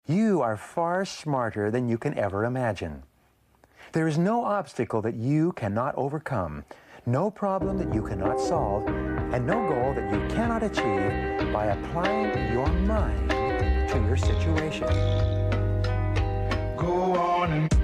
You are far smarter than you can ever imagine. There is no obstacle that you cannot overcome, no problem that you cannot solve, and no goal that you cannot achieve by applying your mind to your situation. Go on and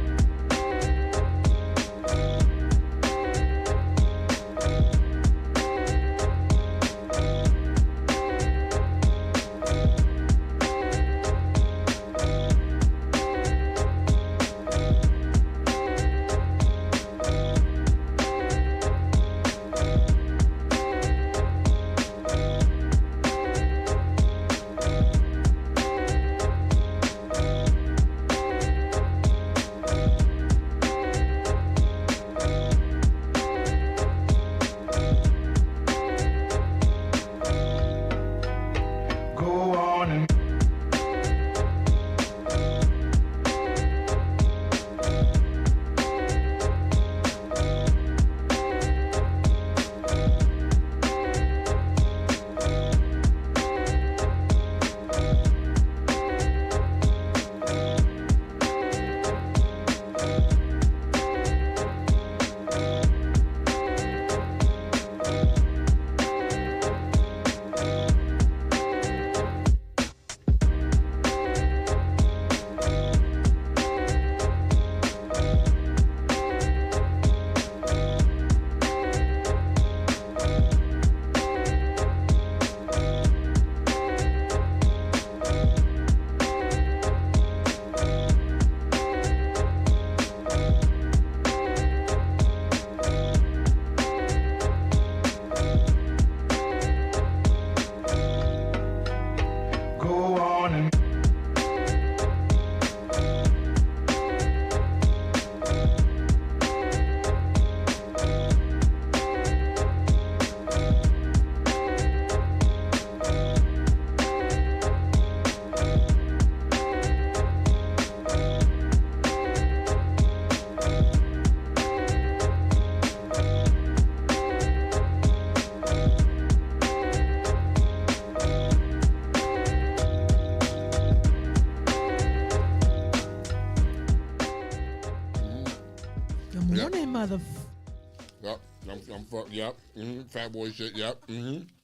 mother. Yep. Yep. Fat boy shit. Yep.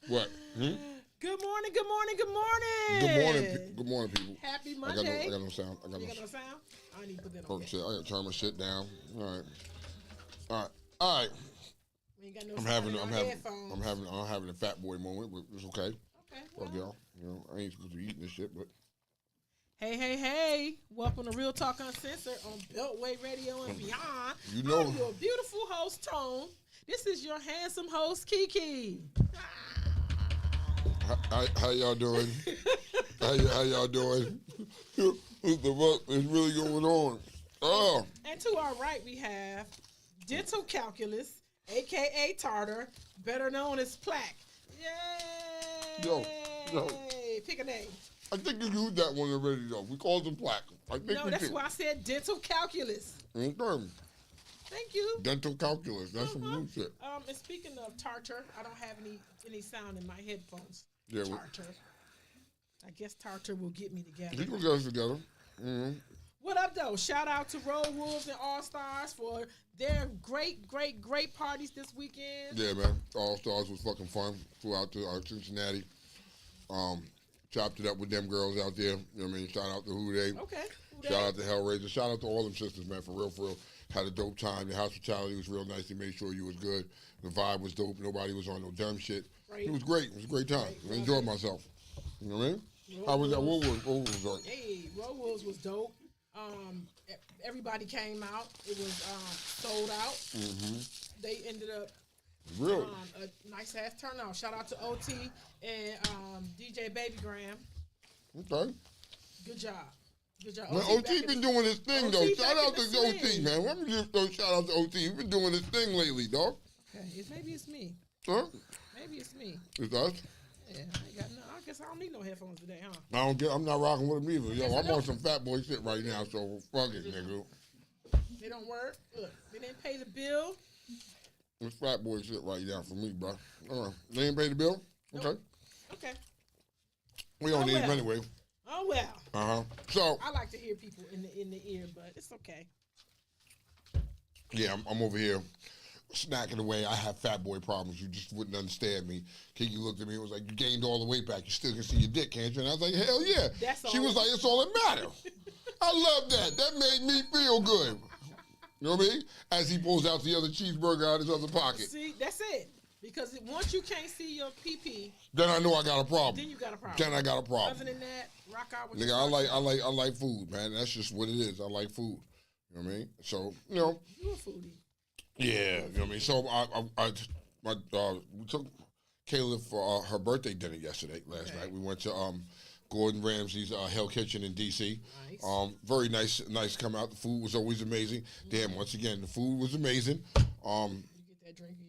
What? Good morning. Good morning. Good morning. Good morning. Good morning, people. Happy Monday. I got no sound. You got no sound? I need to put that on. Shit. I gotta turn my shit down. All right. We ain't got no sound in our headphones. I'm having a fat boy moment, but it's okay. Okay. Fuck y'all. You know, I ain't supposed to be eating this shit, but. Hey. Welcome to Real Talk Uncensored on Beltway Radio and beyond. You know. I'm your beautiful host, Tone. This is your handsome host, Kiki. How y'all doing? how y'all doing? What the fuck is really going on? Oh. And to our right, we have Dental Calculus, a.k.a. Tartar, better known as Plaque. Yay! Yo. Pick a name. I think you used that one already, though. We called him Plaque. No, that's why I said Dental Calculus. Okay. Thank you. Dental Calculus. That's some new shit. And speaking of tartar, I don't have any sound in my headphones. Yeah, tartar. I guess tartar will get me together. He will get us together. Mm-hmm. What up, though? Shout out to Road Wolves and All Stars for their great parties this weekend. Yeah, man. All Stars was fucking fun. Flew out to Cincinnati. Chopped it up with them girls out there. You know what I mean? Shout out to Who They. Okay. Shout out to Hellraiser. Shout out to all them sisters, man. For real. Had a dope time. The hospitality was real nice. They made sure you was good. The vibe was dope. Nobody was on no dumb shit. Right. It was great. It was a great time. I enjoyed myself. You know what I mean? How was that? What was that? Hey, Road Wolves was dope. Everybody came out. It was sold out. Mm-hmm. They ended up really a nice ass turnout. Shout out to OT and DJ Babygram. Okay. Good job. Man, OT been doing his thing, though. Shout out to OT, man. Let me just throw shout out to OT. He's been doing his thing lately, dog. Okay, maybe it's me. Huh? Maybe it's me. It's us? Yeah, I guess I don't need no headphones today, huh? I'm not rocking with them either. Yo, I'm on some fat boy shit right now, so fuck it, nigga. They don't work. Look, they didn't pay the bill. It's fat boy shit right now for me, bro. They didn't pay the bill? Nope. Okay. We don't need them anyway. Oh, well. So I like to hear people in the ear, but it's okay. Yeah, I'm over here snacking away. I have fat boy problems. You just wouldn't understand me. Kiki looked at me and was like, you gained all the weight back. You still can see your dick, can't you? And I was like, hell yeah. She was like, it's all that matters. I love that. That made me feel good. You know what I mean? As he pulls out the other cheeseburger out of his other pocket. See, that's it. Because once you can't see your pee-pee, then I know I got a problem. Then you got a problem. Then I got a problem. Other than that, rock out with nigga, I like food, man. That's just what it is. I like food. You know what I mean? So, you know. You a foodie. Yeah, you know what I mean? So we took Kayla for her birthday dinner last night. We went to Gordon Ramsay's Hell Kitchen in D.C. Nice. Very nice come out. The food was always amazing. Damn, once again, the food was amazing. You get that drink again?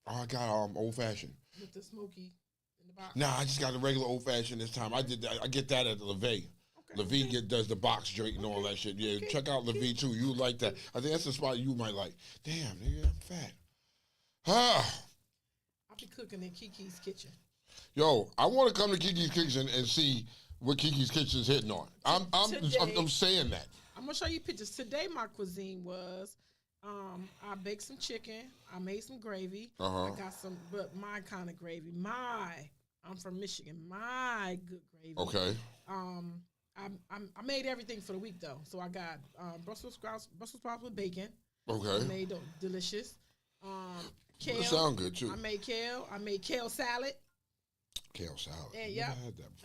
I got old fashioned. With the smoky in the box? Nah, I just got a regular old fashioned this time. I get that at LeVay. Okay. LeVay does the box drink and all that shit. Yeah, check out LeVay too. You like that. I think that's the spot you might like. Damn, nigga, I'm fat. I'll be cooking in Kiki's kitchen. Yo, I want to come to Kiki's kitchen and see what Kiki's kitchen's hitting on. I'm saying that. I'm gonna show you pictures. Today my cuisine was I baked some chicken. I made some gravy. I got some, but my kind of gravy. I'm from Michigan. My good gravy. Okay. I made everything for the week though. So I got Brussels sprouts with bacon. Okay. I made those delicious. Kale. That sound good too. I made kale. I made kale salad. Kale salad. And yeah,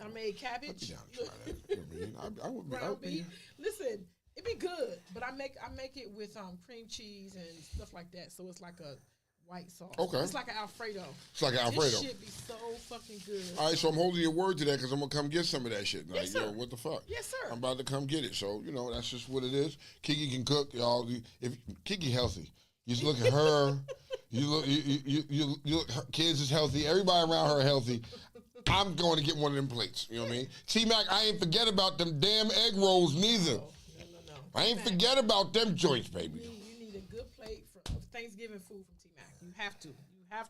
I made cabbage. I would ground beef. Listen, it'd be good, but I make it with cream cheese and stuff like that. So it's like a white sauce. Okay. It's like an Alfredo. This shit be so fucking good. All right, so I'm holding your word to that because I'm going to come get some of that shit. Like, yes, sir. Yo, what the fuck? Yes, sir. I'm about to come get it. So, you know, that's just what it is. Kiki can cook, y'all. If Kiki healthy. You just look at her. You look, her kids is healthy. Everybody around her healthy. I'm going to get one of them plates. You know what I mean? T-Mac, I ain't forget about them damn egg rolls neither. No. I ain't forget about them joints, baby. You need a good plate of Thanksgiving food from T-Mac. You have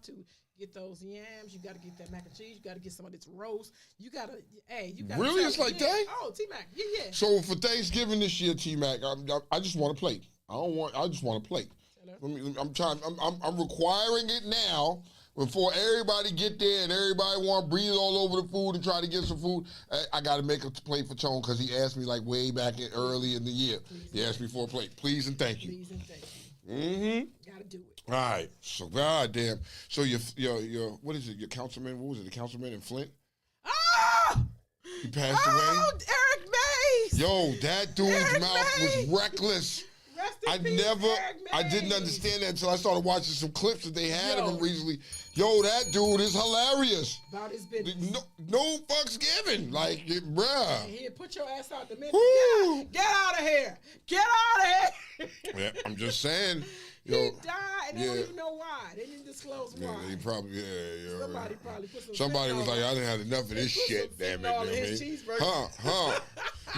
to get those yams. You got to get that mac and cheese. You got to get some of this roast. You got to really? It's like that? Oh, T-Mac. Yeah. So for Thanksgiving this year, T-Mac, I just want a plate. I just want a plate. I'm requiring it now before everybody get there and everybody want to breathe all over the food and try to get some food. I got to make a plate for Tone because he asked me like way back early in the year. He asked me for a plate. Please and thank you. Please and thank you. Mm-hmm. Gotta do it. All right. So goddamn. So your what is it? Your councilman? What was it? The councilman in Flint? Oh! He passed away. Eric Mays. Yo, that dude's mouth was reckless. I didn't understand that until I started watching some clips that they had of him recently. Yo, that dude is hilarious. About his business. No fucks given. Like, bruh. Here, put your ass out the minute. Get out of here. Get out of here. Yeah, I'm just saying. He died, and they don't even know why. They didn't disclose why. He probably, Somebody probably put some Somebody was like, I didn't have enough of this shit, damn it.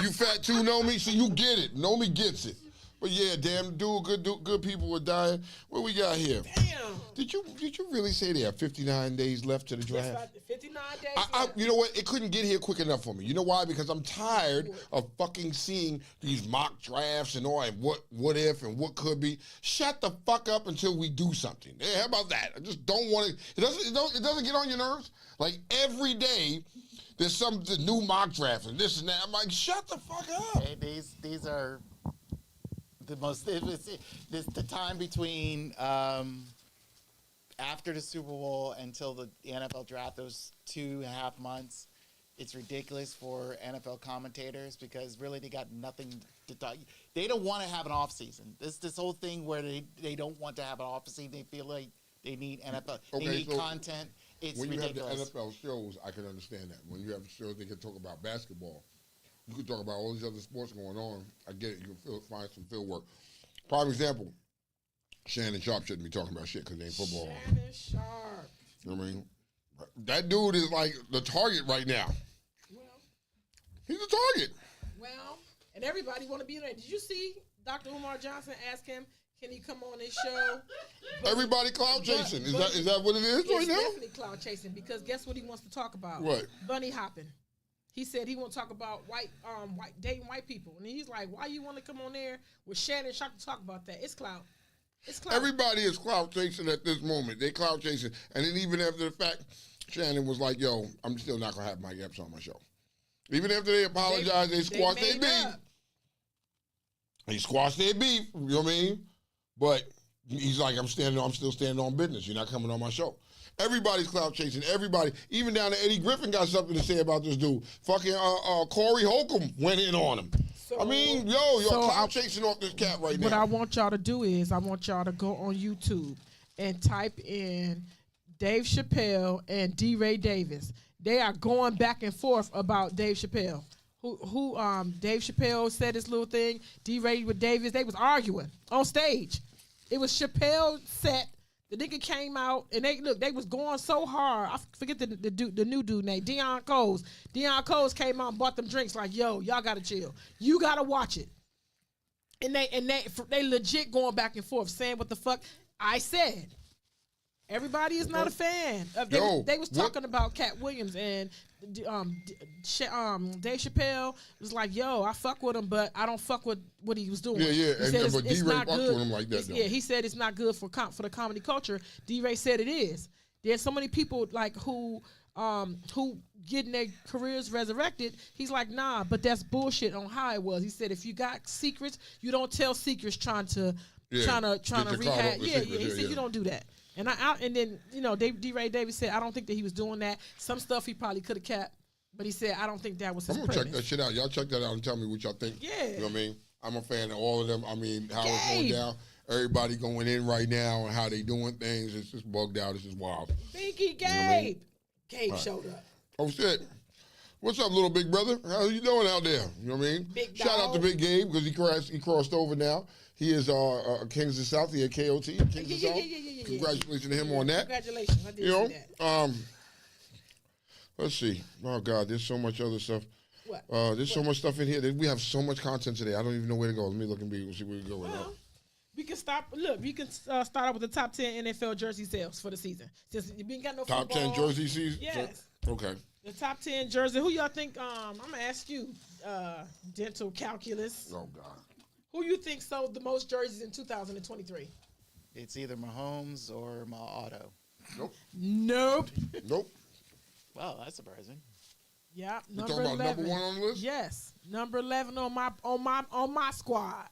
You fat too, know me, so you get it. Know me gets it. But yeah, damn, good people were dying. What we got here? Damn. Did you really say they have 59 days left to the draft? Yes, 59 days left. You know what? It couldn't get here quick enough for me. You know why? Because I'm tired of fucking seeing these mock drafts and all and what if and what could be. Shut the fuck up until we do something. Yeah, how about that? I just don't want to. It doesn't get on your nerves. Like every day, there's some new mock draft and this and that. I'm like, shut the fuck up. Hey, these are the most. This the time between after the Super Bowl until the NFL draft. Those 2.5 months. It's ridiculous for NFL commentators because really they got nothing to talk. They don't want to have an off season. This whole thing where they don't want to have an off season. They feel like they need NFL. They need content. It's when ridiculous. You have the NFL shows, I can understand that. When you have shows, they can talk about basketball. You can talk about all these other sports going on. I get it. You can find some field work. Prime example, Shannon Sharp shouldn't be talking about shit because they ain't football. Shannon Sharp. You know what I mean? That dude is like the target right now. Well, he's the target. Well, and everybody want to be in there. Did you see Dr. Umar Johnson ask him, can he come on his show? Everybody cloud chasing. Is that what it is right now? It's definitely cloud chasing because guess what he wants to talk about? What? Bunny hopping. He said he want to talk about dating white people. And he's like, why you want to come on there with Shannon Sharp to talk about that? It's clout. It's clout. Everybody is clout chasing at this moment. They clout chasing. And then even after the fact, Shannon was like, yo, I'm still not going to have Mike Epps on my show. Even after they apologized, they squashed their beef. He squashed their beef, you know what I mean? But he's like, I'm still standing on business. You're not coming on my show. Everybody's clout chasing. Everybody, even down to Eddie Griffin, got something to say about this dude. Fucking Corey Holcomb went in on him. I mean, you're clout chasing off this cat right now. What I want y'all to do is I want y'all to go on YouTube and type in Dave Chappelle and D. Ray Davis. They are going back and forth about Dave Chappelle. Who Dave Chappelle said this little thing. D. Ray with Davis, they was arguing on stage. It was Chappelle set. The nigga came out and they was going so hard. I forget the new dude name, Deion Coles. Deion Coles came out and bought them drinks like, yo, y'all gotta chill. You gotta watch it. And they legit going back and forth saying what the fuck I said. Everybody is not a fan. They was talking about Cat Williams and Dave Chappelle was like, yo, I fuck with him, but I don't fuck with what he was doing. Yeah. But D-Ray fucked with him like that, though. Yeah, he said it's not good for the comedy culture. D-Ray said it is. There's so many people like who getting their careers resurrected. He's like, nah, but that's bullshit on how it was. He said if you got secrets, you don't tell secrets trying to rehab. Yeah. He said you don't do that. And then D. Ray Davis said I don't think that he was doing that. Some stuff he probably could have kept, but he said I don't think that was his premise. I'm gonna check that shit out. Y'all check that out and tell me what y'all think. Yeah, you know what I mean. I'm a fan of all of them. I mean, how it's going down. Everybody going in right now and how they doing things. It's just bugged out. It's just wild. Binky Gabe. You know I mean? Gabe showed up. Oh shit. What's up, little big brother? How you doing out there? You know what I mean? Big Shout out to Big Gabe because he crossed over now. He is Kings of the South. He at KOT. Kings of the South. Congratulations to him on that. Congratulations. I did see that. Let's see. Oh God, there's so much other stuff. What? There's so much stuff in here. We have so much content today. I don't even know where to go. Let me look and see where we go right now. We can stop. Look, we can start out with the top 10 NFL jersey sales for the season. Since you ain't got no top football, 10 jersey season. Yes. Okay. The top 10 jersey. Who y'all think? I'm gonna ask you, dental calculus. Oh God. Who you think sold the most jerseys in 2023? It's either Mahomes or my auto. Nope. Nope. Wow, that's surprising. Yep. You Number talking about 11. number 1 on the list? Yes. Number 11 on my squad.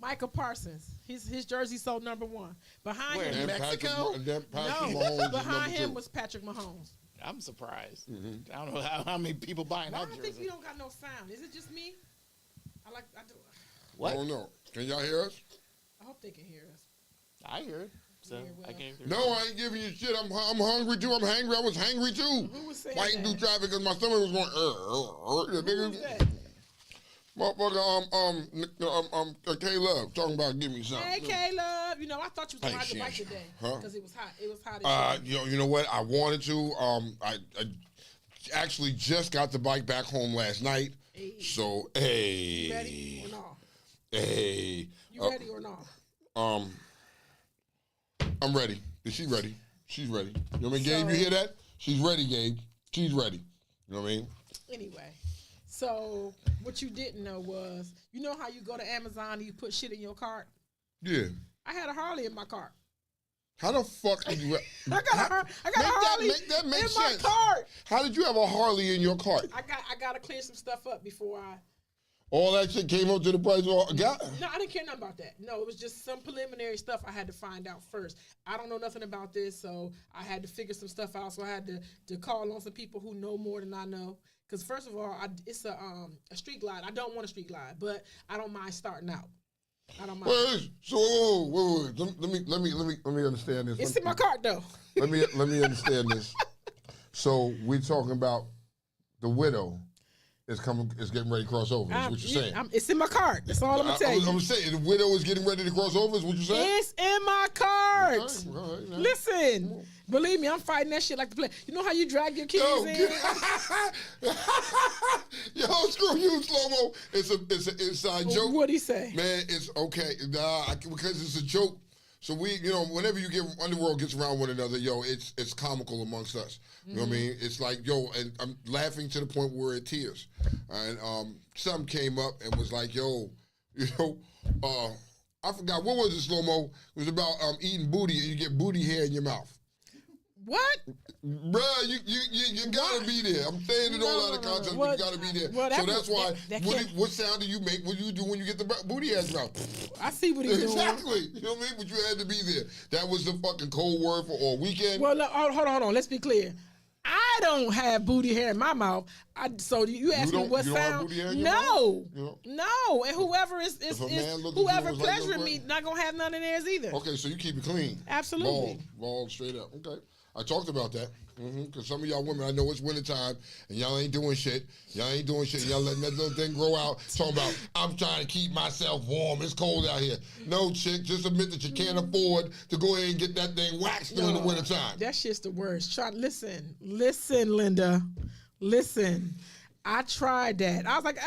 Michael Parsons. His jersey sold number 1. Behind Where, him, Mexico? Patrick no. Mahomes is Behind number him 2. was Patrick Mahomes. I'm surprised. I don't know how many people buying Why that I jersey. think we don't got no sound? Is it just me? I do. What? I don't know. Can y'all hear us? I hope they can hear us. I hear it. So Yeah, well. I can't hear No, I ain't giving you shit. I'm hungry too. I'm hangry. I was hangry too. Who was saying Fighting that? through traffic because my stomach was going. Who was that? Motherfucker, K-Love talking about give me something. Hey, Caleb. You know, I thought you was Hey, riding the bike shit. today Huh? because it was hot. It was hot as shit. You know what? I wanted to. I actually just got the bike back home last night. Hey. So You ready or not? hey, You ready or not? I'm ready. Is she ready? She's ready. You know what I mean, Gabe? You So- hear that? She's ready, Gabe. She's ready. You know what I mean? Anyway, so what you didn't know was, you know how you go to Amazon and you put shit in your cart? Yeah. I had a Harley in my cart. How the fuck did you? I got a Harley make that make in sense. my cart. How did you have a Harley in your cart? I got to clear some stuff up before I. All that shit came up to the price. No, I didn't care nothing about that. No, it was just some preliminary stuff I had to find out first. I don't know nothing about this, so I had to figure some stuff out. So I had to call on some people who know more than I know. Because first of all, it's a street glide. I don't want a street glide, but I don't mind starting out. I don't mind. Wait, so wait. Let me understand this. It's in my cart though. Let me understand this. So we're talking about the widow is getting ready to cross over. Is what you're saying? It's in my cart. That's all I'm gonna tell you. I'm saying the widow is getting ready to cross over. Is what you're saying? It's in my cart. Okay, all right, now. Listen, believe me, I'm fighting that shit like the play. You know how you drag your keys in? Yo, screw you, Slow-Mo. It's an inside joke. What'd he say? Man, it's okay. Because it's a joke. So we, whenever you get Underworld gets around one another, it's comical amongst us. You know what I mean? It's like, and I'm laughing to the point where it tears. And something came up and was like, I forgot, what was it, Slow-Mo? It was about eating booty and you get booty hair in your mouth. What? Bruh, you gotta be there. I'm saying it all out of context, but you gotta be there. Well, so that's why, that what sound do you make? What do you do when you get the booty hair in your mouth? I see what he's doing. Exactly. You know what I mean? But you had to be there. That was the fucking code word for all weekend. Well, look, hold on. Let's be clear. I don't have booty hair in my mouth. So you ask me what you don't have sound? booty hair in your mouth? No. And whoever is If a man look at whoever you and was like, pleasuring "Yo, me, not gonna have none in theirs either. Okay, so you keep it clean. Absolutely. Bald, straight up. Okay. I talked about that. Because some of y'all women, I know it's wintertime, and y'all ain't doing shit. Y'all letting that little thing grow out. Talking about, I'm trying to keep myself warm. It's cold out here. No, chick, just admit that you can't afford to go ahead and get that thing waxed during the wintertime. That shit's the worst. Listen, Linda. Listen. I tried that. I was like,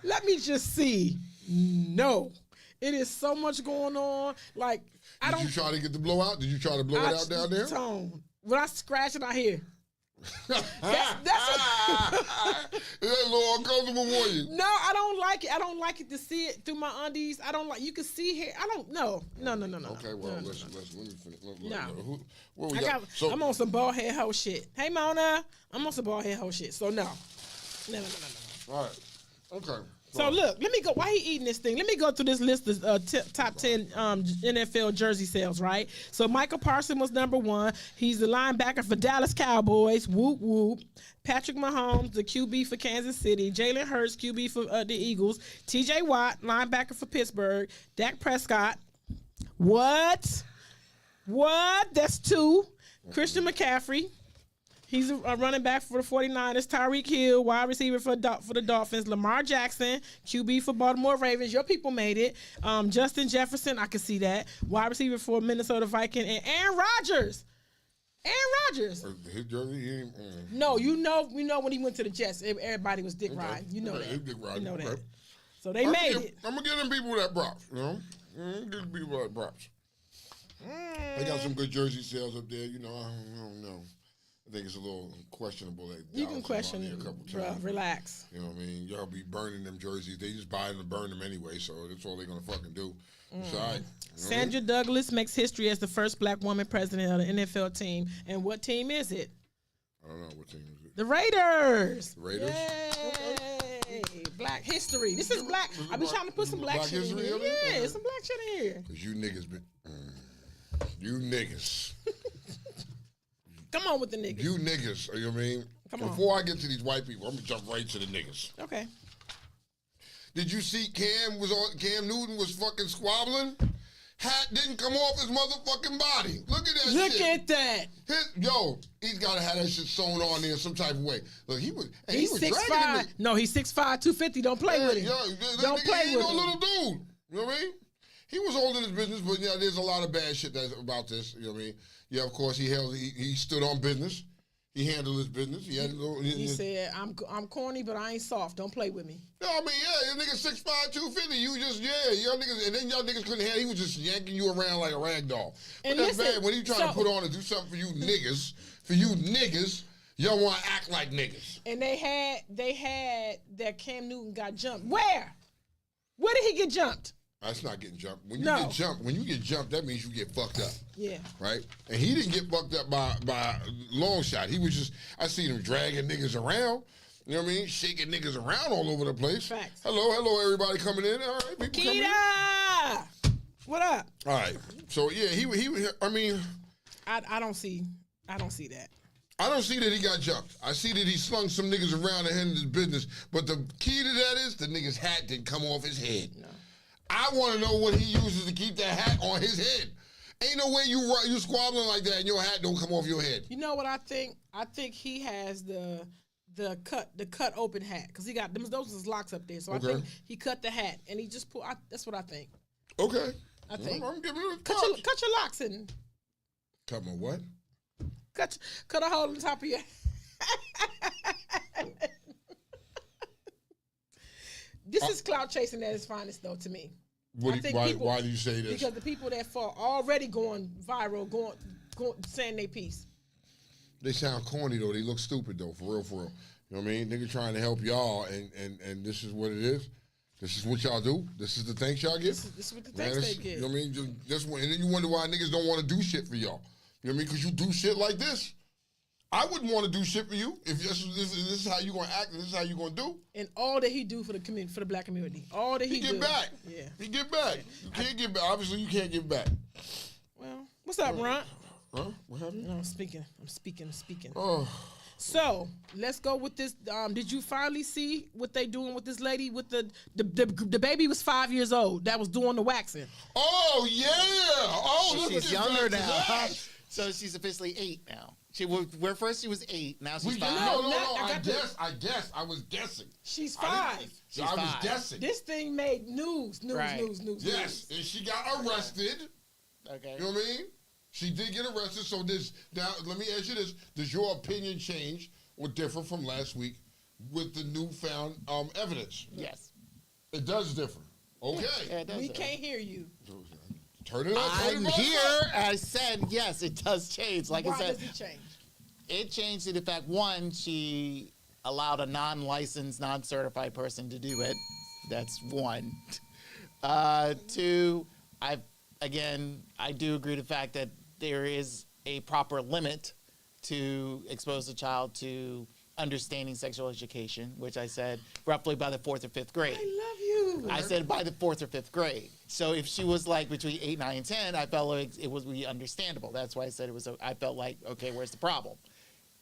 let me just see. No. It is so much going on. Like, Did you try to get the blowout? Did you try to blow it out down there? Tone. When I scratch it, I hear. That's Is that a little uncomfortable for you? No, I don't like it. I don't like it to see it through my undies. I don't like. You can see here. I don't. No. Okay, well, no, listen. Let me finish. No. What we got? I'm on some bald head hoe shit. Hey, Mona. I'm on some bald head hoe shit. So no. No. All right. Okay. So look, let me go. Why he eating this thing? Let me go through this list of top 10 NFL jersey sales, right? So Michael Parsons was number 1. He's the linebacker for Dallas Cowboys. Whoop, whoop. Patrick Mahomes, the QB for Kansas City. Jalen Hurts, QB for the Eagles. TJ Watt, linebacker for Pittsburgh. Dak Prescott. What? That's 2. Christian McCaffrey. He's a running back for the 49ers. Tyreek Hill, wide receiver for the Dolphins. Lamar Jackson, QB for Baltimore Ravens. Your people made it. Justin Jefferson, I can see that. Wide receiver for Minnesota Vikings. And Aaron Rodgers. His jersey, No, we know when he went to the Jets, everybody was dick riding. You know that. He's dick riding. You know Okay. that. So they made it. I'm going to give them people that props, give them people that props. They got some good jersey sales up there, I don't know. think it's a little questionable that You Dallas can is question, on there a couple bro. times. Relax. You know what I mean? Y'all be burning them jerseys. They just buy them and burn them anyway, so that's all they're gonna fucking do. It's all right. You know what I mean? Sandra Douglas makes history as the first black woman president of the NFL team. And what team is it? I don't know what team is it. The Raiders. The Raiders? Yay. Black history. This is black. I've been trying to put some black shit in history here. in there? Yeah, some black shit in here. Cause you niggas been, you niggas, Come on with the niggas. you niggas. You know what I mean? Come on. Before I get to these white people, I'm gonna jump right to the niggas. Okay. Did you see Cam Newton was fucking squabbling? Hat didn't come off his motherfucking body. Look at that Look shit. at that. He's gotta have that shit sewn on there some type of way. Look, he was He's dragging 6'5". him. No, he's 6'5", 250. Don't play with him. Don't He play ain't with no him. little dude. You know what I mean? He was holding his business, but yeah, there's a lot of bad shit that's about this. You know what I mean? Yeah, of course he stood on business. He handled his business. He said, I'm corny, but I ain't soft. Don't play with me. Yeah, I mean, yeah, your nigga 6'5", 250. You just, y'all niggas, and then y'all niggas couldn't handle. He was just yanking you around like a rag doll. But And that's listen, bad when he trying to put on and do something for you niggas, y'all want to act like niggas. And they had that Cam Newton got jumped. Where? Where did he get jumped? That's not getting jumped. When you get jumped, that means you get fucked up. Yeah. Right? And he didn't get fucked up by long shot. He was just, I seen him dragging niggas around. You know what I mean? Shaking niggas around all over the place. Facts. Hello, everybody coming in. All right, people coming in. Kita! What up? All right. So, yeah, I mean. I don't see that. I don't see that he got jumped. I see that he slung some niggas around and handled his business. But the key to that is the nigga's hat didn't come off his head. No. I want to know what he uses to keep that hat on his head. Ain't no way you squabbling like that and your hat don't come off your head. You know what I think? I think he has the cut open hat because he got those is locks up there. So Okay. I think he cut the hat and he just pulled. That's what I think. Okay. I think. I'm giving it a Cut your locks in. Cut my what? Cut a hole on the top of your. This is clout chasing at its finest, though, to me. Why do you say this? Because the people that fall already going viral, going saying their piece. They sound corny though. They look stupid though. For real. You know what I mean? Nigga trying to help y'all, and this is what it is. This is what y'all do. This is the thanks y'all get. This is what the thanks they get. You know what I mean? And then you wonder why niggas don't want to do shit for y'all. You know what I mean? Because you do shit like this. I wouldn't want to do shit for you if this is how you gonna act and this is how you gonna do. And all that he do for the community, for the black community, all that he get do. back. Yeah, he get back. You can't get back. Obviously, you can't get back. Well, what's up, Ron? Huh? What happened? No, I'm speaking. Oh. So let's go with this. Did you finally see what they doing with this lady with the baby was 5 years old that was doing the waxing? Oh yeah. Oh, she's younger now. So she's officially 8 now. First she was 8. Now she's 5. No. I guess. I was guessing. She's 5. I was guessing. This thing made news. Yes, and she got arrested. Okay. You know what I mean? She did get arrested. So let me ask you this: does your opinion change or differ from last week with the newfound evidence? Yes. It does differ. Okay. Yeah, it does. We can't hear you. Turn it up. I'm here. I said yes. It does change. Like Why I said, does it change? It changed to the fact, one, she allowed a non-licensed, non-certified person to do it. That's one. 2, I do agree with the fact that there is a proper limit to expose a child to understanding sexual education, which I said roughly by the 4th or 5th grade. I love you. I said by the 4th or 5th grade. So if she was like between 8, 9, and 10, I felt like it would be understandable. That's why I said it was. I felt like, okay, where's the problem?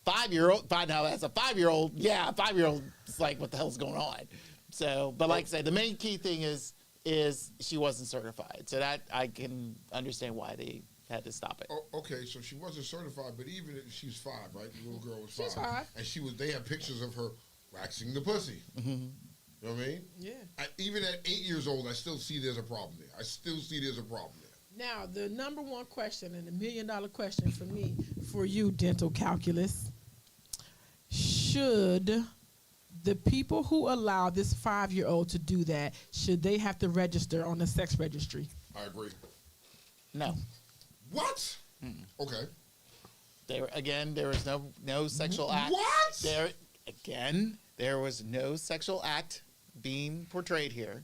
5-year-old. Now as a 5-year-old, yeah, a 5-year-old is like, what the hell's going on? So, but like I said, the main key thing is she wasn't certified. So that I can understand why they had to stop it. Oh, okay, so she wasn't certified, but even if she's 5, right? The little girl was 5. She's 5. And they had pictures of her waxing the pussy. Mm-hmm. You know what I mean? Yeah. Even at 8 years old, I still see there's a problem there. Now, the number one question and the $1 million question for you, dental calculus, should the people who allow this 5-year-old to do that, should they have to register on the sex registry? I agree. No. What? Okay. There was no sexual act. What? There was no sexual act being portrayed here.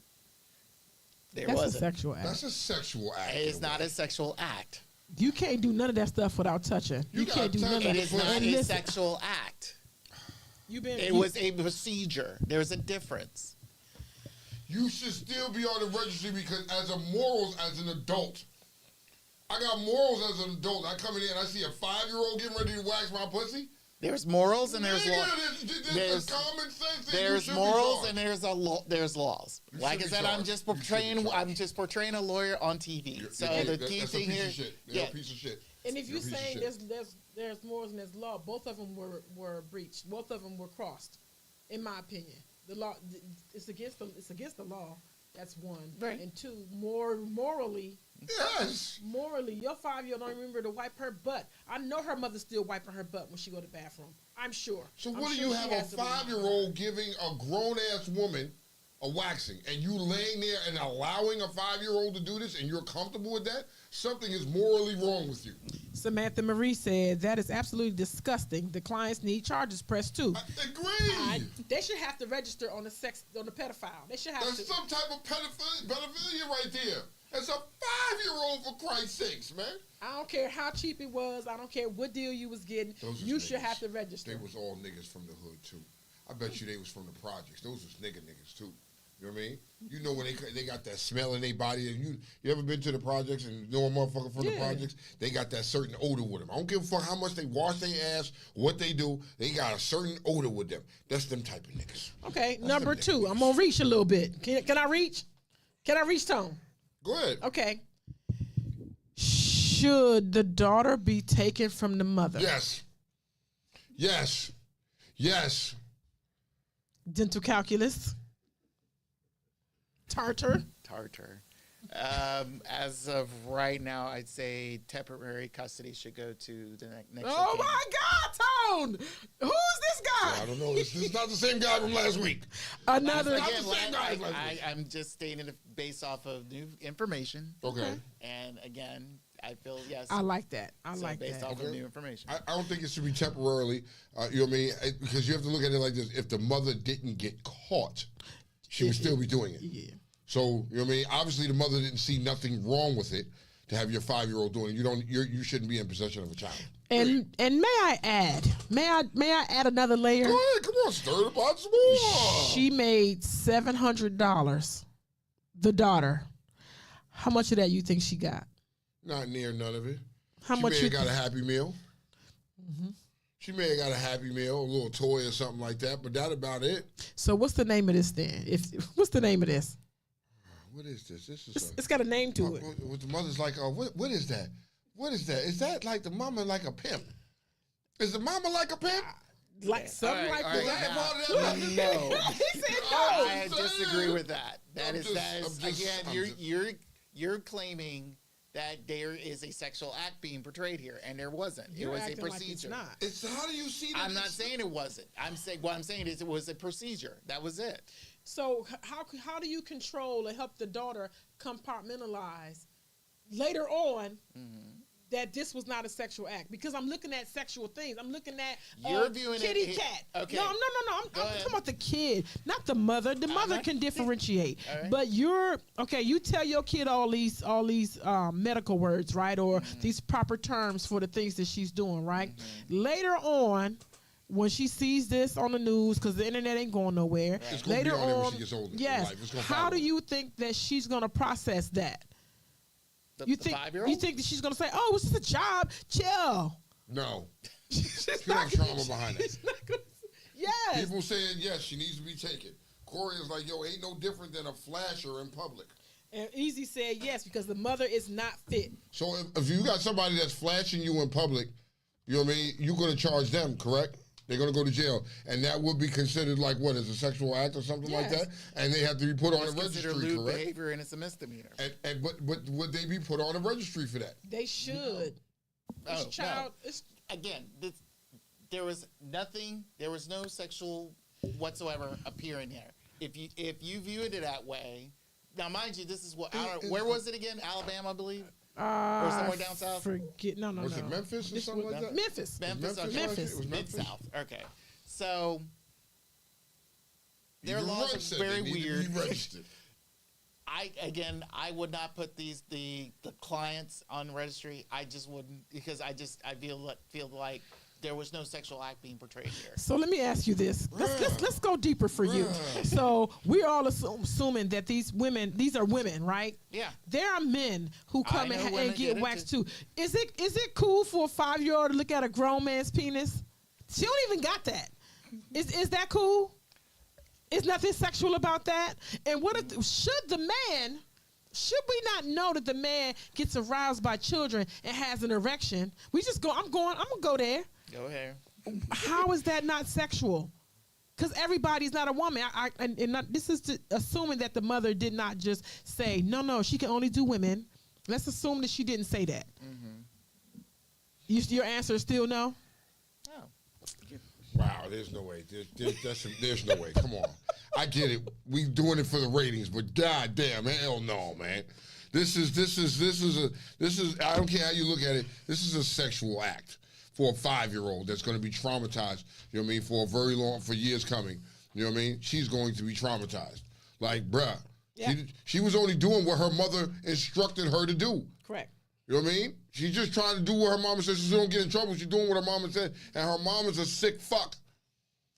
There That's wasn't. a sexual act. That's a sexual act. It's not a sexual act. You can't do none of that stuff without touching. You can't do none of It that. is not And a listen, sexual act. It you- was a procedure. There's a difference. You should still be on the registry because as a morals as an adult. I got morals as an adult. I come in here and I see a 5-year-old getting ready to wax my pussy. There's morals and there's law. There's common sense. There's morals and there's laws. You Like I should be said, I'm charged. just You should be portraying. charged. I'm just portraying a lawyer on TV. So the key that's thing a piece here, of shit. They're yeah. a piece of shit. And if They're you're a piece of saying shit. there's morals and there's law, both of them were breached. Both of them were crossed, in my opinion. The law it's against the law. That's one. Right. And two, morally, Yes. your 5-year-old don't remember to wipe her butt. I know her mother's still wiping her butt when she go to the bathroom. I'm sure. So I'm what do sure you she have a has to remember. 5-year-old giving a grown-ass woman a waxing and you laying there and allowing a 5-year-old to do this and you're comfortable with that? Something is morally wrong with you. Samantha Marie said that is absolutely disgusting. The clients need charges pressed too. I agree. They should have to register on the pedophile. They should have That's to. some type of pedophilia right there. That's a 5-year-old, for Christ's sakes, man. I don't care how cheap it was. I don't care what deal you was getting. Those You was should niggas. have to register. They was all niggas from the hood, too. I bet you they was from the projects. Those was niggas, too. You know what I mean? You know when they got that smell in their body. And you ever been to the projects and know a motherfucker from the Yeah. projects? They got that certain odor with them. I don't give a fuck how much they wash their ass, what they do. They got a certain odor with them. That's them type of niggas. Okay, That's number them 2. niggas. I'm gonna reach a little bit. Can I reach? Can I reach, Tone? Go ahead. Okay. Should the daughter be taken from the mother? Yes. Yes. Yes. Dental calculus. Tartar. As of right now, I'd say temporary custody should go to the next. Oh of kin. my God, Tone! Who's this guy? I don't know. This is not the same guy from last week. Another. Not the same guy. I'm just stating it based off of new information. Okay. And again, I feel yes. I like that. I so like based that. off of new information. I don't think it should be temporarily. You know what I mean? Because you have to look at it like this. If the mother didn't get caught, she would still be doing it. Yeah. So, you know what I mean? Obviously, the mother didn't see nothing wrong with it to have your 5-year-old doing it. You shouldn't be in possession of a child. And may I add? May I add another layer? Go ahead, come on, stir the pot some more. She made $700. The daughter. How much of that you think she got? Not near none of it. How she much may you have got think? a Happy Meal. She may have got a Happy Meal, a little toy or something like that, but that about it. So what's the name of this then? What's the name of this? What is this? This is It's got a name to it. what the mother's like, what is that? What is that? Is that like the mama like a pimp? Is the mama like a pimp? Like something like all that. Is that now- part of that? No. He said Oh, no. I'm I disagree with that. I'm just- Again, you're claiming that there is a sexual act being portrayed here, and there wasn't. You're it was a acting like it's procedure. not. It's how do you see that? I'm not saying it wasn't. What I'm saying is it was a procedure. That was it. So how do you control and help the daughter compartmentalize later on that this was not a sexual act? Because I'm looking at sexual things. I'm looking at You're viewing kitty it. cat. Okay. No. I'm Go ahead. talking about the kid, not the mother. The mother can differentiate. All right. But you tell your kid all these medical words, right? Or these proper terms for the things that she's doing, right? Later on, when she sees this on the news, because the internet ain't going nowhere. It's gonna Later be on there when on, she gets older in yes. life. It's gonna How follow do her. you think that she's gonna process that? The 5-year-old? You think that she's gonna say, "Oh, it's just a job, chill"? No. She's She don't have trauma behind she's it. not gonna- Yes. People saying, yes, she needs to be taken. Corey is like, yo, ain't no different than a flasher in public. And Easy said yes because the mother is not fit. So if you got somebody that's flashing you in public, you know what I mean, you're going to charge them, correct? They're going to go to jail. And that would be considered like what, as a sexual act or something like Yes. that? And they have to be put on a It's considered registry, lewd correct? behavior, and it's a misdemeanor. But would they be put on a registry for that? They should. Oh, This child. It's, Again, there was no sexual whatsoever appearing here. If you viewed it that way, now mind you, this is what where was it again? Alabama, I believe. Or somewhere down south? Forget. No. Was it Memphis or something like that? Memphis. Memphis. Okay. Memphis. It was Memphis? Mid-South. Okay. So their Even laws Rudd are said very they need to weird. be registered. I would not put the clients on registry. I just wouldn't, because I feel like there was no sexual act being portrayed here. So let me ask you this. Let's go deeper for you. So we're all assuming that these are women, right? Yeah. There are men who come I know and women get get it waxed too. too. Is it cool for a 5-year-old to look at a grown man's penis? She don't even got that. Is that cool? Is nothing sexual about that? And what if should we not know that the man gets aroused by children and has an erection? I'm gonna go there. Go ahead. How is that not sexual? Because everybody's not a woman. This is assuming that the mother did not just say, no, she can only do women. Let's assume that she didn't say that. Mm-hmm. Your answer is still no? Oh. Wow, there's no way. There's no way. Come on. I get it. We doing it for the ratings, but goddamn, hell no, man. This is I don't care how you look at it. This is a sexual act for a 5-year-old that's going to be traumatized, you know what I mean, for years coming. You know what I mean? She's going to be traumatized. Like, bruh, Yeah. she was only doing what her mother instructed her to do. Correct. You know what I mean? She's just trying to do what her mama says. She don't get in trouble. She's doing what her mama said. And her mama's a sick fuck.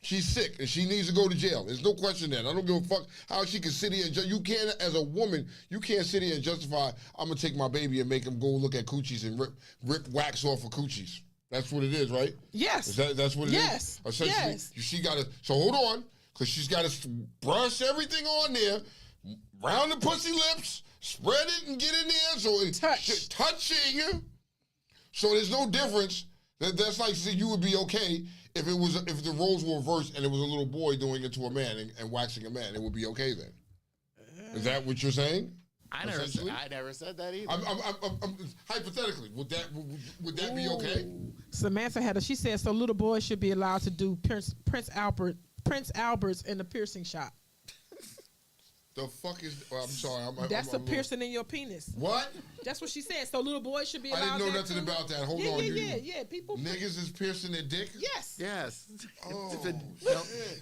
She's sick, and she needs to go to jail. There's no question that. I don't give a fuck how she can sit here and you can't, as a woman, you can't sit here and justify, I'm going to take my baby and make him go look at coochies and rip wax off of coochies. That's what it is, right? Yes. That's what it is? Yes. Essentially, Yes. she got to, so hold on, because she's got to brush everything on there, round the pussy lips, spread it and get in there. So it's touching. So there's no difference. That's like saying you would be okay if the roles were reversed and it was a little boy doing it to a man and waxing a man. It would be okay then. Is that what you're saying? I never said that either. I'm hypothetically, would that be okay? Samantha she said, so little boys should be allowed to do Prince Albert's in the piercing shop. The fuck is? Well, I'm sorry. That's a piercing in your penis. What? That's what she said. So little boys should be allowed. I didn't know that nothing too? about that. Hold yeah, on. Yeah. People. Niggas is piercing their dick? Yes. Yes. Oh, It's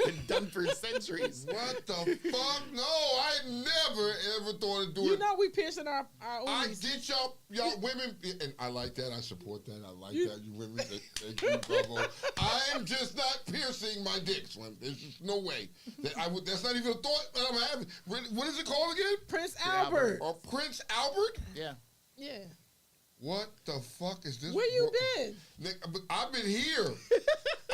been done for centuries. What the fuck? No, I never ever thought of doing it. You know we piercing our I get y'all women, and I like that. I support that. I like that. You women, thank you, bravo. I'm just not piercing my dick, Slim. There's just no way that I would. That's not even a thought that I'm having. What is it called again? Prince Albert. Or Prince Albert? Yeah. Yeah. What the fuck is this? Where you been? Nick, I've been here.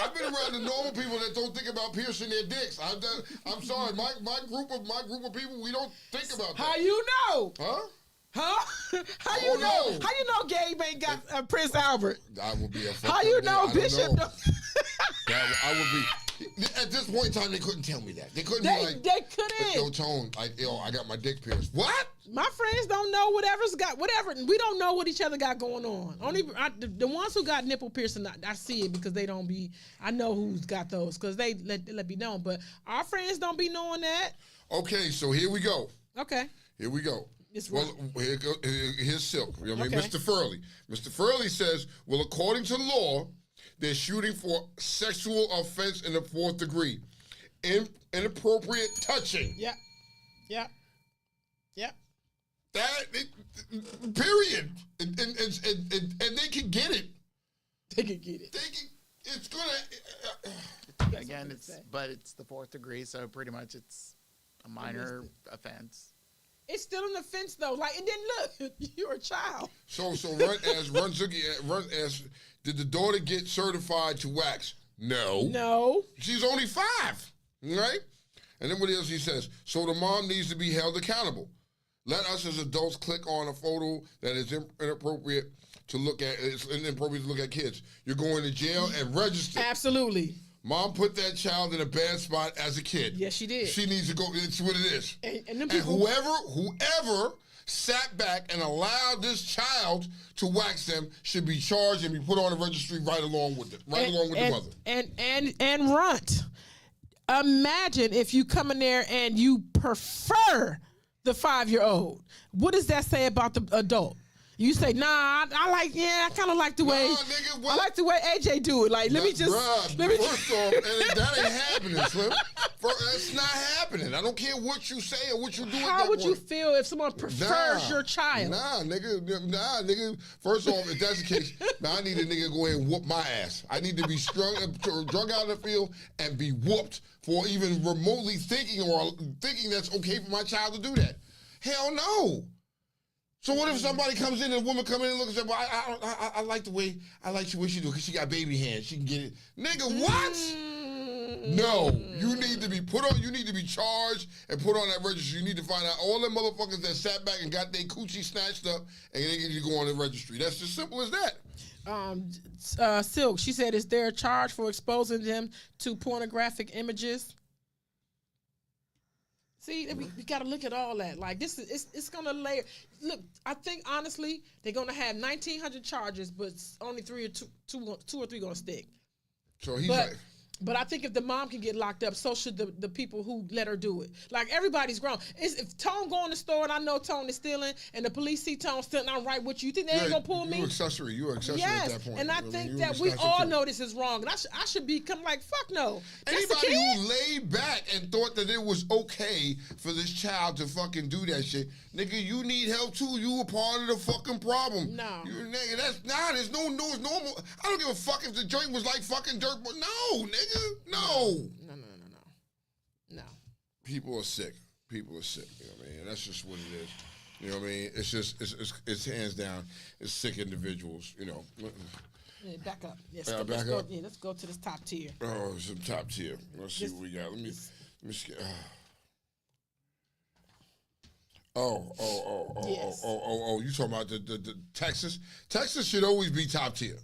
I've been around the normal people that don't think about piercing their dicks. I'm sorry, my group of people, we don't think about that. How you know? Huh? Huh? How you know? How you know Gabe ain't got Prince Albert? I will be a fuck. How you know Bishop? I would be. At this point in time, they couldn't tell me that. They couldn't be like, they couldn't. Yo, Tone, like, yo, I got my dick pierced. What? My friends don't know whatever. We don't know what each other got going on. Only the ones who got nipple piercing, I see it because they don't be. I know who's got those because they let me know. But our friends don't be knowing that. Okay, so here we go. Okay. Here we go. Here's Silk. You know what I mean? Okay. Mr. Furley. Mr. Furley says, well, according to law, they're shooting for sexual offense in the 4th degree. Inappropriate touching. Yep. Period. And they can get it. They can get it. It's gonna. Again, it's the 4th degree, so pretty much it's a minor offense. It's still an offense though. Like, and then look, you're a child. So Run asks, did the daughter get certified to wax? No. She's only 5, right? And then what else he says? So the mom needs to be held accountable. Let us as adults click on a photo that is inappropriate to look at. It's inappropriate to look at kids. You're going to jail and register. Absolutely. Mom put that child in a bad spot as a kid. Yes, she did. She needs to go. It's what it is. And whoever sat back and allowed this child to wax them should be charged and be put on a registry right along with it, along with the mother. And runt. Imagine if you come in there and you prefer the 5-year-old. What does that say about the adult? You say, nah, I kind of like the way, nigga, what? I like the way AJ do it. Like, let me just, Bruh, first off, and that ain't happening, Slim. That's not happening. I don't care what you say or what you do. How would you feel if someone prefers your child? Nah, nigga. First off, if that's the case, now I need a nigga to go ahead and whoop my ass. I need to be drug out in the field and be whooped for even remotely thinking that's okay for my child to do that. Hell no. So what if somebody comes in and a woman come in and looks and say, well, I like the way she do it because she got baby hands. She can get it. Nigga, what? No. You need to be you need to be charged and put on that registry. You need to find out all them motherfuckers that sat back and got their coochie snatched up and they need to go on the registry. That's as simple as that. Silk, she said, is there a charge for exposing them to pornographic images? See, we got to look at all that. Like, this is, it's going to layer. Look, I think, honestly, they're going to have 1,900 charges, but only two or three going to stick. So he's But I think if the mom can get locked up, so should the people who let her do it. Like, everybody's grown. If Tone go in the store and I know Tone is stealing, and the police see Tone stealing, I'm right with you. You think they ain't gonna pull me? You're accessory. You're accessory at that point. And I think that we all know this is wrong. And I should become like, fuck no. Anybody who laid back and thought that it was okay for this child to fucking do that shit, nigga, you need help too. You a part of the fucking problem. No. Nigga, there's no normal. I don't give a fuck if the joint was like fucking dirt. But no, nigga, no. No. People are sick. You know what I mean? And that's just what it is. You know what I mean? It's just, it's hands down, it's sick individuals, you know. Yeah, back up. Yes, let's go to this top tier. Oh, some top tier. Let's see what we got. Let me see. You talking about the Texas? Texas should always be top tier.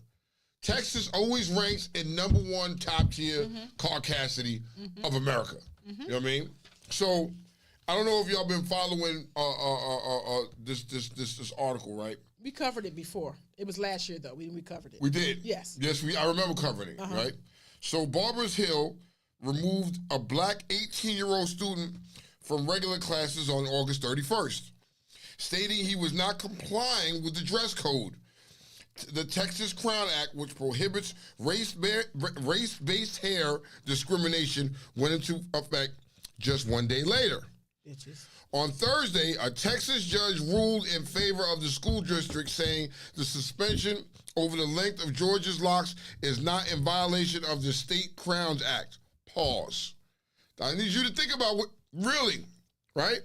Texas always ranks in number one top tier caucasity of America. You know what I mean? So I don't know if y'all been following this article, right? We covered it before. It was last year though. We covered it. We did. Yes. I remember covering it, right? So Barbers Hill removed a black 18-year-old student from regular classes on August 31st, stating he was not complying with the dress code. The Texas Crown Act, which prohibits race-based hair discrimination, went into effect just one day later. Bitches. On Thursday, a Texas judge ruled in favor of the school district, saying the suspension over the length of George's locks is not in violation of the State Crowns Act. Pause. I need you to think about really, right?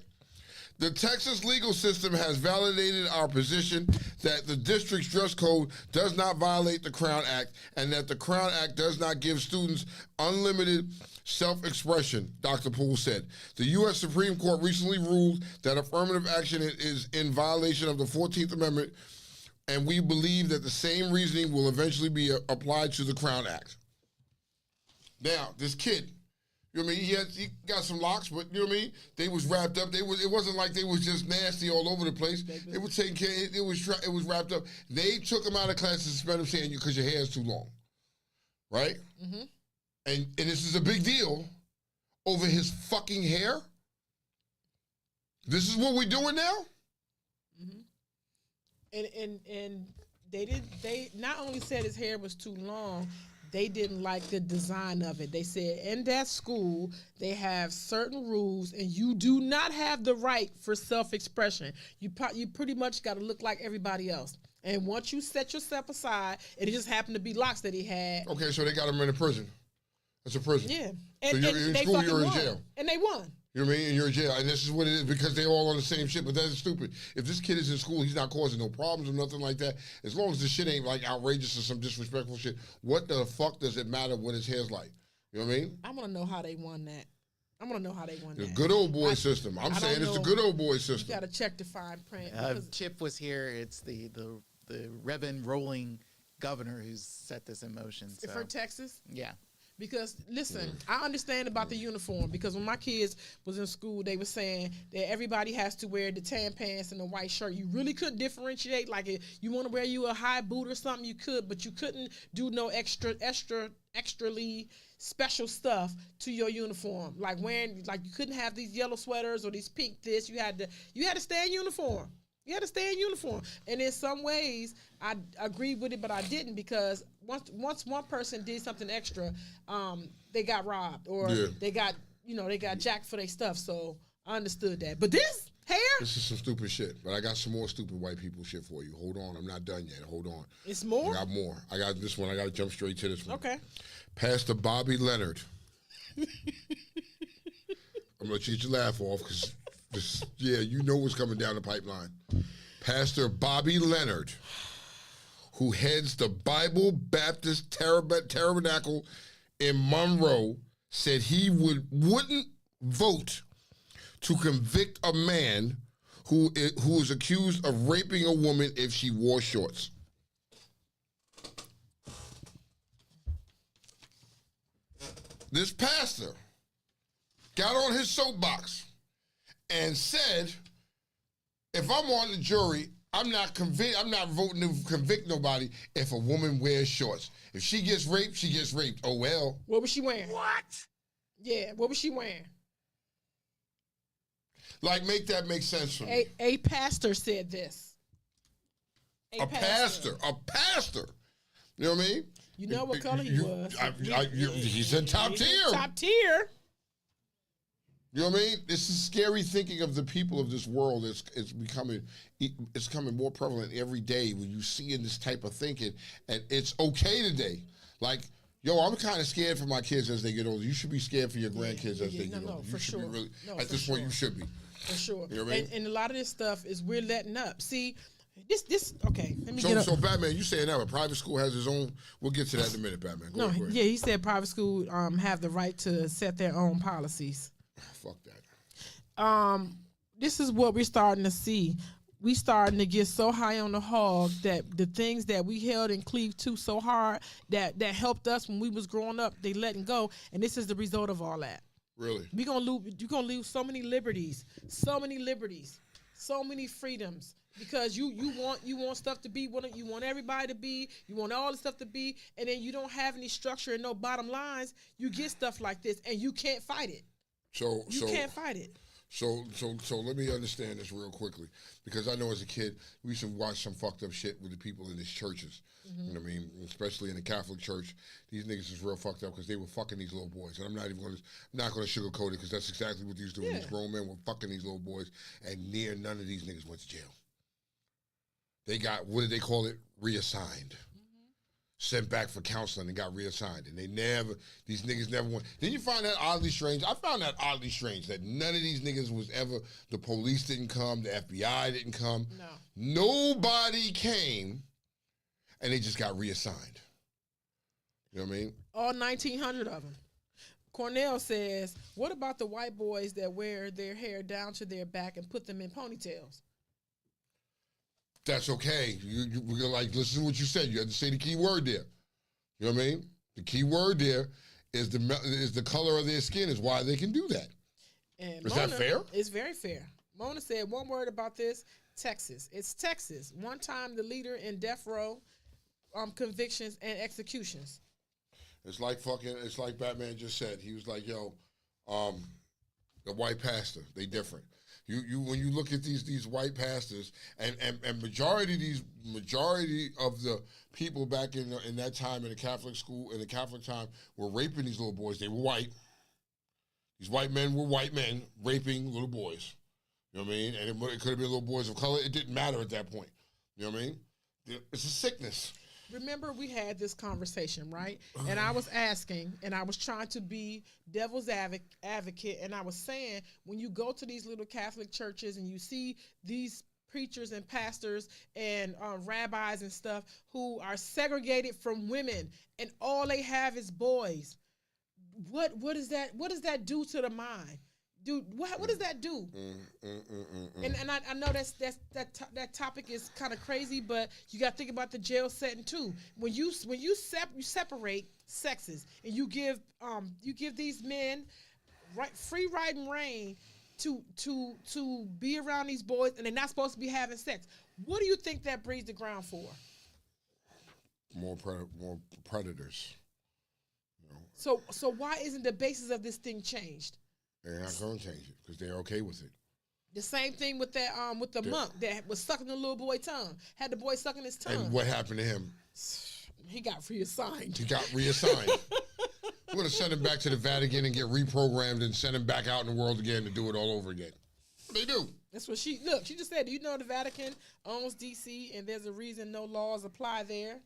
The Texas legal system has validated our position that the district's dress code does not violate the Crown Act and that the Crown Act does not give students unlimited self-expression, Dr. Poole said. The U.S. Supreme Court recently ruled that affirmative action is in violation of the 14th Amendment, and we believe that the same reasoning will eventually be applied to the Crown Act. Now, this kid, you know what I mean? He got some locks, but you know what I mean? They was wrapped up. It wasn't like they was just nasty all over the place. It was taken care. It was wrapped up. They took him out of class and suspended him, saying because your hair is too long, right? Mm-hmm. And this is a big deal over his fucking hair. This is what we're doing now. Mm-hmm. And they not only said his hair was too long. They didn't like the design of it. They said in that school, they have certain rules, and you do not have the right for self-expression. You pretty much got to look like everybody else. And once you set yourself aside, it just happened to be locks that he had. Okay, so they got him in a prison. That's a prison. Yeah. So you're in school, you're in jail. And they won. You know what I mean? And you're in jail. And this is what it is because they're all on the same shit. But that's stupid. If this kid is in school, he's not causing no problems or nothing like that. As long as the shit ain't like outrageous or some disrespectful shit, what the fuck does it matter what his hair's like? You know what I mean? I want to know how they won that. The good old boy system. I'm saying it's the good old boy system. You got to check the fine print. Chip was here. It's the Reverend Rolling governor who's set this in motion. So. For Texas? Yeah. Because, listen, I understand about the uniform. Because when my kids was in school, they were saying that everybody has to wear the tan pants and the white shirt. You really couldn't differentiate. Like, if you want to wear you a high boot or something, you could. But you couldn't do no extra-ly special stuff to your uniform. Like, you couldn't have these yellow sweaters or these pink this. You had to stay in uniform. You had to stay in uniform. And in some ways, I agreed with it, but I didn't because once one person did something extra, they got robbed or they got jacked for their stuff. So I understood that. But this is some stupid shit. But I got some more stupid white people shit for you. Hold on, I'm not done yet. Hold on. It's more? I got more. I got this one. I got to jump straight to this one. Okay. Pastor Bobby Leonard. I'm gonna let you get your laugh off because you know what's coming down the pipeline. Pastor Bobby Leonard, who heads the Bible Baptist Tabernacle in Monroe, said he wouldn't vote to convict a man who is accused of raping a woman if she wore shorts. This pastor got on his soapbox and said, if I'm on the jury, I'm not voting to convict nobody if a woman wears shorts. If she gets raped, she gets raped. Oh, well. What was she wearing? What? Yeah, what was she wearing? Like, make that make sense for me. A pastor said this. A pastor. You know what I mean? You know what color he was. He's in top tier. Top tier. You know what I mean? This is scary thinking of the people of this world. It's becoming more prevalent every day when you see in this type of thinking, and it's okay today. Like, yo, I'm kind of scared for my kids as they get older. You should be scared for your grandkids as they get older. For sure. At this point, you should be. For sure. You know what I mean? And a lot of this stuff is we're letting up. See, this okay. Let me get up. So Batman, you saying that a private school has its own? We'll get to that in a minute, Batman. Go ahead. Yeah, he said private school have the right to set their own policies. Fuck that. This is what we're starting to see. We starting to get so high on the hog that the things that we held and cleaved to so hard that helped us when we was growing up, they letting go, and this is the result of all that. Really? You're gonna lose so many liberties, so many freedoms. Because you want stuff to be what you want everybody to be, you want all the stuff to be, and then you don't have any structure and no bottom lines, you get stuff like this and you can't fight it. You can't fight it. So let me understand this real quickly, because I know as a kid we used to watch some fucked up shit with the people in these churches. Mm-hmm. You know what I mean? Especially in the Catholic Church, these niggas is real fucked up because they were fucking these little boys, and I'm not going to sugarcoat it because that's exactly what these doing. Yeah. These grown men were fucking these little boys, and near none of these niggas went to jail. They got, what did they call it? Reassigned. Mm-hmm. Sent back for counseling and got reassigned. And these niggas never went. Then you find that oddly strange. I found that oddly strange that none of these niggas was ever, the police didn't come, the FBI didn't come. No. Nobody came, and they just got reassigned. You know what I mean? All 1,900 of them. Cornell says, what about the white boys that wear their hair down to their back and put them in ponytails? That's okay. We're like, listen to what you said. You had to say the key word there. You know what I mean? The key word there is the color of their skin is why they can do that. And is that fair? It's very fair. Mona said one word about this, Texas. It's Texas. One time the leader in death row convictions and executions. It's like Batman just said. He was like, yo, the white pastor, they different. You when you look at these white pastors and majority of the people back in that time in the Catholic school, in the Catholic time, were raping these little boys. They were white. These white men were white men raping little boys. You know what I mean? And it could have been little boys of color. It didn't matter at that point. You know what I mean? It's a sickness. Remember, we had this conversation, right? And I was asking, and I was trying to be devil's advocate, and I was saying, when you go to these little Catholic churches and you see these preachers and pastors and rabbis and stuff who are segregated from women, and all they have is boys, what does that do to the mind? Dude, what does that do? And I know that topic is kind of crazy, but you got to think about the jail setting too. When you separate sexes and you give these men free right and reign to be around these boys, and they're not supposed to be having sex. What do you think that breeds the ground for? More predators. You know? So why isn't the basis of this thing changed? They're not going to change it because they're okay with it. The same thing with that with the monk that was sucking the little boy tongue. Had the boy sucking his tongue. And what happened to him? He got reassigned. We're going to send him back to the Vatican and get reprogrammed and send him back out in the world again to do it all over again. They do. That's what she just said. Do you know the Vatican owns D.C. and there's a reason no laws apply there?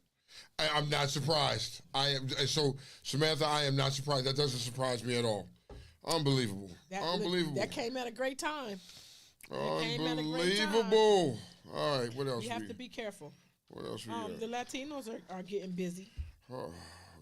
I'm not surprised. So Samantha, I am not surprised. That doesn't surprise me at all. Unbelievable. Unbelievable. That came at a great time. Unbelievable. All right, what else? You have to be careful. What else we got? The Latinos are getting busy.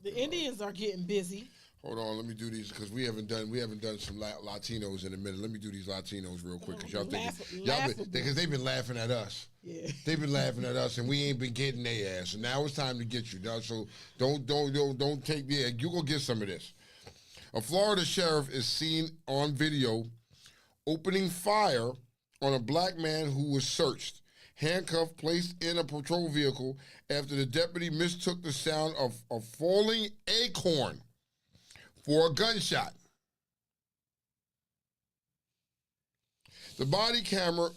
The Indians are getting busy. Hold on, let me do these because we haven't done some Latinos in a minute. Let me do these Latinos real quick because because they've been laughing at us. Yeah, they've been laughing at us, and we ain't been getting their ass. And now it's time to get you, dog. So don't take. Yeah, you go get some of this. A Florida sheriff is seen on video opening fire on a black man who was searched, handcuffed, placed in a patrol vehicle after the deputy mistook the sound of a falling acorn for a gunshot. The body camera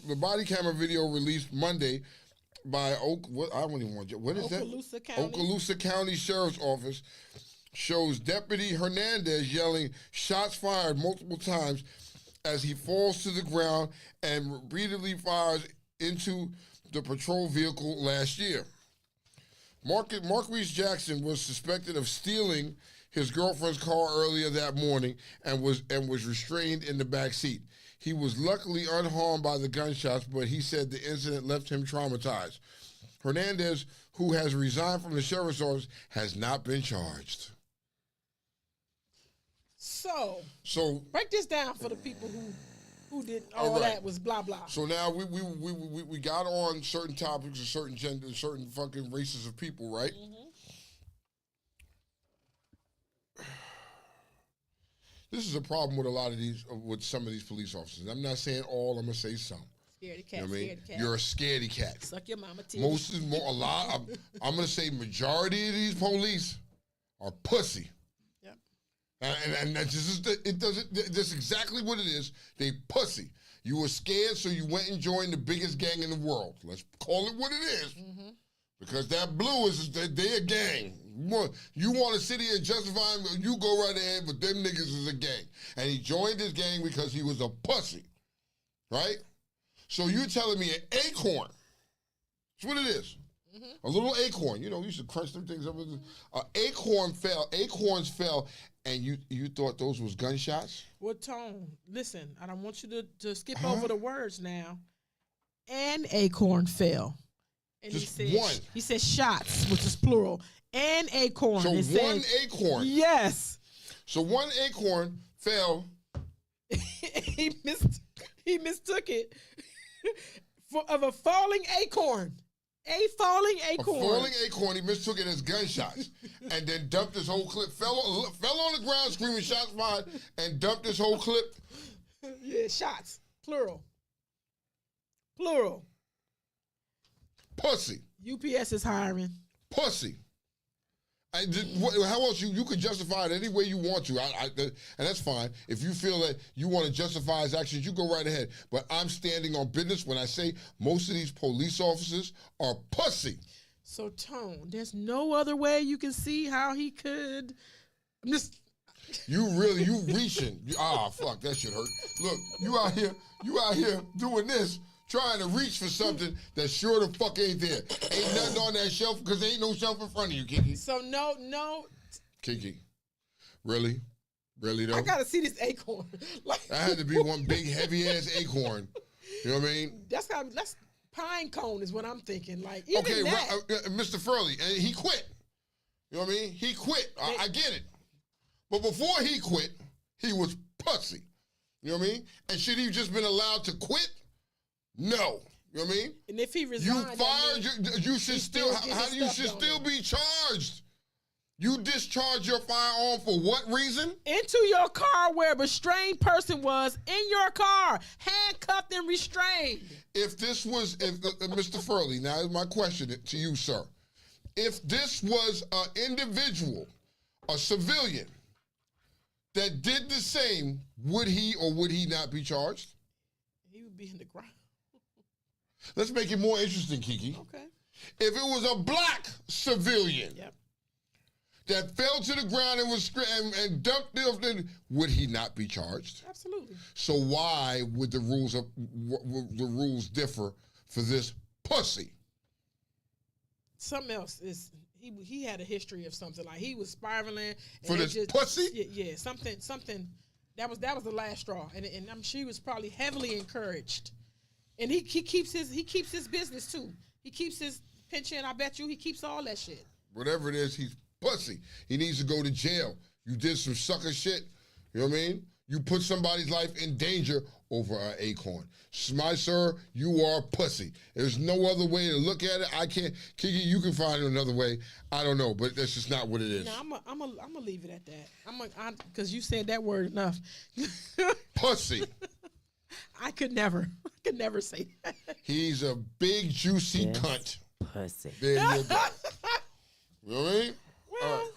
video released Monday by Okaloosa County Sheriff's Office shows Deputy Hernandez yelling shots fired multiple times as he falls to the ground and repeatedly fires into the patrol vehicle last year. Marquise Jackson was suspected of stealing his girlfriend's car earlier that morning and was restrained in the back seat. He was luckily unharmed by the gunshots, but he said the incident left him traumatized. Hernandez, who has resigned from the sheriff's office, has not been charged. So break this down for the people who did that was blah blah. So now we got on certain topics of certain gender, certain fucking races of people, right? Mm-hmm. This is a problem with a lot of with some of these police officers. I'm not saying all. I'm gonna say some. Scaredy cat. You know what I mean? Cat. You're a scaredy cat. Suck your mama titties. I'm gonna say majority of these police are pussy. Yep. And that's just that's exactly what it is. They pussy. You were scared, so you went and joined the biggest gang in the world. Let's call it what it is. Mm-hmm. Because that blue they a gang. You want to sit here and justify him, you go right ahead, but them niggas is a gang. And he joined this gang because he was a pussy. Right? So you're telling me an acorn. That's what it is. Mm-hmm. A little acorn. You know, you used to crunch them things up. An acorns fell, and you thought those was gunshots? Well, Tone, listen, I don't want you to skip over the words now. An acorn fell. And just he said shots, which is plural. An acorn. So one acorn. Yes. So one acorn fell. he mistook it of a falling acorn. A falling acorn. A falling acorn. He mistook it as gunshots, and then dumped his whole clip. Fell on the ground screaming shots fired, and dumped his whole clip. Yeah, shots. Plural. Plural. Pussy. UPS is hiring. Pussy. How else you could justify it any way you want to, and that's fine. If you feel that you want to justify his actions, you go right ahead. But I'm standing on business when I say most of these police officers are pussy. So, Tone, there's no other way you can see how he could. You reaching. Fuck, that shit hurt. Look, you out here doing this, trying to reach for something that sure the fuck ain't there. Ain't nothing on that shelf because there ain't no shelf in front of you, Kiki. So no. Kiki, really? Really though? I gotta see this acorn. That had to be one big heavy ass acorn. You know what I mean? That's pine cone is what I'm thinking. Like okay, Mr. Furley, and he quit. You know what I mean? He quit. I get it. But before he quit, he was pussy. You know what I mean? And should he have just been allowed to quit? No. You know what I mean? And if he resigned, you fired, you should still, you should still be charged. You discharged your firearm for what reason? Into your car where a restrained person was in your car, handcuffed and restrained. If Mr. Furley, now is my question to you, sir. If this was an individual, a civilian, that did the same, would he or would he not be charged? He would be in the ground. Let's make it more interesting, Kiki. Okay. If it was a black civilian Yep. that fell to the ground and was and dumped off, then would he not be charged? Absolutely. So why would the rules differ for this pussy? Something else is he had a history of something, like he was spiraling For this pussy? Yeah, something that was the last straw, and she was probably heavily encouraged, and he keeps his business too. He keeps his pension. I bet you he keeps all that shit. Whatever it is, he's pussy. He needs to go to jail. You did some sucker shit. You know what I mean? You put somebody's life in danger over an acorn. My sir, you are pussy. There's no other way to look at it. I can't. Kiki, you can find another way. I don't know, but that's just not what it is. No, I'm gonna leave it at that. Because you said that word enough. Pussy. I could never say that. He's a big, juicy cunt. Pussy. There you go. You know what I mean? Well, All right.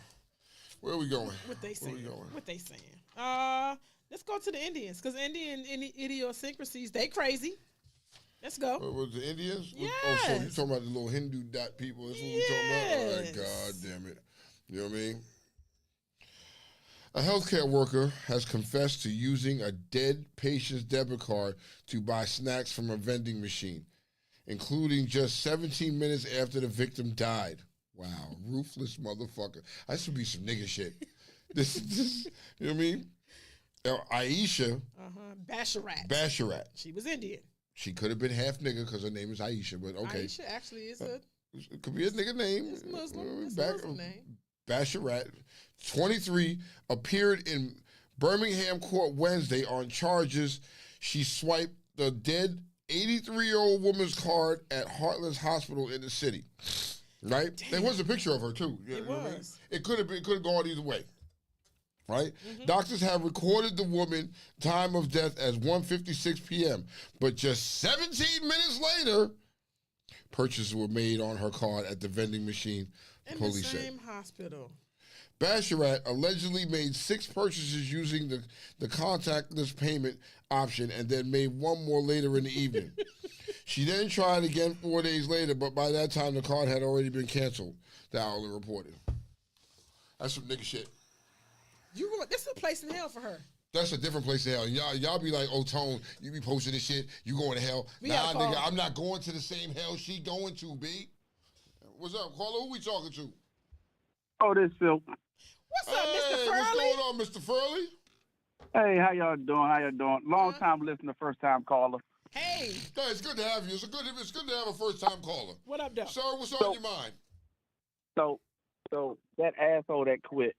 Where are we going? What they saying? Where we going? What they saying? Let's go to the Indians, because Indian idiosyncrasies, they crazy. Let's go. What was the Indians? Yes. Oh, so you talking about the little Hindu dot people? That's what we're talking about? All right, Yes. God damn it. You know what I mean? A healthcare worker has confessed to using a dead patient's debit card to buy snacks from a vending machine, including just 17 minutes after the victim died. Wow, ruthless motherfucker. That should be some nigga shit. This, you know what I mean? Aisha Basharat. She was Indian. She could have been half nigga because her name is Aisha, but okay. Aisha actually is a It could be a nigga name. it's Muslim. It's a Muslim name. Basharat, 23, appeared in Birmingham court Wednesday on charges she swiped the dead 83-year-old woman's card at Heartlands Hospital in the city. Right? Damn. There was a picture of her too. It know what I mean? was. It could have gone either way. Right? Mm-hmm. Doctors have recorded the woman time of death as 1:56 p.m., but just 17 minutes later, purchases were made on her card at the vending machine, In police the said. same hospital. Basharat allegedly made 6 purchases using the contactless payment option and then made one more later in the evening. She then tried again 4 days later, but by that time the card had already been canceled, the outlet reported. That's some nigga shit. This is a place in hell for her. That's a different place in hell. Y'all be like, oh, Tone, you be posting this shit, you going to hell. Nah, nigga, I'm not going to the same hell she going to, B. What's up, caller? Who we talking to? Oh, this Phil. What's up, Mr. Furley? What's going on, Mr. Furley? Hey, how y'all doing? Long time listener, first time caller. Hey, Hey, it's good to have you. It's good to have a first time caller. what up, though? Sir, what's on your mind? So that asshole that quit,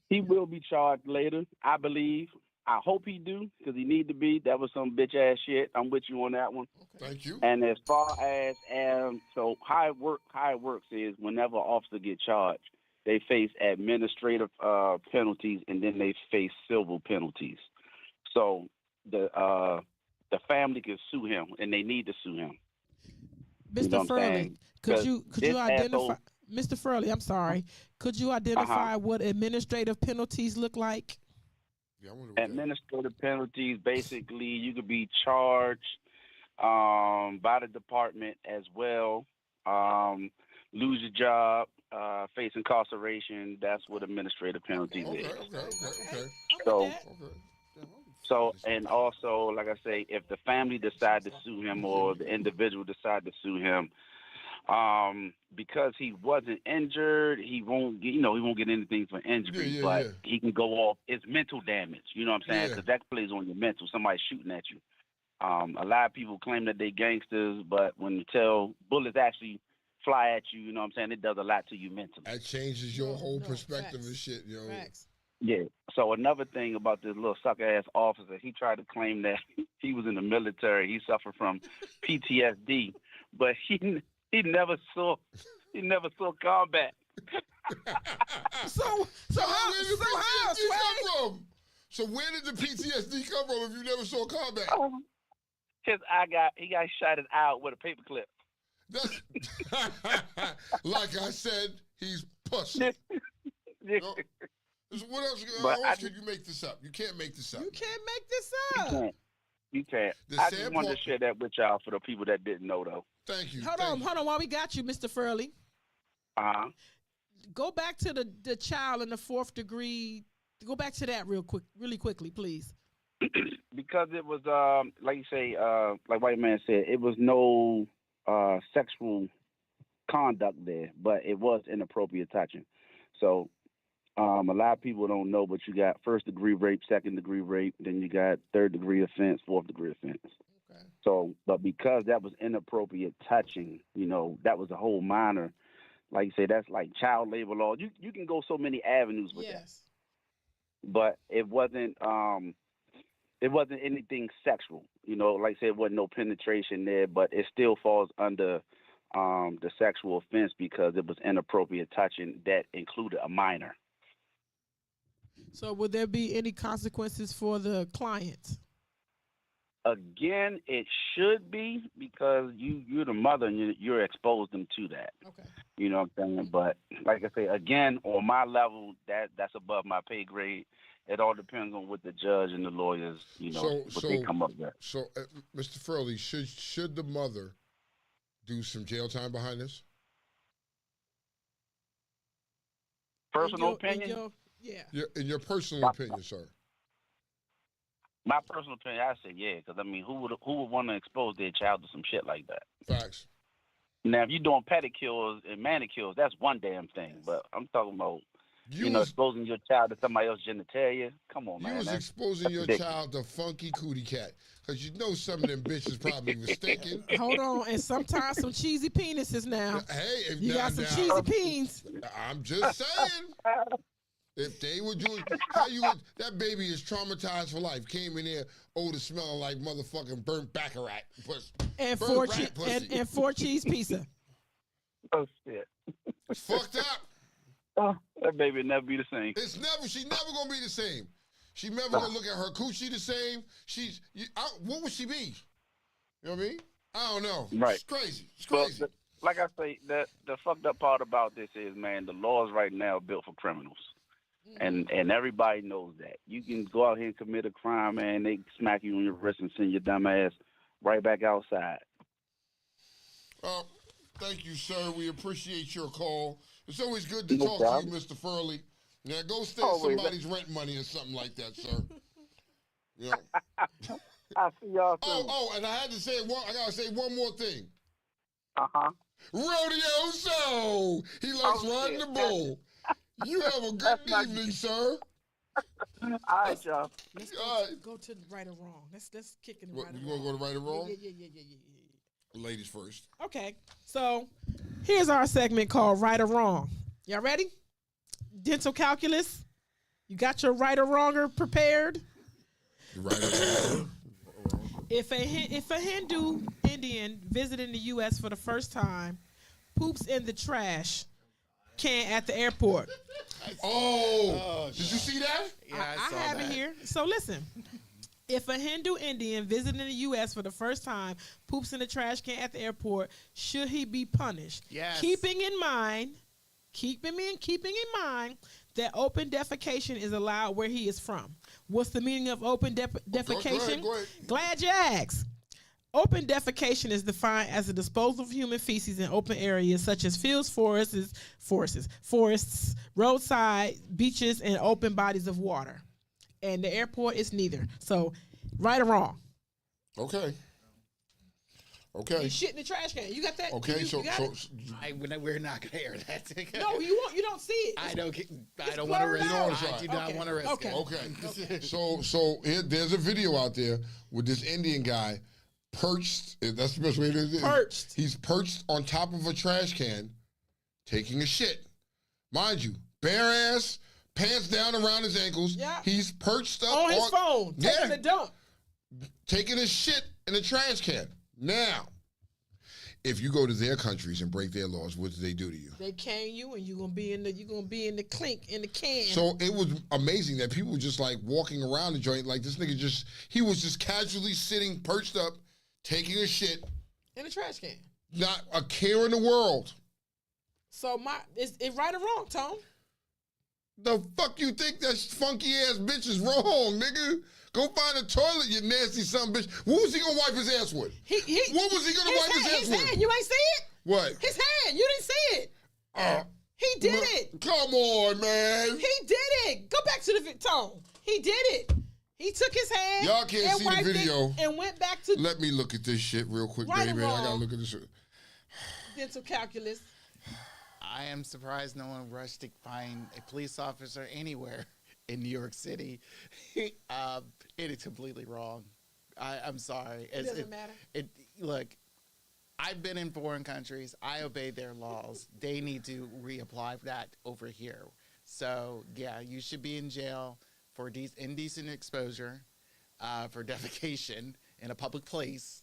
he will be charged later, I believe. I hope he do, because he need to be. That was some bitch ass shit. I'm with you on that one. Thank you. And as far as so how it works is whenever an officer get charged, they face administrative penalties and then they face civil penalties. So the family can sue him, and they need to sue him. Mr. You know what I'm Furley, saying? could you This identify, asshole- Mr. Furley? I'm sorry. Could you identify what administrative penalties look like? Yeah, I wonder what that- Administrative penalties, basically, you could be charged by the department as well, lose your job, face incarceration. That's what administrative penalties Okay. is. So, Okay. So, and also, like I say, if the family decide to sue him or the individual decide to sue him, because he wasn't injured, he won't get anything for injury, but he can go off. It's mental damage. You know what I'm saying? Yeah. Because that plays on your mental. Somebody shooting at you. A lot of people claim that they gangsters, but when you tell bullets actually fly at you, you know what I'm saying? It does a lot to you mentally. That changes your whole No, perspective facts. and shit, yo. Facts. Yeah. So another thing about this little sucker ass officer, he tried to claim that he was in the military. He suffered from PTSD, but he never saw combat. So where did the how, PTSD come from? So where did the PTSD come from if you never saw combat? He got shot out with a paperclip. That's, like I said, he's pussy. No. What else? But How else can you make this up? You can't make this up. You can't make this up. You can't. The I sad just wanted part- to share that with y'all for the people that didn't know, though. Thank you. Hold on. While we got you, Mr. Furley, Uh-huh. go back to the child in the 4th degree. Go back to that really quickly, please. Because it was, like you say, like White Man said, it was no sexual conduct there, but it was inappropriate touching. So a lot of people don't know, but you got 1st-degree rape, 2nd-degree rape, then you got 3rd-degree offense, 4th-degree offense. Okay. So, but because that was inappropriate touching, that was a whole minor. Like you say, that's like child labor law. You can go so many avenues with that. Yes. But it wasn't anything sexual. Like I said, it wasn't no penetration there, but it still falls under the sexual offense because it was inappropriate touching that included a minor. So would there be any consequences for the client? Again, it should be because you're the mother and you're exposed them to that. Okay. You know what I'm saying? But like I say, again, on my level, that's above my pay grade. It all depends on what the judge and the lawyers, what they come up with. So, Mr. Furley, should the mother do some jail time behind this? Personal opinion? In your personal opinion, sir. My personal opinion, I say yeah, because who would want to expose their child to some shit like that? Facts. Now, if you're doing pedicures and manicures, that's one damn thing. But I'm talking about, exposing your child to somebody else's genitalia. Come on, man. You was exposing your child to funky cootie cat because some of them bitches probably was thinking. Hold on, and sometimes some cheesy penises now. Hey, if you got some cheesy peens. I'm just saying. If they were doing, that baby is traumatized for life. Came in there, odor smelling like motherfucking burnt baccarat. And 4 cheese pizza. Oh, shit. It's fucked up. Oh, that baby will never be the same. She's never going to be the same. She never going to look at her coochie the same. What would she be? You know what I mean? I don't know. Right. It's crazy. It's crazy. Well, like I say, the fucked up part about this is, man, the laws right now are built for criminals. And everybody knows that. You can go out here and commit a crime, man. They smack you on your wrist and send your dumb ass right back outside. Thank you, sir. We appreciate your call. It's always good to talk to you, Mr. Furley. Now, go steal somebody's rent money or something like that, sir. I'll see y'all soon. And I gotta say one more thing. Uh-huh. Rodeo Show. He likes riding the bull. You have a good evening, sir. All right, y'all. Let's go to right or wrong. Let's kick it right or wrong. You want to go to right or wrong? Yeah. Ladies first. Okay, so here's our segment called Right or Wrong. Y'all ready? Dental calculus. You got your right or wronger prepared? Right or wrong. If a Hindu Indian visiting the U.S. for the first time poops in the trash can at the airport. Did you see that? Yeah, I have it here. So listen. If a Hindu Indian visiting the U.S. for the first time poops in the trash can at the airport, should he be punished? Yes. Keeping in mind that open defecation is allowed where he is from. What's the meaning of open defecation? Go ahead. Glad you asked. Open defecation is defined as the disposal of human feces in open areas such as fields, forests, roadside, beaches, and open bodies of water. And the airport is neither. So, right or wrong? Okay. You shit in the trash can. You got that? Okay, we're not gonna air that. No, you won't. You don't see it. I don't want to risk it. I do not want to risk it. Okay. So there's a video out there with this Indian guy perched. That's the best way to do it. Perched. He's perched on top of a trash can, taking a shit. Mind you, bare ass, pants down around his ankles. Yeah. He's perched up on his phone, taking a dump. Taking a shit in a trash can. Now, if you go to their countries and break their laws, what do they do to you? They cane you, and you're gonna be in the clink in the can. So it was amazing that people were just like walking around the joint like this nigga he was just casually sitting perched up, taking a shit in a trash can. Not a care in the world. So is it right or wrong, Tone? The fuck you think that funky ass bitch is wrong, nigga? Go find a toilet, you nasty son of a bitch. What was he gonna wipe his ass with? What was he gonna wipe his ass with? His hand. You ain't see it? What? His hand. You didn't see it. He did it. Come on, man. He did it. Go back to the tone. He did it. He took his hand. Y'all can't see the video. And went back to. Let me look at this shit real quick, right baby. I gotta look at this. Dental calculus. I am surprised no one rushed to find a police officer anywhere in New York City. It is completely wrong. I'm sorry. It doesn't matter. Look, I've been in foreign countries. I obey their laws. They need to reapply that over here. So, yeah, you should be in jail for indecent exposure, for defecation in a public place.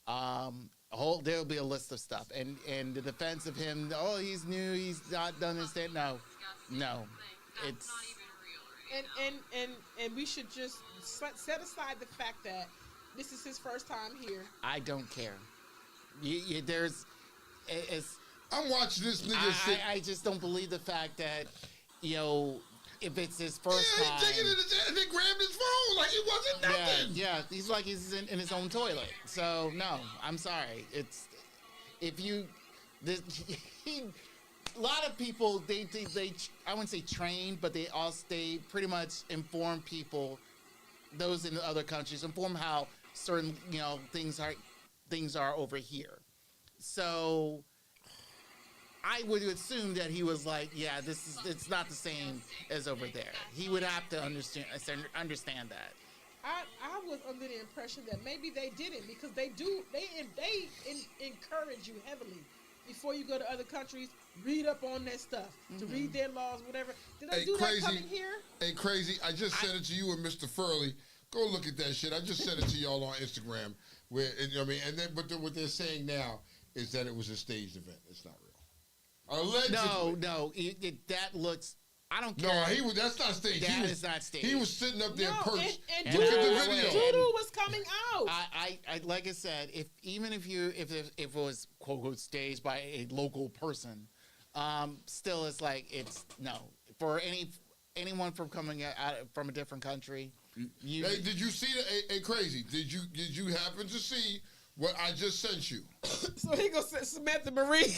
There'll be a list of stuff. And the defense of him, he's new, he's not done this, that. No. It's and we should just set aside the fact that this is his first time here. I don't care. I'm watching this nigga I just don't believe the fact that, if it's his first time. He's taking it and then grabbed his phone like it wasn't nothing. Yeah, he's like he's in his own toilet. So, no, I'm sorry. A lot of people, they I wouldn't say train, but they pretty much inform people, those in the other countries, inform how certain, things are over here. So I would assume that he was like, yeah, it's not the same as over there. He would have to understand that. I was under the impression that maybe they didn't, because they encourage you heavily before you go to other countries. Read up on that stuff, to read their laws, whatever. Did they do that coming here? Hey, Crazy, I just sent it to you and Mr. Furley. Go look at that shit. I just sent it to y'all on Instagram. Where, and then, but what they're saying now is that it was a staged event. It's not real. Allegedly. No, that looks. I don't care. No, that's not staged. That is not staged. He was sitting up there perched. And look at the video. Doodoo was coming out. I like I said, if it was quote unquote staged by a local person, still it's no for anyone from coming out from a different country. Hey, did you see the Crazy? Did you happen to see what I just sent you? So he goes, Samantha Marie.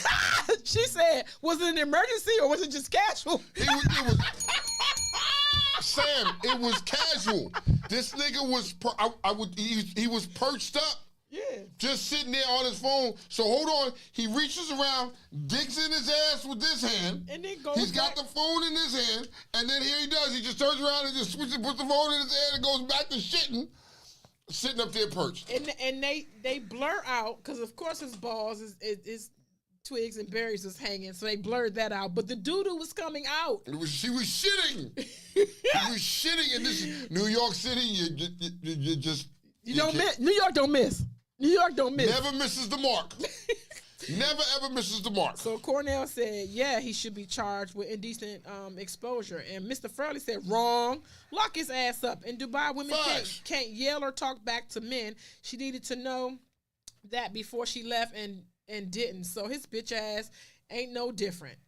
She said, was it an emergency or was it just casual? It was Sam, it was casual. This nigga was he was perched up. Yeah. Just sitting there on his phone. So hold on. He reaches around, digs in his ass with this hand. And then goes got the phone in his hand. And then here he does. He just turns around and just switches, puts the phone in his hand and goes back to shitting. Sitting up there perched. And they blur out, because of course his balls is twigs and berries was hanging. So they blurred that out. But the doo-doo was coming out. She was shitting. He was shitting in this New York City. You just... You don't miss. New York don't miss. New York don't miss. Never misses the mark. Never, ever misses the mark. So Cornell said, yeah, he should be charged with indecent exposure. And Mr. Furley said, wrong. Lock his ass up. In Dubai, women can't yell or talk back to men. She needed to know that before she left and didn't. So his bitch ass ain't no different.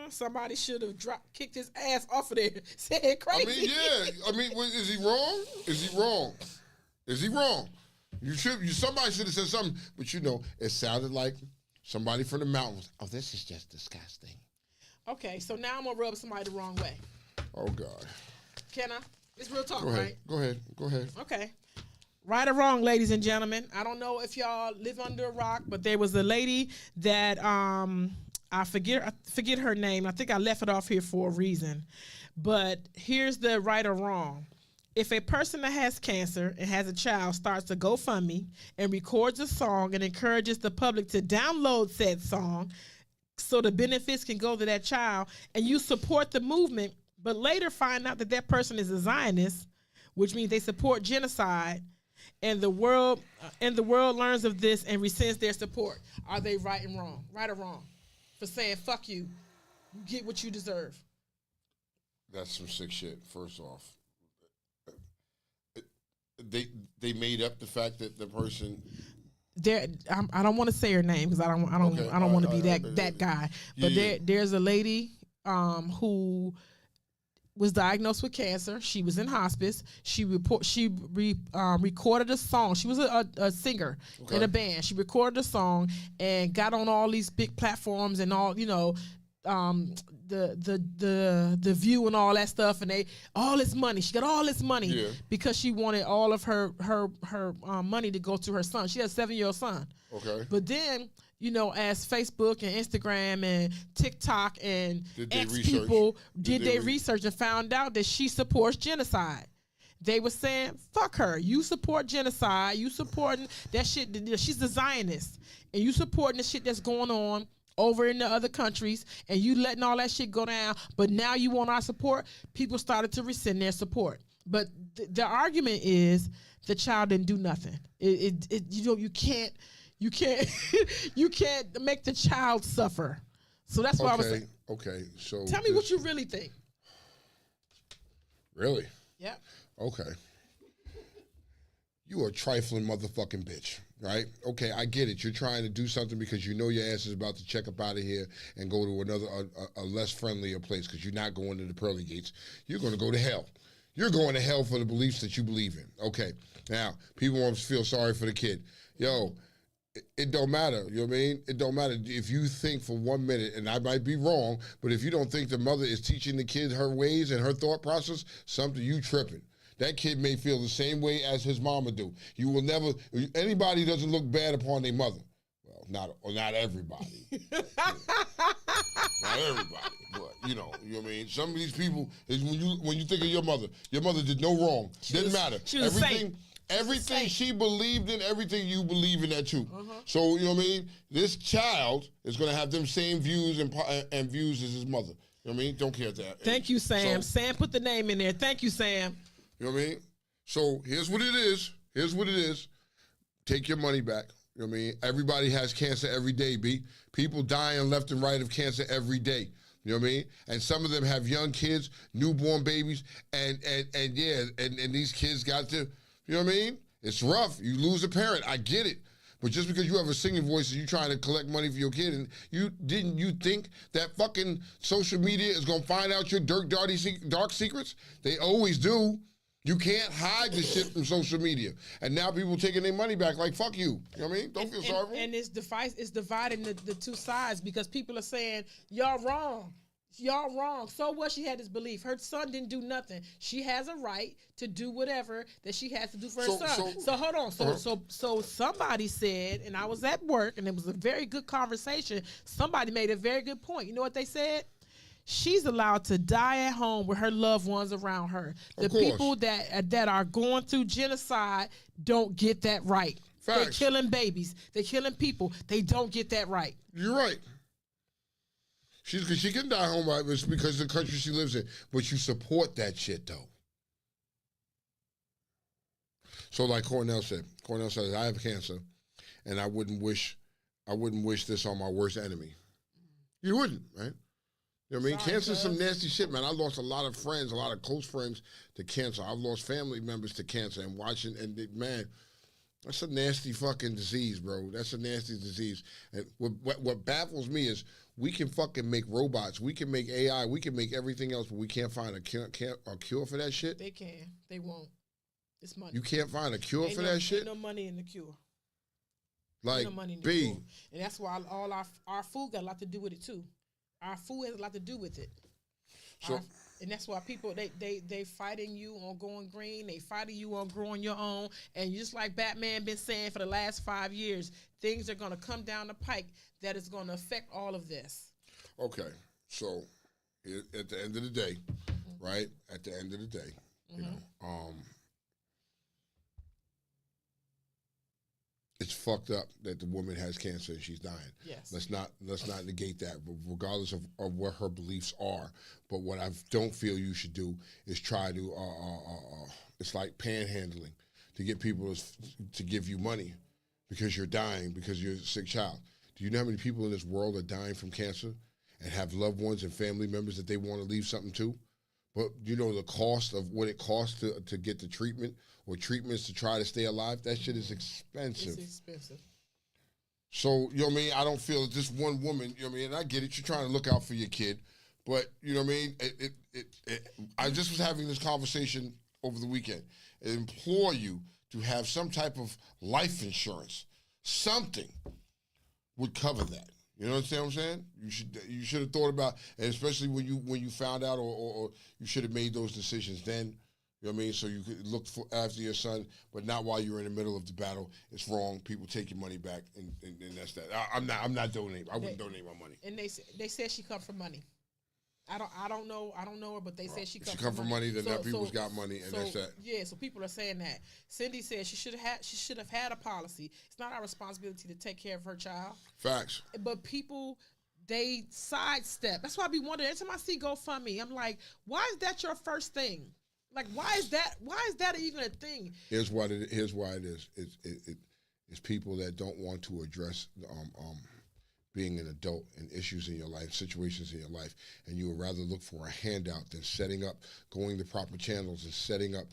Somebody should have kicked his ass off of there. Said crazy. Is he wrong? Is he wrong? Is he wrong? Somebody should have said something, but it sounded like somebody from the mountains. Oh, this is just disgusting. Okay, so now I'm gonna rub somebody the wrong way. Oh God. Can I? It's real talk, Go ahead. right? Go ahead. Okay. Right or wrong, ladies and gentlemen. I don't know if y'all live under a rock, but there was a lady that I forget her name. I think I left it off here for a reason. But here's the right or wrong. If a person that has cancer and has a child starts a GoFundMe and records a song and encourages the public to download said song so the benefits can go to that child, and you support the movement, but later find out that that person is a Zionist, which means they support genocide, and the world learns of this and rescinds their support, are they right or wrong for saying fuck you, you get what you deserve? That's some sick shit. First off, they made up the fact that the person. I don't want to say her name because I don't want to be that guy. But there's a lady who was diagnosed with cancer. She was in hospice. She recorded a song. She was a singer in a band. She recorded a song and got on all these big platforms and all, the View and all that stuff, and all this money. She got all this money because she wanted all of her money to go to her son. She has a 7-year-old son. Okay. But then, as Facebook and Instagram and TikTok and X people did their research and found out that she supports genocide. They were saying, fuck her. You support genocide. You supporting that shit. She's a Zionist. And you supporting the shit that's going on over in the other countries, and you letting all that shit go down. But now you want our support. People started to rescind their support. But the argument is the child didn't do nothing. You can't you can't make the child suffer. So that's why I was saying. Okay, so tell me what you really think. Really? Yep. Okay. You a trifling motherfucking bitch, right? Okay, I get it. You're trying to do something because you know your ass is about to check up out of here and go to another, a less friendlier place because you're not going to the pearly gates. You're going to go to hell. You're going to hell for the beliefs that you believe in. Okay. Now, people want to feel sorry for the kid. Yo, it don't matter. You know what I mean? It don't matter if you think for 1 minute, and I might be wrong, but if you don't think the mother is teaching the kid her ways and her thought process, something you tripping. That kid may feel the same way as his mama do. You will never, anybody doesn't look bad upon their mother. Well, not everybody. Not everybody, but you know what I mean? Some of these people, is when you think of your mother did no wrong. Didn't matter. Everything she believed in, everything you believe in that too. So, you know what I mean? This child is going to have them same views and views as his mother. You know what I mean? Don't care that. Thank you, Sam. So, Sam put the name in there. Thank you, Sam. You know what I mean? So here's what it is. Take your money back. You know what I mean? Everybody has cancer every day, B. People dying left and right of cancer every day. You know what I mean? And some of them have young kids, newborn babies, and these kids got to, you know what I mean? It's rough. You lose a parent. I get it. But just because you have a singing voice and you trying to collect money for your kid, and you think that fucking social media is gonna find out your dark secrets? They always do. You can't hide the shit from social media. And now people taking their money back like, fuck you. You know what I mean? Don't feel sorry for them. And it's dividing the two sides because people are saying, y'all wrong. Y'all wrong. So what? She had this belief. Her son didn't do nothing. She has a right to do whatever that she has to do for her son. So hold on. So somebody said, and I was at work, and it was a very good conversation. Somebody made a very good point. You know what they said? She's allowed to die at home with her loved ones around her. The people that are going through genocide don't get that right. Facts. They're killing babies. They're killing people. They don't get that right. You're right. She can die home because of the country she lives in, but you support that shit though. So like Cornell said, I have cancer, and I wouldn't wish this on my worst enemy. You wouldn't, right? You know what I mean? Cancer is some nasty shit, man. I lost a lot of friends, a lot of close friends to cancer. I've lost family members to cancer, and man, that's a nasty fucking disease, bro. That's a nasty disease. And what baffles me is we can fucking make robots, we can make AI, we can make everything else, but we can't find a cure for that shit. They can. They won't. It's money. You can't find a cure for that shit? Ain't no money in the cure. Like, no money in the B. cure. And that's why all our food got a lot to do with it, too. Our food has a lot to do with it. So, and that's why people, they fighting you on going green. They fighting you on growing your own. And just like Batman been saying for the last 5 years, things are going to come down the pike that is going to affect all of this. Okay. So at the end of the day, right? At the end of the day, you know, it's fucked up that the woman has cancer and she's dying. Yes. Let's not negate that, regardless of what her beliefs are. But what I don't feel you should do is try to it's like panhandling to get people to give you money because you're dying because you're a sick child. Do you know how many people in this world are dying from cancer and have loved ones and family members that they want to leave something to? But you know the cost of what it costs to get the treatment or treatments to try to stay alive? That shit is expensive. It's expensive. So, you know what I mean? I don't feel that this one woman, you know what I mean? And I get it. You're trying to look out for your kid. But you know what I mean. I just was having this conversation over the weekend. I implore you to have some type of life insurance. Something would cover that. You know what I'm saying? You should have thought about, and especially when you found out, or you should have made those decisions then. You know what I mean? So you could look after your son, but not while you're in the middle of the battle. It's wrong. People take your money back, and that's that. I'm not donating. I wouldn't donate my money. And they said she come from money. I don't know her, but they said she come from money. Then that people's got money, and that's that. Yeah, so people are saying that. Cindy said she should have had a policy. It's not our responsibility to take care of her child. Facts. But people, they sidestep. That's why I be wondering every time I see GoFundMe, I'm like, why is that your first thing? Like, why is that even a thing? Here's why it is. It's people that don't want to address being an adult and issues in your life, situations in your life, and you would rather look for a handout than going the proper channels and setting up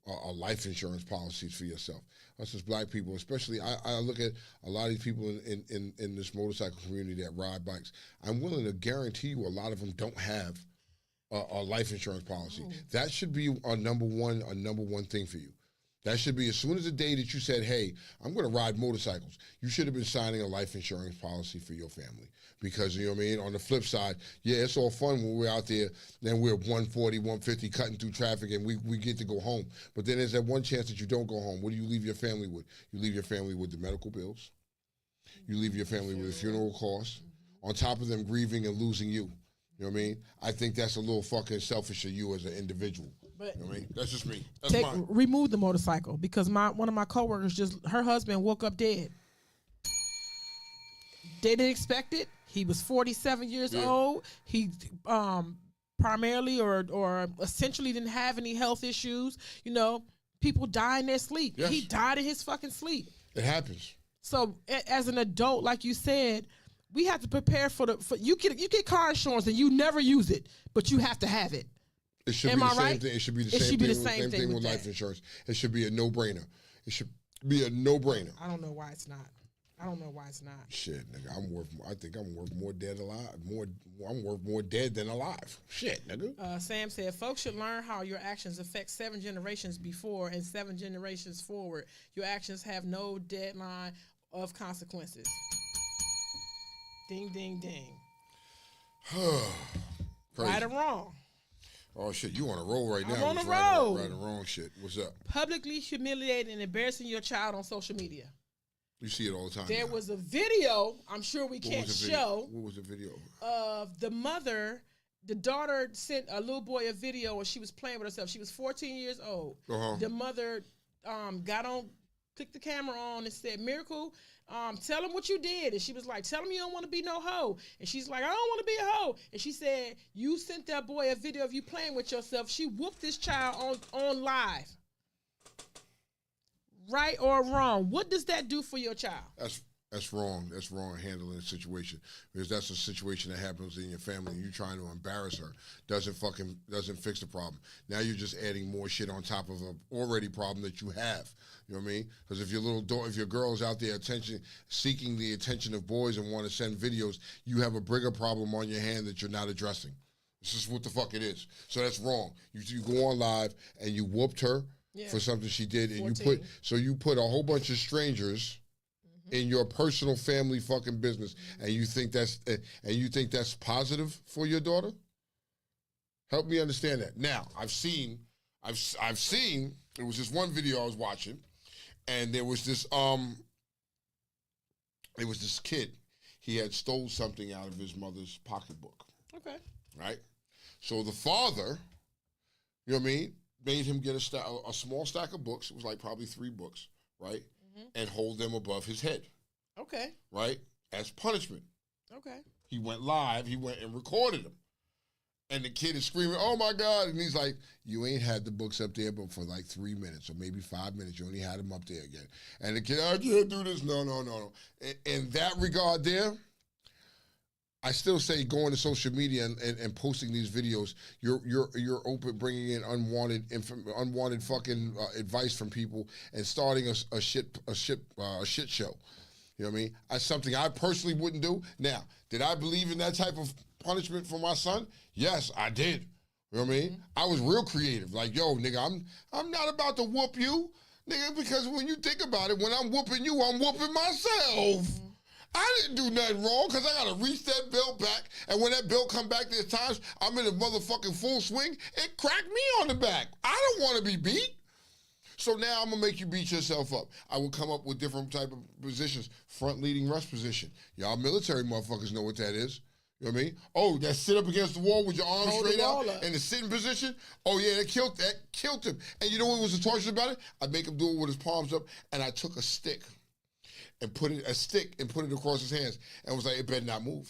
a life insurance policies for yourself. Us as black people, especially, I look at a lot of these people in this motorcycle community that ride bikes. I'm willing to guarantee you a lot of them don't have a life insurance policy. Oh. That should be a number one thing for you. That should be as soon as the day that you said, hey, I'm going to ride motorcycles, you should have been signing a life insurance policy for your family. Because, you know what I mean, on the flip side, yeah, it's all fun when we're out there, then we're 140, 150 cutting through traffic and we get to go home. But then there's that one chance that you don't go home. What do you leave your family with? You leave your family with the medical bills. You leave your family with the funeral costs. On top of them grieving and losing you. You know what I mean? I think that's a little fucking selfish of you as an individual. But you know what I mean? That's just me. That's mine. Remove the motorcycle because one of my coworkers her husband woke up dead. They didn't expect it. He was 47 years old. He primarily or essentially didn't have any health issues. You know, people die in their sleep. Yes. He died in his fucking sleep. It happens. So as an adult, like you said, we have to prepare for you get car insurance and you never use it, but you have to have it. It should be the same thing. It should be the same thing with life insurance. It should be a no-brainer. It should be a no-brainer. I don't know why it's not. Shit, nigga, I think I'm worth more dead alive. I'm worth more dead than alive. Shit, nigga. Sam said, folks should learn how your actions affect 7 generations before and 7 generations forward. Your actions have no deadline of consequences. Ding, ding, ding. Right or wrong? Oh, shit, you on a roll right now. I'm on a roll. Right or wrong shit. What's up? Publicly humiliating and embarrassing your child on social media. You see it all the time. There was a video, I'm sure we can't show. What was the video? Of the mother, the daughter sent a little boy a video where she was playing with herself. She was 14 years old. Uh-huh. The mother clicked the camera on and said, Miracle, tell him what you did. And she was like, tell him you don't want to be no hoe. And she's like, I don't want to be a hoe. And she said, you sent that boy a video of you playing with yourself. She whooped this child on live. Right or wrong? What does that do for your child? That's wrong. That's wrong handling the situation, because that's a situation that happens in your family and you trying to embarrass her doesn't fix the problem. Now you're just adding more shit on top of an already problem that you have. You know what I mean? Because if your girl is out there seeking the attention of boys and want to send videos, you have a bigger problem on your hand that you're not addressing. This is what the fuck it is. So that's wrong. You go on live and you whooped her for something she did, and 14. you put a whole bunch of strangers in your personal family fucking business, and you think that's positive for your daughter? Help me understand that. Now, I've seen there was this one video I was watching, and there was this kid. He had stole something out of his mother's pocketbook. Okay. Right? So the father, you know what I mean, made him get a small stack of books. It was like probably 3 books, right? Mm-hmm. And hold them above his head. Okay. Right? As punishment. Okay. He went live. He went and recorded them. And the kid is screaming, oh, my God. And he's like, you ain't had the books up there but for like 3 minutes or maybe 5 minutes. You only had them up there again. And the kid, I can't do this. No. In that regard there, I still say going to social media and posting these videos, you're open, bringing in unwanted fucking advice from people and starting a shit show. You know what I mean? That's something I personally wouldn't do. Now, did I believe in that type of punishment for my son? Yes, I did. You know what I mean? I was real creative. Like, yo, nigga, I'm not about to whoop you, nigga, because when you think about it, when I'm whooping you, I'm whooping myself. I didn't do nothing wrong because I got to reach that belt back. And when that belt come back, there's times I'm in a motherfucking full swing, it cracked me on the back. I don't want to be beat. So now I'm going to make you beat yourself up. I will come up with different type of positions. Front leading rush position. Y'all military motherfuckers know what that is. You know what I mean? Oh, that sit up against the wall with your arms straight out in the sitting position? Oh, yeah, that killed him. And you know what was the torture about it? I make him do it with his palms up, and I took a stick and put it across his hands and was like, it better not move.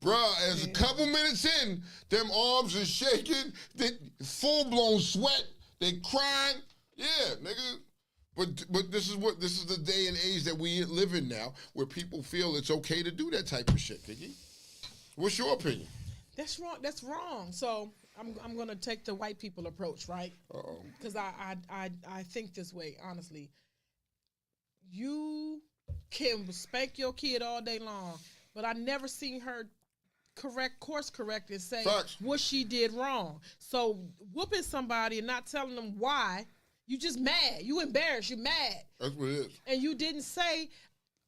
Bruh, as a couple minutes in, them arms are shaking, they full-blown sweat, they crying. Yeah, nigga. But this is the day and age that we live in now, where people feel it's okay to do that type of shit, Kiki. What's your opinion? That's wrong. That's wrong. So I'm gonna take the white people approach, right? Because I think this way, honestly. You can spank your kid all day long, but I never seen her course correct and say what she did wrong. So whooping somebody and not telling them why, you just mad. You embarrassed. You mad. That's what it is. And you didn't say,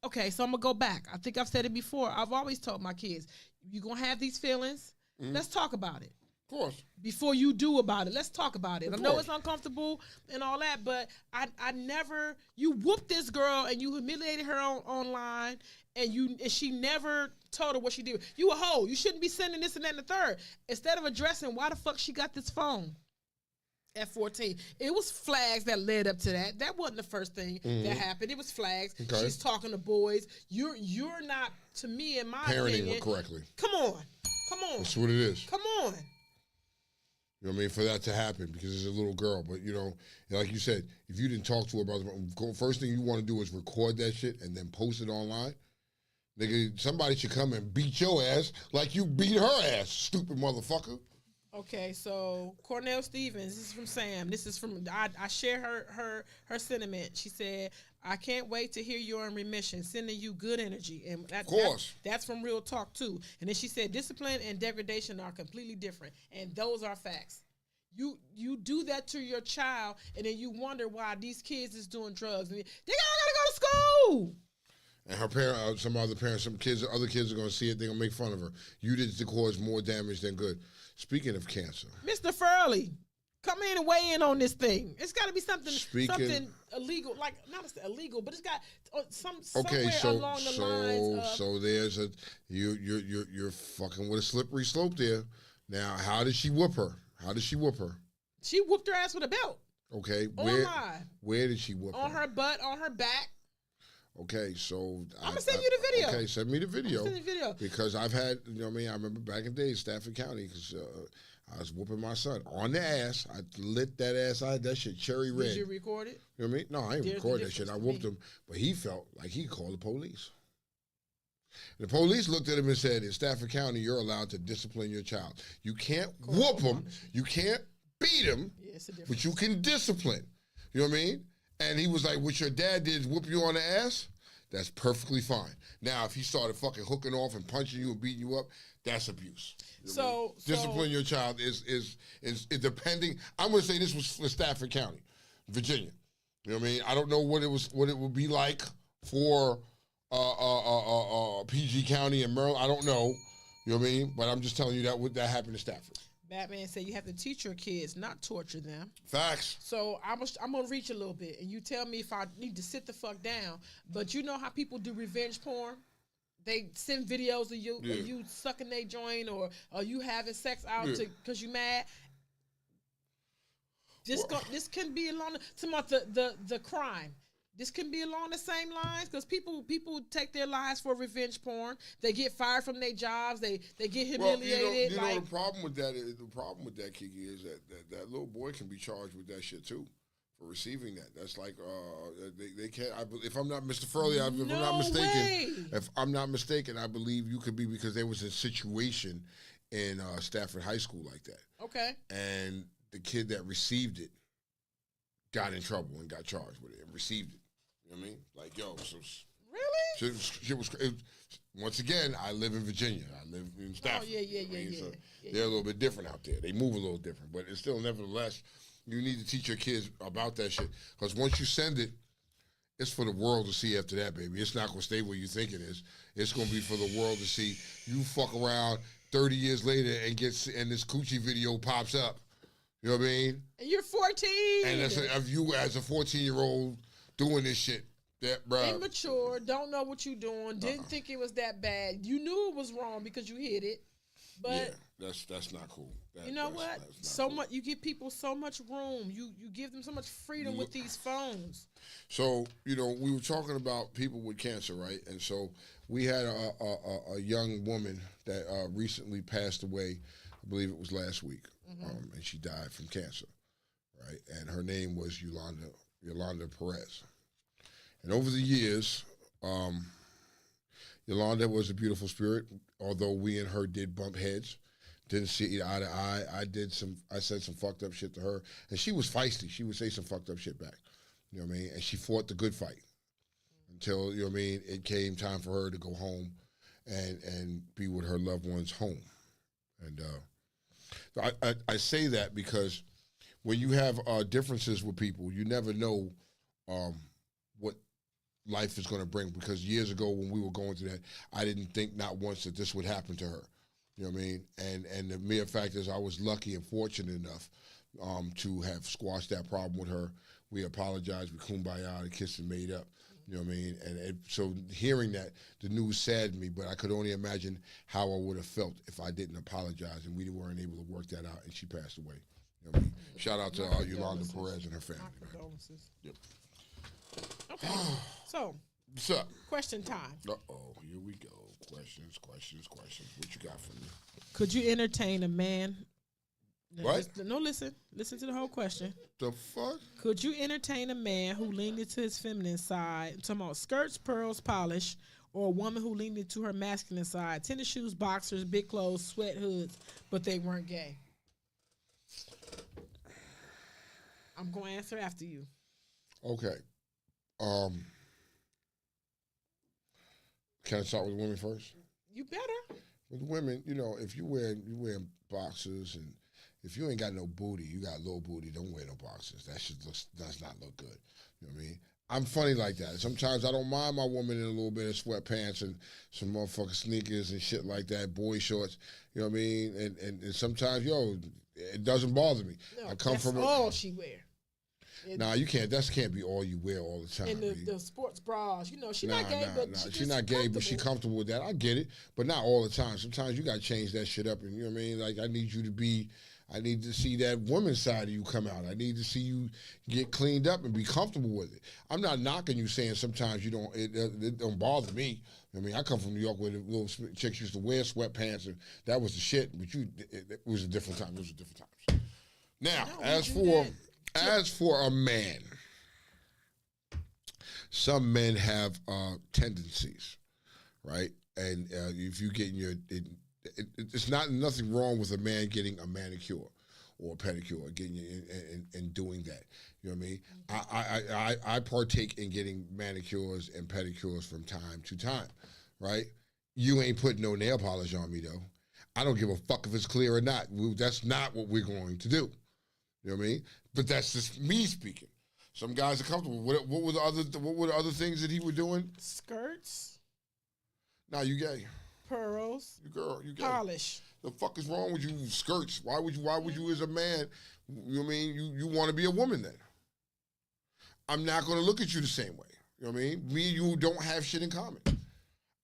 okay, so I'm going to go back. I think I've said it before. I've always told my kids, you're going to have these feelings. Let's talk about it. Of course. Before you do about it, let's talk about it. I know it's uncomfortable and all that, but I never, you whooped this girl and you humiliated her online and she never told her what she did. You a hoe. You shouldn't be sending this and that and the third. Instead of addressing why the fuck she got this phone at 14. It was flags that led up to that. That wasn't the first thing that happened. It was flags. Okay. She's talking to boys. You're not, to me, in my opinion. Parenting her correctly. Come on. That's what it is. Come on. You know what I mean? For that to happen, because it's a little girl. But, you know, like you said, if you didn't talk to her about it, first thing you want to do is record that shit and then post it online. Nigga, somebody should come and beat your ass like you beat her ass, stupid motherfucker. Okay, so Cornell Stevens, this is from Sam. This is from, I share her sentiment. She said, I can't wait to hear you're in remission, sending you good energy. And of course. That's from Real Talk, too. And then she said, discipline and degradation are completely different. And those are facts. You do that to your child, and then you wonder why these kids is doing drugs. And they all got to go to school. And her parent, some other parents, other kids are going to see it. They're going to make fun of her. You did to cause more damage than good. Speaking of cancer. Mr. Furley, come in and weigh in on this thing. It's got to be something illegal, like not illegal, but it's got somewhere along the lines of. So there's you're fucking with a slippery slope there. Now, how did she whoop her? She whooped her ass with a belt. Okay, where did she whoop her? On her butt, on her back. Okay, so I'm gonna send you the video. Okay, send me the video. Send the video Because I've had, you know what I mean. I remember back in the day, Stafford County, because I was whooping my son on the ass. I lit that ass. I had that shit cherry red. Did you record it? You know what I mean? No, I ain't record that shit. I whooped him, but he felt like he called the police. And the police looked at him and said, "In Stafford County, you're allowed to discipline your child. You can't whoop him. You can't beat him, but you can discipline." You know what I mean? And he was like, what your dad did is whoop you on the ass? That's perfectly fine. Now, if he started fucking hooking off and punching you and beating you up, that's abuse. You know discipline your child is depending. I'm going to say this was for Stafford County, Virginia. You know what I mean? I don't know what it would be like for PG County and Maryland. I don't know. You know what I mean? But I'm just telling you that happened in Stafford. Batman said you have to teach your kids, not torture them. Facts. So I'm going to reach a little bit, and you tell me if I need to sit the fuck down. But you know how people do revenge porn? They send videos of you, of you sucking their joint, or you having sex out because you mad. This can be along the crime. This can be along the same lines because people take their lives for revenge porn. They get fired from their jobs. They get humiliated. You know the problem with that is Kiki, is that little boy can be charged with that shit too for receiving that. That's like they can't. If I'm not Mr. Furley, if I'm not mistaken, I believe you could be because there was a situation in Stafford High School like that. Okay. And the kid that received it got in trouble and got charged with it and received it. You know what I mean? Like, yo, so... Really? Shit was once again, I live in Virginia. I live in Stafford. Oh, yeah. So they're a little bit different out there. They move a little different, but it's still, nevertheless, you need to teach your kids about that shit. Because once you send it, it's for the world to see after that, baby. It's not going to stay where you think it is. It's going to be for the world to see. You fuck around 30 years later and this coochie video pops up. You know what I mean? And you're 14. And if you as a 14-year-old doing this shit, that bro. Immature, don't know what you're doing, didn't think it was that bad. You knew it was wrong because you hit it. But yeah, that's not cool. You know what? So cool. Much you give people so much room. You give them so much freedom with these phones. So, we were talking about people with cancer, right? And so we had a young woman that recently passed away. I believe it was last week. And she died from cancer, right? And her name was Yolanda Perez. And over the years, Yolanda was a beautiful spirit, although we and her did bump heads, didn't see eye to eye. I said some fucked up shit to her, and she was feisty. She would say some fucked up shit back. You know what I mean? And she fought the good fight until, you know what I mean, it came time for her to go home and be with her loved ones home. And I say that because when you have differences with people, you never know what life is going to bring, because years ago when we were going through that, I didn't think not once that this would happen to her. You know what I mean? And the mere fact is I was lucky and fortunate enough to have squashed that problem with her. We apologized, we kumbaya, the kissed and made up. You know what I mean? And so hearing that, the news saddened me, but I could only imagine how I would have felt if I didn't apologize and we weren't able to work that out and she passed away. You know what I mean? Shout out to Yolanda Perez and her family. Yep. Okay. So, what's up? Question time. Uh-oh, here we go. Questions. What you got for me? Could you entertain a man? What? Listen to the whole question. The fuck? Could you entertain a man who leaned into his feminine side, I'm talking about skirts, pearls, polish, or a woman who leaned into her masculine side, tennis shoes, boxers, big clothes, sweat hoods, but they weren't gay? I'm going to answer after you. Okay. Can I start with women first? You better. With women, if you wearing boxers, and if you ain't got no booty, you got low booty, don't wear no boxers. Does not look good. You know what I mean? I'm funny like that. Sometimes I don't mind my woman in a little bit of sweatpants and some motherfucking sneakers and shit like that, boy shorts. You know what I mean? And sometimes, it doesn't bother me. No, I come that's from all she wear. Nah, you can't. That can't be all you wear all the time. And the sports bras, she's not gay, but she's not gay, but she's comfortable with that. I get it, but not all the time. Sometimes you got to change that shit up, and you know what I mean. Like I need to see that woman's side of you come out. I need to see you get cleaned up and be comfortable with it. I'm not knocking you, saying sometimes you don't. It don't bother me. I mean, I come from New York where the little chicks used to wear sweatpants, and that was the shit. But it was a different time. It was a different times. Now, as for a man, some men have tendencies, right? And if you get it's nothing wrong with a man getting a manicure or a pedicure, getting and doing that. You know what I mean? I partake in getting manicures and pedicures from time to time, right? You ain't putting no nail polish on me though. I don't give a fuck if it's clear or not. That's not what we're going to do. You know what I mean? But that's just me speaking. Some guys are comfortable. What were the other things that he was doing? Skirts. Nah, you gay. Pearls. You gay. Polish. The fuck is wrong with you? Skirts. Why would you as a man? You know what I mean? You want to be a woman then? I'm not going to look at you the same way. You know what I mean? Me and you don't have shit in common.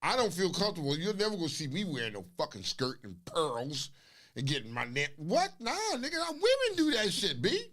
I don't feel comfortable. You're never going to see me wearing no fucking skirt and pearls and getting my neck. What? Nah, nigga, women do that shit, B.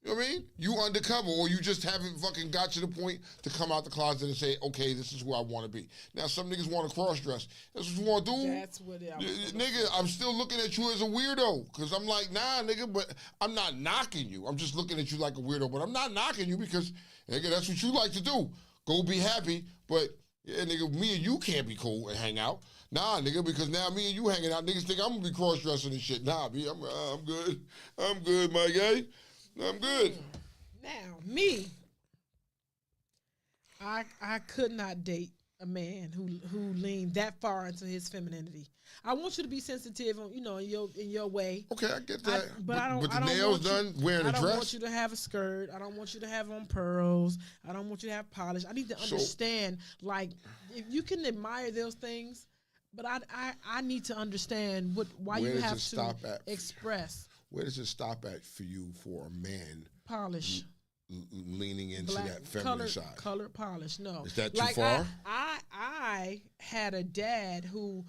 You know what I mean? You undercover, or you just haven't fucking got to the point to come out the closet and say, okay, this is who I want to be. Now, some niggas want to cross-dress. That's what you want to do? That's what it is. Nigga, I'm still looking at you as a weirdo, because I'm like, nah, nigga, but I'm not knocking you. I'm just looking at you like a weirdo, but I'm not knocking you because, nigga, that's what you like to do. Go be happy, but, yeah, nigga, me and you can't be cool and hang out. Nah, nigga, because now me and you hanging out, niggas think I'm going to be cross-dressing and shit. Nah, B, I'm good. I'm good, my guy. I'm good. Now, me, I could not date a man who leaned that far into his femininity. I want you to be sensitive, in your way. Okay, I get that. But I don't. But I the don't nails want done, you, wearing a I don't dress. want you to have a skirt. I don't want you to have on pearls. I don't want you to have polish. I need to understand. Like, if you can admire those things, but I need to understand why Where you does have it to stop at? express Where does it stop at for you for a man polish. leaning into Black, that feminine side? Color polish. No. Is that too like far? I had a dad who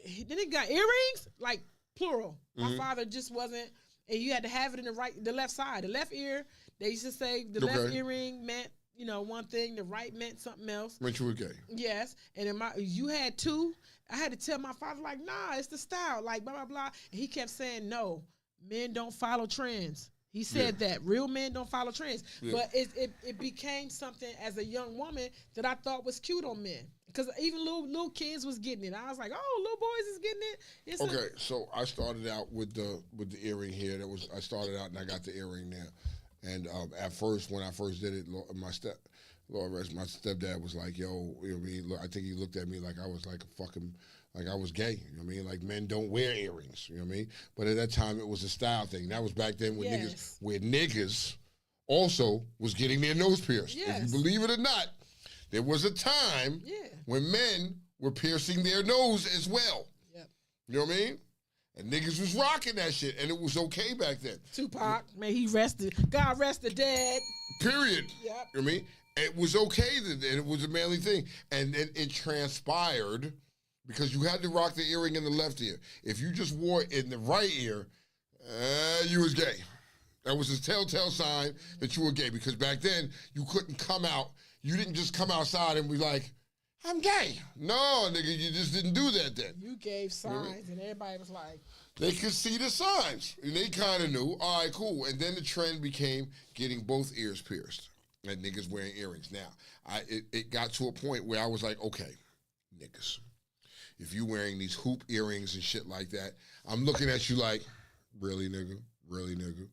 he got earrings, like plural. My father just wasn't, and you had to have it in the left side. The left ear, they used to say the left earring meant, one thing, the right meant something else. Meant you were gay. Yes. And then you had two. I had to tell my father, like, nah, it's the style, like blah, blah, blah. And he kept saying, no, men don't follow trends. He said that real men don't follow trends, but it became something as a young woman that I thought was cute on men, because even little kids was getting it. I was like, oh, little boys is getting it. It's So I started out with the earring here. I started out and I got the earring there, and at first when I first did it, my stepdad was like, yo, you know what I mean? I think he looked at me like I was like a fucking. Like I was gay, you know what I mean? Like men don't wear earrings, you know what I mean? But at that time, it was a style thing. That was back then when niggas also was getting their nose pierced. Yes. If you believe it or not, there was a time when men were piercing their nose as well. Yep. You know what I mean? And niggas was rocking that shit, and it was okay back then. Tupac, may he rested. God rest the dead. Period. Yep. You know what I mean? It was okay then, and it was a manly thing. And then it transpired because you had to rock the earring in the left ear. If you just wore it in the right ear, you was gay. That was a telltale sign that you were gay, because back then you couldn't come out. You didn't just come outside and be like, I'm gay. No, nigga, you just didn't do that then. You gave signs, and everybody was like, they could see the signs, and they kind of knew. All right, cool. And then the trend became getting both ears pierced and niggas wearing earrings. Now, it got to a point where I was like, okay, niggas, if you wearing these hoop earrings and shit like that, I'm looking at you like, really, nigga? Really, nigga?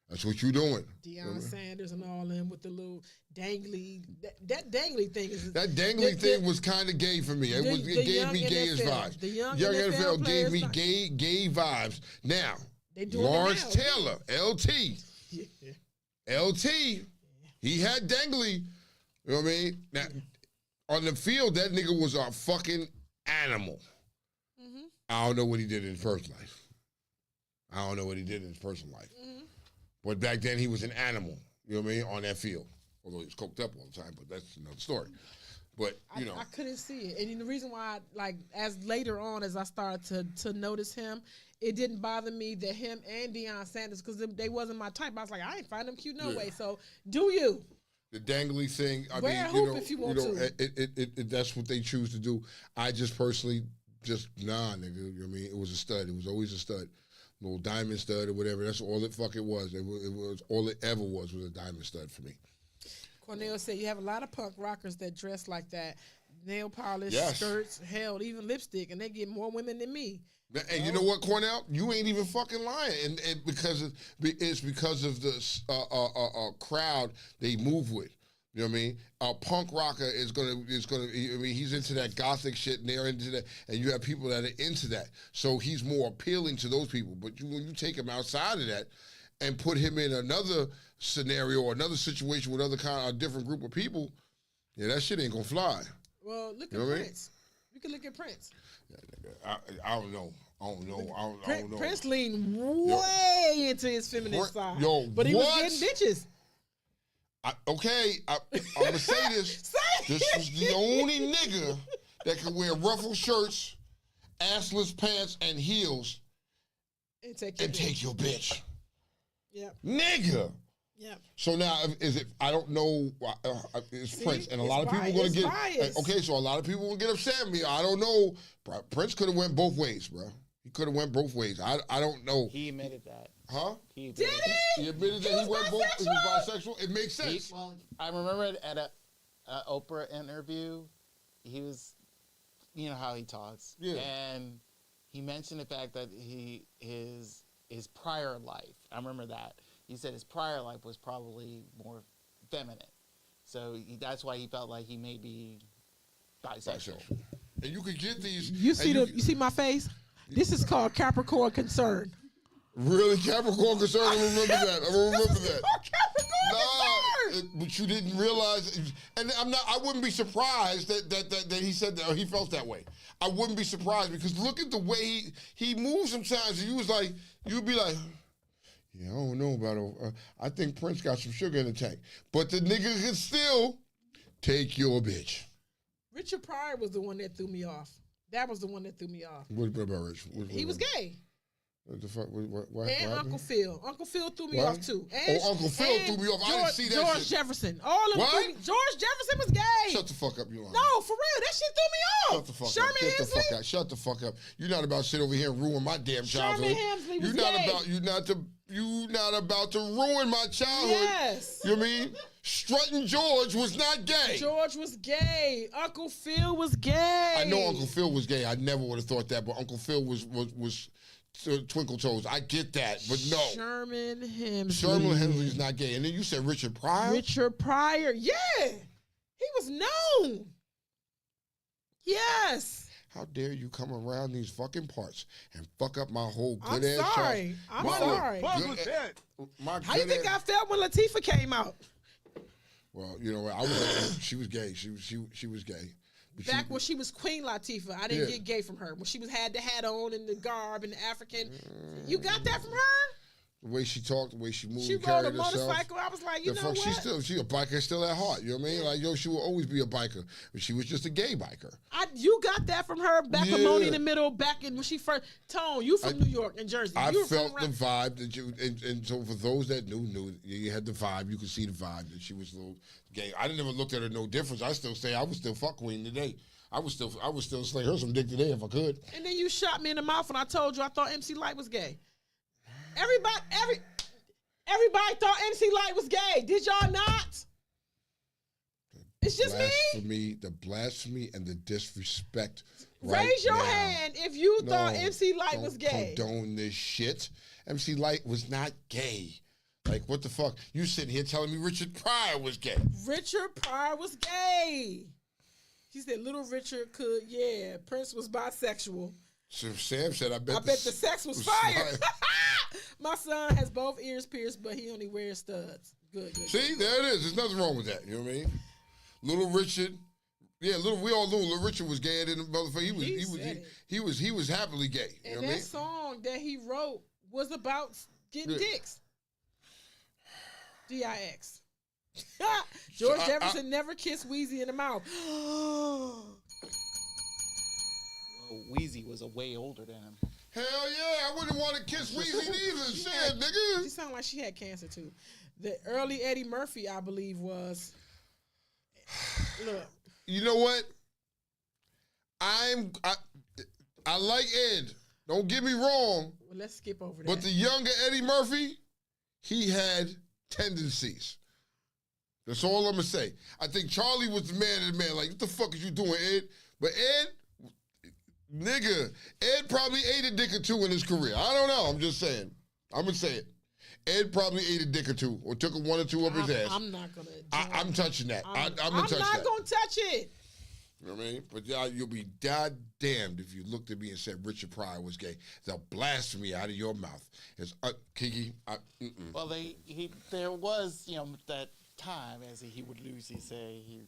That's what you doing. Deion Sanders and all them with the little dangly, that dangly thing is... That dangly thing was kind of gay for me. It gave me gayish vibes. The young NFL gave me players, gay vibes. Now, they doing Lawrence it now. Taylor, LT, he had dangly, you know what I mean? Now, on the field, that nigga was a fucking animal. Mm-hmm. I don't know what he did in his personal life. But back then, he was an animal, you know what I mean, on that field. Although he was coked up all the time, but that's another story. But, you know. I couldn't see it. And the reason why, as later on, as I started to notice him, it didn't bother me that him and Deion Sanders, because they wasn't my type. I was like, I ain't find them cute no way. So, do you? The dangly thing, I Wear mean, a hoop if you want to. That's what they choose to do. I just personally, nah, nigga, you know what I mean? It was a stud. It was always a stud. Little diamond stud or whatever. That's all it fucking was. It was all it ever was a diamond stud for me. Cornell said you have a lot of punk rockers that dress like that. Nail polish, skirts, hell, even lipstick, and they get more women than me. And you know what, Cornell? You ain't even fucking lying. And because it's because of the crowd they move with. You know what I mean? A punk rocker is gonna. I mean, he's into that gothic shit, and they're into that, and you have people that are into that. So he's more appealing to those people. But when you take him outside of that, and put him in another scenario or another situation with a different group of people, that shit ain't gonna fly. Well, look at Prince. You can look at Prince. I don't know. I don't know. Prince leaned way into his feminine side. But he was getting bitches. I'm going to say this. This is the only nigga that can wear ruffled shirts, assless pants, and heels and take your bitch. Yep. Nigga. Yep. So now, is it, I don't know, it's Prince, and a lot of people are going to get, biased. Okay, so a lot of people will get upset at me. I don't know. Prince could have went both ways, bro. He could have went both ways. I don't know. He admitted that. Huh? He Did he? He admitted that he went both. He was bisexual. It makes sense. I remember at a Oprah interview, he was, you know how he talks, and he mentioned the fact that his prior life. I remember that he said his prior life was probably more feminine, So that's why he felt like he may be bisexual. And you could get these. You see my face? This is called Capricorn concern. Really, Capricorn concern? I remember that. Capricorn concern. But you didn't realize, and I wouldn't be surprised that he said that or he felt that way. I wouldn't be surprised because look at the way he moves sometimes. And you'd be like, yeah, I don't know about it. I think Prince got some sugar in the tank, but the nigga can still take your bitch. Richard Pryor was the one that threw me off. That was the one that threw me off. What about Rich? He was gay. What the fuck? What and happened? Uncle Phil. Uncle Phil threw me off too. And, Uncle Phil threw me off. I didn't see that George shit. Jefferson. All of what? them. George Jefferson was gay. Shut the fuck up, you lying. No, for real. That shit threw me off. Shut the fuck Sherman up. Get the Hemsley. fuck out. Shut the fuck up. You're not about to sit over here and ruin my damn childhood. Sherman Hemsley was gay. You're not about to ruin my childhood. Yes. You know what I mean? Strutting George was not gay. George was gay. Uncle Phil was gay. I know Uncle Phil was gay. I never would have thought that, but Uncle Phil was Twinkle Toes. I get that, but no. Sherman Hemsley. Sherman Hemsley's not gay. And then you said Richard Pryor? Richard Pryor. Yeah. He was known. Yes. How dare you come around these fucking parts and fuck up my whole I'm good ass sorry. child. I'm sorry. How you think I felt when Latifah came out? Well, you know what? She was gay. She was gay. But Back when she was Queen Latifah, I didn't get gay from her. When she had the hat on and the garb and the African. You got that from her? The way she talked, the way she moved, she rode a motorcycle. Herself. I was like, you know what? She a biker still at heart. You know what I mean? Like, yo, she will always be a biker. But she was just a gay biker. You got that from her back in Money in the Middle, back in when she first. Tone, you from New York and Jersey. I felt the vibe that you, and so for those that knew, you had the vibe. You could see the vibe that she was a little gay. I didn't ever look at her no difference. I still say I would still fuck Queen today. I would still slay her some dick today if I could. And then you shot me in the mouth when I told you I thought MC Lyte was gay. Everybody thought MC Lyte was gay. Did y'all not? It's just me. The blasphemy and the disrespect. Raise your hand if you thought MC Lyte was gay. Don't condone this shit. MC Lyte was not gay. Like, what the fuck? You sitting here telling me Richard Pryor was gay. Richard Pryor was gay. He said Little Richard could, Prince was bisexual. So Sam said, I bet the sex was fire. My son has both ears pierced, but he only wears studs. Good. See, there it is. There's nothing wrong with that. You know what I mean? Little Richard. Yeah, we all knew Little Richard was gay. And motherfucker, he was happily gay. You and know what I mean? Song that he wrote was about getting dicks. D-I-X. George Jefferson never kissed Weezy in the mouth. Weezy was way older than him. Hell yeah, I wouldn't want to kiss Weezy either. Shit, nigga. She sounded like she had cancer too. The early Eddie Murphy, I believe, was. Look. You know what? I like Ed. Don't get me wrong. Well, let's skip over that. But the younger Eddie Murphy, he had tendencies. That's all I'm going to say. I think Charlie was the man of the man. Like, what the fuck is you doing, Ed? But Ed, nigga, Ed probably ate a dick or two in his career. I don't know. I'm just saying. I'm going to say it. Ed probably ate a dick or two or took one or two up his ass. I'm not going to. I'm touching that. I'm not going to touch that. I'm not going to touch it. You know what I mean? But you'll be goddamned if you looked at me and said Richard Pryor was gay. They'll blasphemy out of your mouth. It's Kiki. Well, there was that time, as he would loosely say, he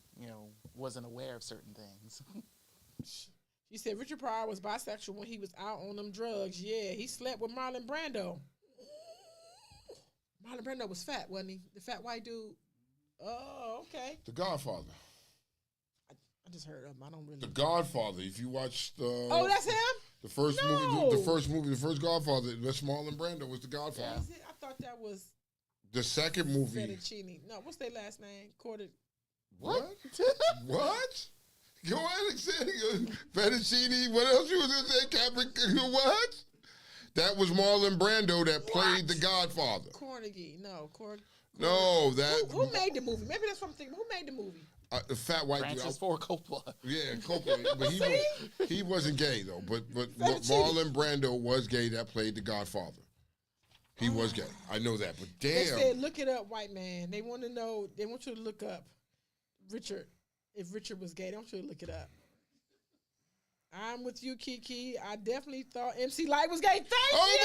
wasn't aware of certain things. She said Richard Pryor was bisexual when he was out on them drugs. Yeah, he slept with Marlon Brando. Marlon Brando was fat, wasn't he? The fat white dude. Oh, okay. The Godfather. I just heard of him. I don't really. The Godfather. If you watched. Oh, that's him. The first movie. The first Godfather. That's Marlon Brando was the Godfather. Yeah. Is it? I thought that was. The second movie. Fettuccine. No, what's their last name? What? What? Go ahead and say Fettuccine. What else you was going to say? Capri? What? That was Marlon Brando that played the Godfather. Carnegie. No. No, that. Who made the movie? Maybe that's something. Who made the movie? The fat white dude. Francis Ford Coppola. Yeah, Coppola. But he wasn't gay, though. But Marlon Brando was gay that played the Godfather. He was gay. I know that. But damn. They said, look it up, white man. They want to know. They want you to look up Richard. If Richard was gay, don't you look it up. I'm with you, Kiki. I definitely thought MC Light was gay. Thank you. Oh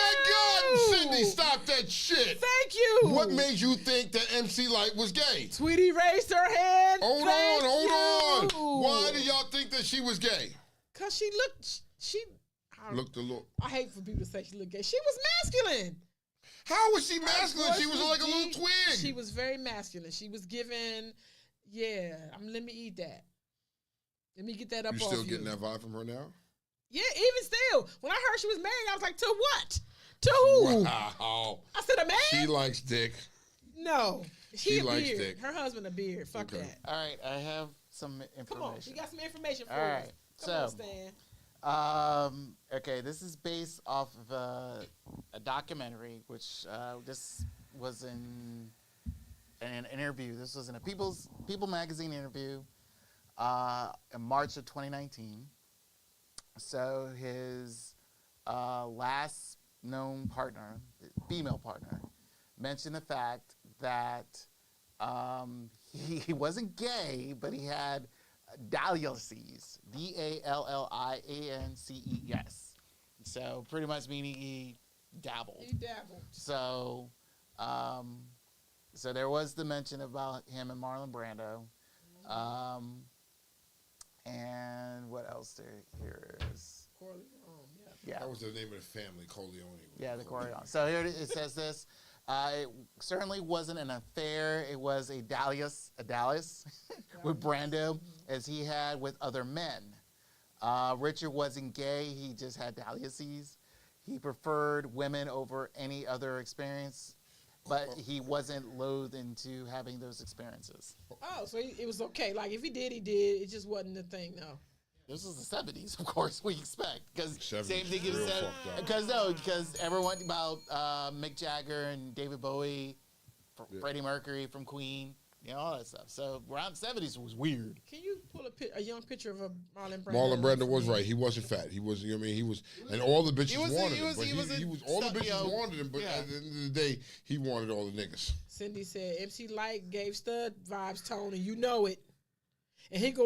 my God, Cindy, stop that shit. Thank you. What made you think that MC Light was gay? Tweety raised her hand. Hold Thank on. you. Why do y'all think that she was gay? Cause she Looked a little. I hate for people to say she looked gay. She was masculine. How was she masculine? She was Voice like a little deep. twig. She was very masculine. She was given, let me eat that. Let me get that up You off still you. getting that vibe from her now? Yeah, even still. When I heard she was married, I was like, to what? To who? Wow. I said, a man? She likes dick. No. She a likes beard. dick. Her husband a beard. Fuck Okay. that. All right, I have some information. Come on. You got some information for All us. right, Come on, so- Stan. Okay, this is based off of a documentary, which this was in an interview. This was in a People magazine interview in March of 2019. So his last known partner, female partner, mentioned the fact that he wasn't gay, but he had dalliances, DALLIANCES. So pretty much meaning he dabbled. He dabbled. So, so there was the mention about him and Marlon Brando. And what else here is? Corleone, yeah. Yeah. That was the name of the family, Corleone. Yeah, the Corleone. So here it says this. It certainly wasn't an affair. It was a Dallas with Brando, as he had with other men. Richard wasn't gay. He just had dalliances. He preferred women over any other experience, but he wasn't loath into having those experiences. Oh, so it was okay. Like, if he did, he did. It just wasn't the thing, though. This was the 70s, of course, we expect. Because 70s, same thing is real said. fucked up. Because everyone about Mick Jagger and David Bowie, Freddie Mercury from Queen, all that stuff. So around 70s was weird. Can you pull a young picture of a Marlon Brando? Marlon Brando was right. He wasn't fat. He was, he was, and all the bitches wanted him. But all the bitches wanted him, but at the end of the day, he wanted all the niggas. Cindy said MC Light gave stud vibes, Tony. You know it. And Jigsaw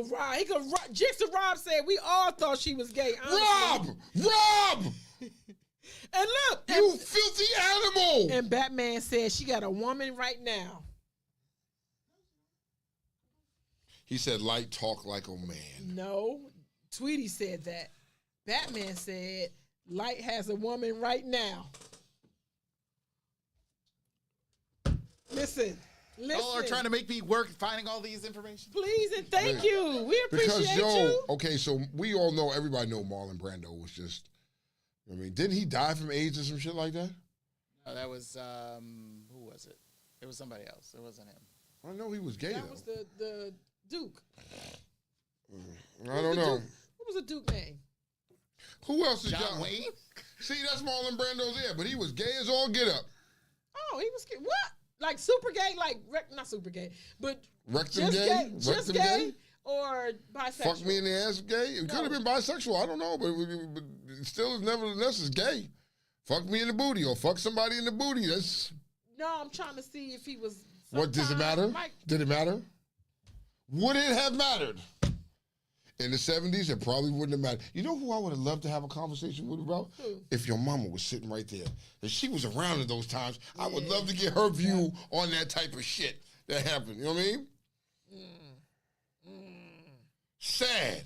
Rob said we all thought she was gay. Honestly. Rob! And look, You filthy animal! and Batman said she got a woman right now. He said, "Light talk like a man." No, Tweety said that. Batman said Light has a woman right now. Listen. Y'all are trying to make me work finding all these information. Please and thank you. We appreciate you. Okay, so we all know, everybody know Marlon Brando was just, didn't he die from AIDS or some shit like that? No, that was, who was it? It was somebody else. It wasn't him. I know he was gay, That though. was the Duke. I don't know. What was the Duke name? Who else is John Wayne? See, that's Marlon Brando there, but he was gay as all get up. Oh, he was gay. What? Like super gay? Like, not super gay, but Rectum just gay? Just Rectum gay? gay? Or bisexual? Fuck me in the ass gay? It could have been bisexual. I don't know, but it still is nevertheless is gay. Fuck me in the booty or fuck somebody in the booty. That's No, I'm trying to see if he was. what does it matter? Did it matter? Would it have mattered? In the 70s, it probably wouldn't have mattered. You know who I would have loved to have a conversation with about? Who? If your mama was sitting right there. If she was around in those times, I would love to get her view on that type of shit that happened. You know what I mean? Sad.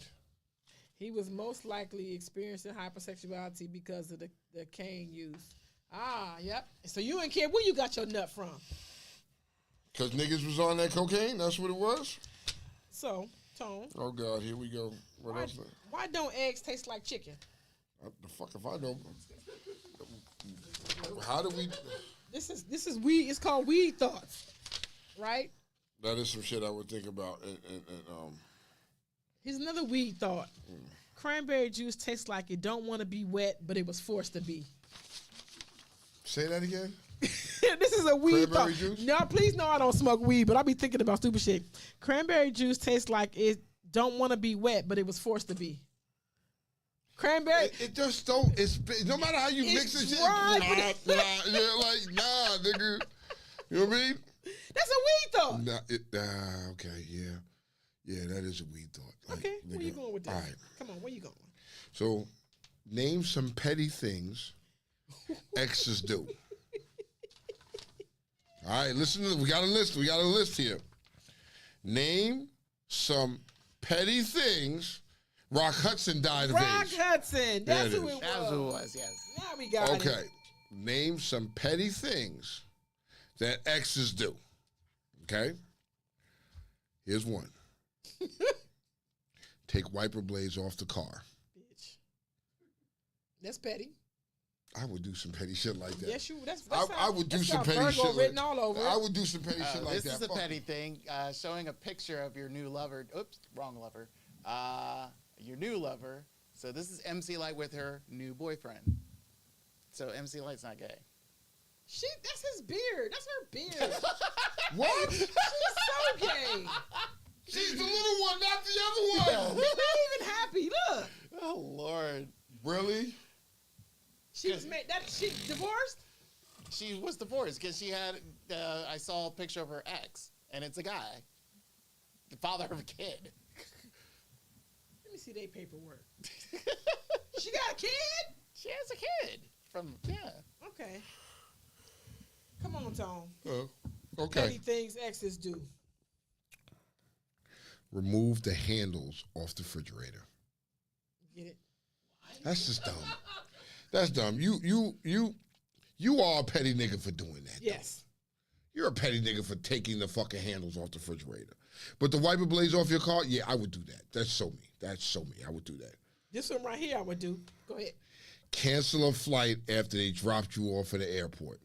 He was most likely experiencing hypersexuality because of the cane use. Ah, yep. So you didn't care where you got your nut from. Because niggas was on that cocaine? That's what it was? So, Tone. Oh, God, here we go. What else? Why don't eggs taste like chicken? The fuck if I know. How do we... This is weed. It's called weed thoughts, right? That is some shit I would think about. Here's another weed thought. Cranberry juice tastes like it don't want to be wet, but it was forced to be. Say that again? This is a weed Cranberry thought. juice? No, please know I don't smoke weed, but I be thinking about stupid shit. Cranberry juice tastes like it don't want to be wet, but it was forced to be. Cranberry. It just don't. It's no matter how you mix it, shit. dry, Nah, nigga. You know what I mean? That's a weed thought. Okay, yeah. Yeah, that is a weird thought. Like, Okay, where you going with this? All right. Come on, where you going? So, name some petty things exes do. All right, listen. We got a list. We got a list here. Name some petty things. Rock Hudson died of Rock age. Hudson. That's who is. it was. That's who it was, yes. Now we got it. Okay. Name some petty things that exes do. Okay. Here's one. Take wiper blades off the car. Bitch. That's petty. I would do some petty shit like that. Yes, you. I would do some petty Virgo shit. written all over. I would do some petty shit like that. This is a Fuck petty it. thing. Showing a picture of your new lover. Oops, wrong lover. Your new lover. So this is MC Light with her new boyfriend. So MC Light's not gay. That's his beard. That's her beard. What? She's so gay. She's the little one, not the other one. He's not even happy. Look. Oh Lord. Really? She was made that she divorced? She was divorced because she had. I saw a picture of her ex, and it's a guy, the father of a kid. Let me see their paperwork. She got a kid? She has a kid from Okay. Come on, Tom. Okay. Petty things exes do. Remove the handles off the refrigerator. Get it? That's just dumb. That's dumb. You are a petty nigga for doing that. Yes. You're a petty nigga for taking the fucking handles off the refrigerator. But the wiper blades off your car, yeah, I would do that. That's so me. That's so me. I would do that. This one right here I would do. Go ahead. Cancel a flight after they dropped you off at the airport.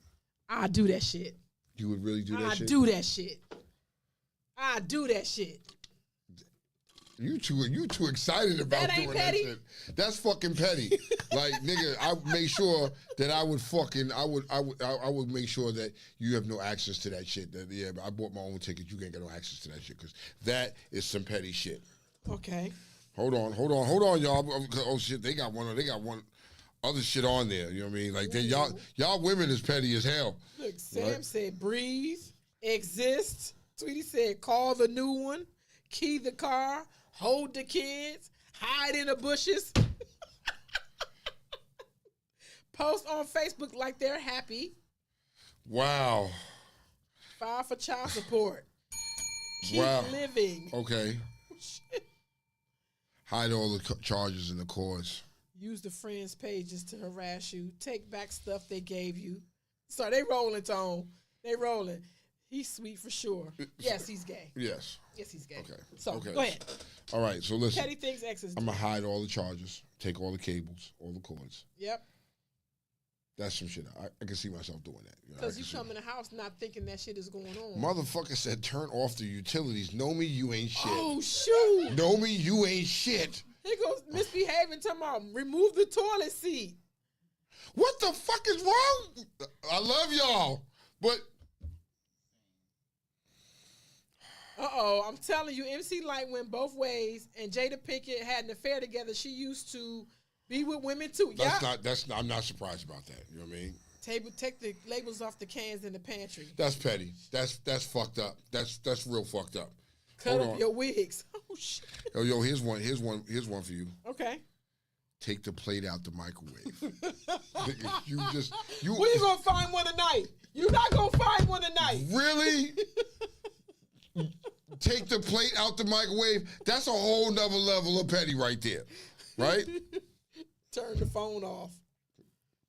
I do that shit. You would really do that I shit? do that shit. I do that shit. You too excited about That ain't doing petty. that shit. That's fucking petty. Like, nigga, I made sure that I would make sure that you have no access to that shit. That, yeah, I bought my own ticket. You can't get no access to that shit because that is some petty shit. Okay. Hold on, y'all. Oh shit, they got one other shit on there. You know what I mean? Like y'all women is petty as hell. Look, Sam Right. said breathe, exist. Tweety said call the new one, key the car, hold the kids, hide in the bushes. Post on Facebook like they're happy. Wow. File for child support. Keep Wow. living. Okay. Hide all the charges and the cause. Use the friends' pages to harass you. Take back stuff they gave you. So they rolling, Tone. They rolling. He's sweet for sure. Yes, he's gay. Yes. Yes, he's gay. Okay. So Okay. go ahead. All right. So listen. Petty things exes do. I'm gonna hide all the charges, take all the cables, all the cords. Yep. That's some shit. I can see myself doing that. You know, I Because can you see come in the house not thinking that shit is going on. Motherfucker said turn off the utilities. Know me, you ain't shit. Oh, shoot. Know me, you ain't shit. Here goes misbehaving, talking about remove the toilet seat. What the fuck is wrong? I love y'all, but Uh-oh, I'm telling you, MC Light went both ways, and Jada Pinkett had an affair together. She used to be with women, too. I'm not surprised about that. You know what I mean? Take the labels off the cans in the pantry. That's petty. That's fucked up. That's real fucked up. Cut Hold up on. your wigs. Oh, shit. Yo, here's one for you. Okay. Take the plate out the microwave. you Where you gonna find one tonight? You're not gonna find one tonight. Really? Take the plate out the microwave? That's a whole nother level of petty right there. Right? Turn the phone off.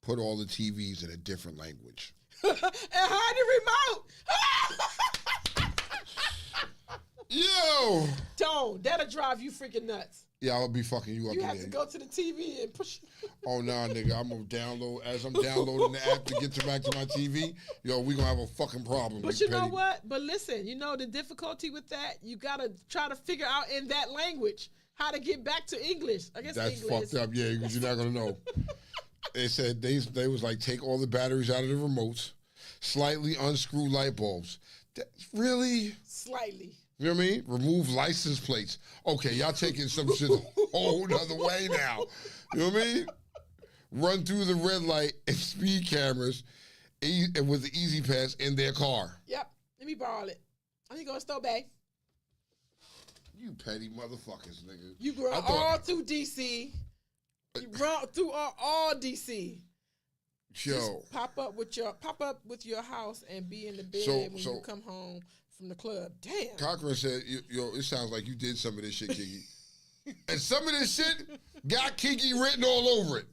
Put all the TVs in a different language. And hide the remote. Yo! Don't. That'll drive you freaking nuts. Yeah, I'll be fucking you up You in have there. to go to the TV and push. Oh, nah, nigga, I'm gonna download, as I'm downloading the app to get back to my TV, yo, we gonna have a fucking problem. But you know what? But listen, you know the difficulty with that? You gotta try to figure out in that language how to get back to English. I guess That's English. fucked up, yeah, because you're not gonna know. They said they was like, take all the batteries out of the remotes, slightly unscrew light bulbs. Really? Slightly. You know what I mean? Remove license plates. Okay, y'all taking some shit a whole other way now. You know what I mean? Run through the red light and speed cameras and with the easy pass in their car. Yep. Let me borrow it. I need to go to store, babe. You petty motherfuckers, nigga. You run all through DC. You run through all DC. Yo. Just pop up with your house and be in the bed when you come home from the club. Damn. Cochran said, yo, it sounds like you did some of this shit, Kiki. And some of this shit got Kiki written all over it.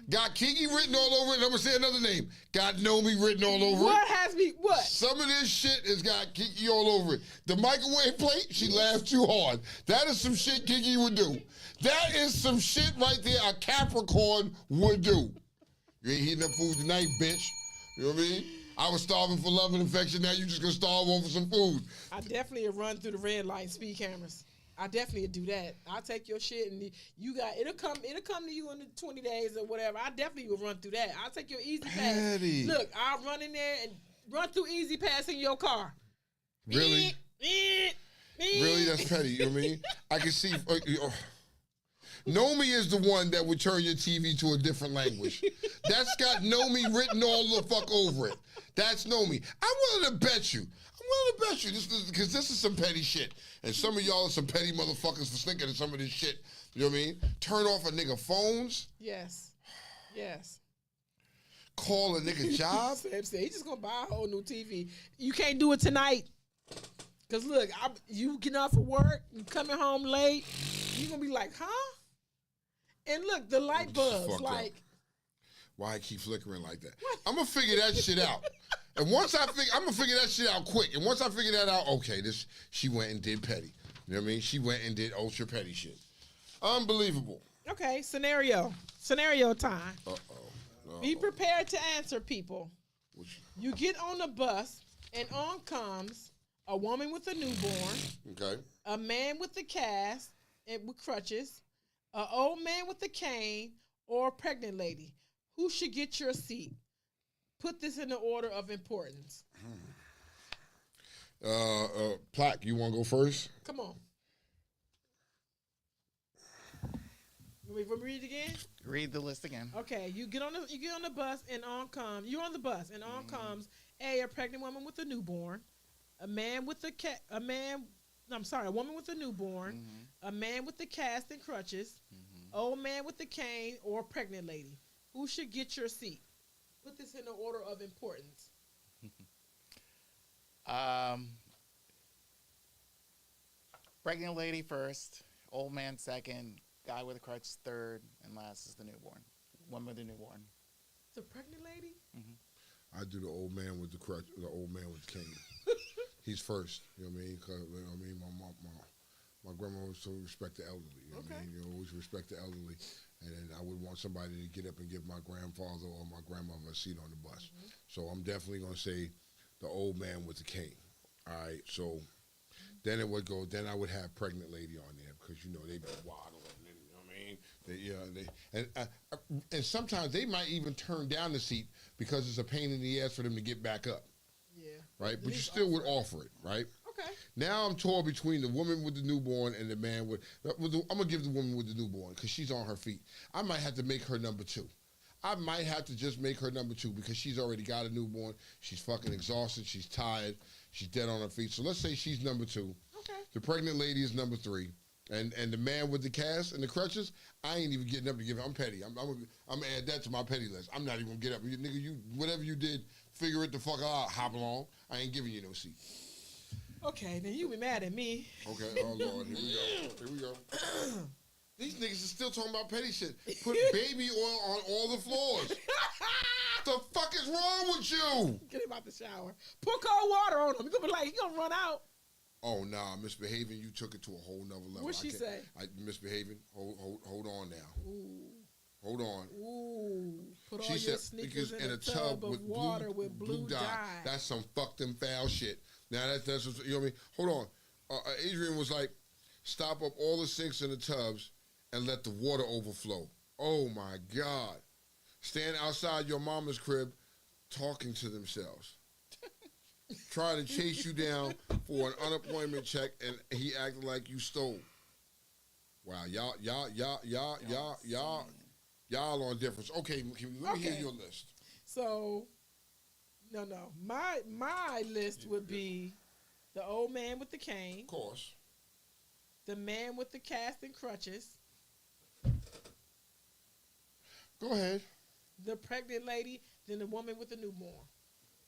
Got Kiki written all over it. And I'm going to say another name. Got Nomi written all over it. What has me, what? Some of this shit has got Kiki all over it. The microwave plate, she laughed too hard. That is some shit Kiki would do. That is some shit right there a Capricorn would do. You ain't heating up food tonight, bitch. You know what I mean? I was starving for love and affection. Now you just gonna starve over some food. I definitely run through the red light and speed cameras. I definitely do that. I'll take your shit and it'll come to you in the 20 days or whatever. I definitely will run through that. I'll take your easy pass. Look, I'll run in there and run through easy pass in your car. Really? Really? That's petty. You know what I mean? I can see. Nomi is the one that would turn your TV to a different language. That's got Nomi written all the fuck over it. That's Nomi. I'm willing to bet you. Because this is some petty shit. And some of y'all are some petty motherfuckers for thinking of some of this shit. You know what I mean? Turn off a nigga phones. Yes. Call a nigga job. He's just going to buy a whole new TV. You can't do it tonight. Because look, you getting off of work, you coming home late, you going to be like, huh? And look, the light bulbs, like. Why I keep flickering like that? I'm going to figure that shit out. And once I'm going to figure that shit out quick. And once I figure that out, okay, she went and did petty. You know what I mean? She went and did ultra petty shit. Unbelievable. Okay, scenario time. Be prepared to answer, people. You get on the bus, and on comes a woman with a newborn. Okay. A man with a cast and with crutches. An old man with a cane, or a pregnant lady. Who should get your seat? Put this in the order of importance. Plaque, you want to go first? Come on. You want me to read it again? Read the list again. Okay, you get on the bus, and on comes a pregnant woman with a newborn, a woman with a newborn, a man with the cast and crutches, old man with the cane, or a pregnant lady. Who should get your seat? Put this in the order of importance. Pregnant lady first, old man second, guy with a crutch third, and last is the newborn. One with the newborn. The pregnant lady? I do the old man with the crutch, the old man with the cane. He's first. You know what I mean? Because my grandma was to respect the elderly. You know what I mean? You always respect the elderly. And then I would want somebody to get up and give my grandfather or my grandmother a seat on the bus. So I'm definitely going to say the old man with the cane. All right, so then it would go, then I would have pregnant lady on there because, you know, they'd be waddling, you know what I mean? And sometimes they might even turn down the seat because it's a pain in the ass for them to get back up. Yeah. Right? But you still would offer it, right? Okay. Now I'm torn between the woman with the newborn and the man with I'm going to give the woman with the newborn because she's on her feet. I might have to make her number two. I might have to just make her number two because she's already got a newborn. She's fucking exhausted. She's tired. She's dead on her feet. So let's say she's number two. Okay. The pregnant lady is number three. And the man with the cast and the crutches, I ain't even getting up to give him. I'm petty. I'm going to add that to my petty list. I'm not even going to get up. Nigga, whatever you did, figure it the fuck out. Hop along. I ain't giving you no seat. Okay, then you be mad at me. Okay, oh Lord, here we go. These niggas are still talking about petty shit. Put baby oil on all the floors. The fuck is wrong with you? Get him out the shower. Put cold water on him. You're going to be like, he going to run out. Oh, nah, misbehaving, you took it to a whole nother level. What'd she say? Misbehaving, hold on now. Ooh. Hold on. Ooh. Put she all said, your sneakers because in a tub with water with blue dye. That's some fucked and foul shit. Now, that's what, you know what I mean? Hold on. Adrian was like, stop up all the sinks in the tubs and let the water overflow. Oh, my God. Stand outside your mama's crib talking to themselves. Trying to chase you down for an unemployment check, and he acted like you stole. Wow, y'all on difference. Okay, let me hear your list. So, no. My list would be the old man with the cane. Of course. the man with the cast and crutches, Go ahead. the pregnant lady, then the woman with the newborn.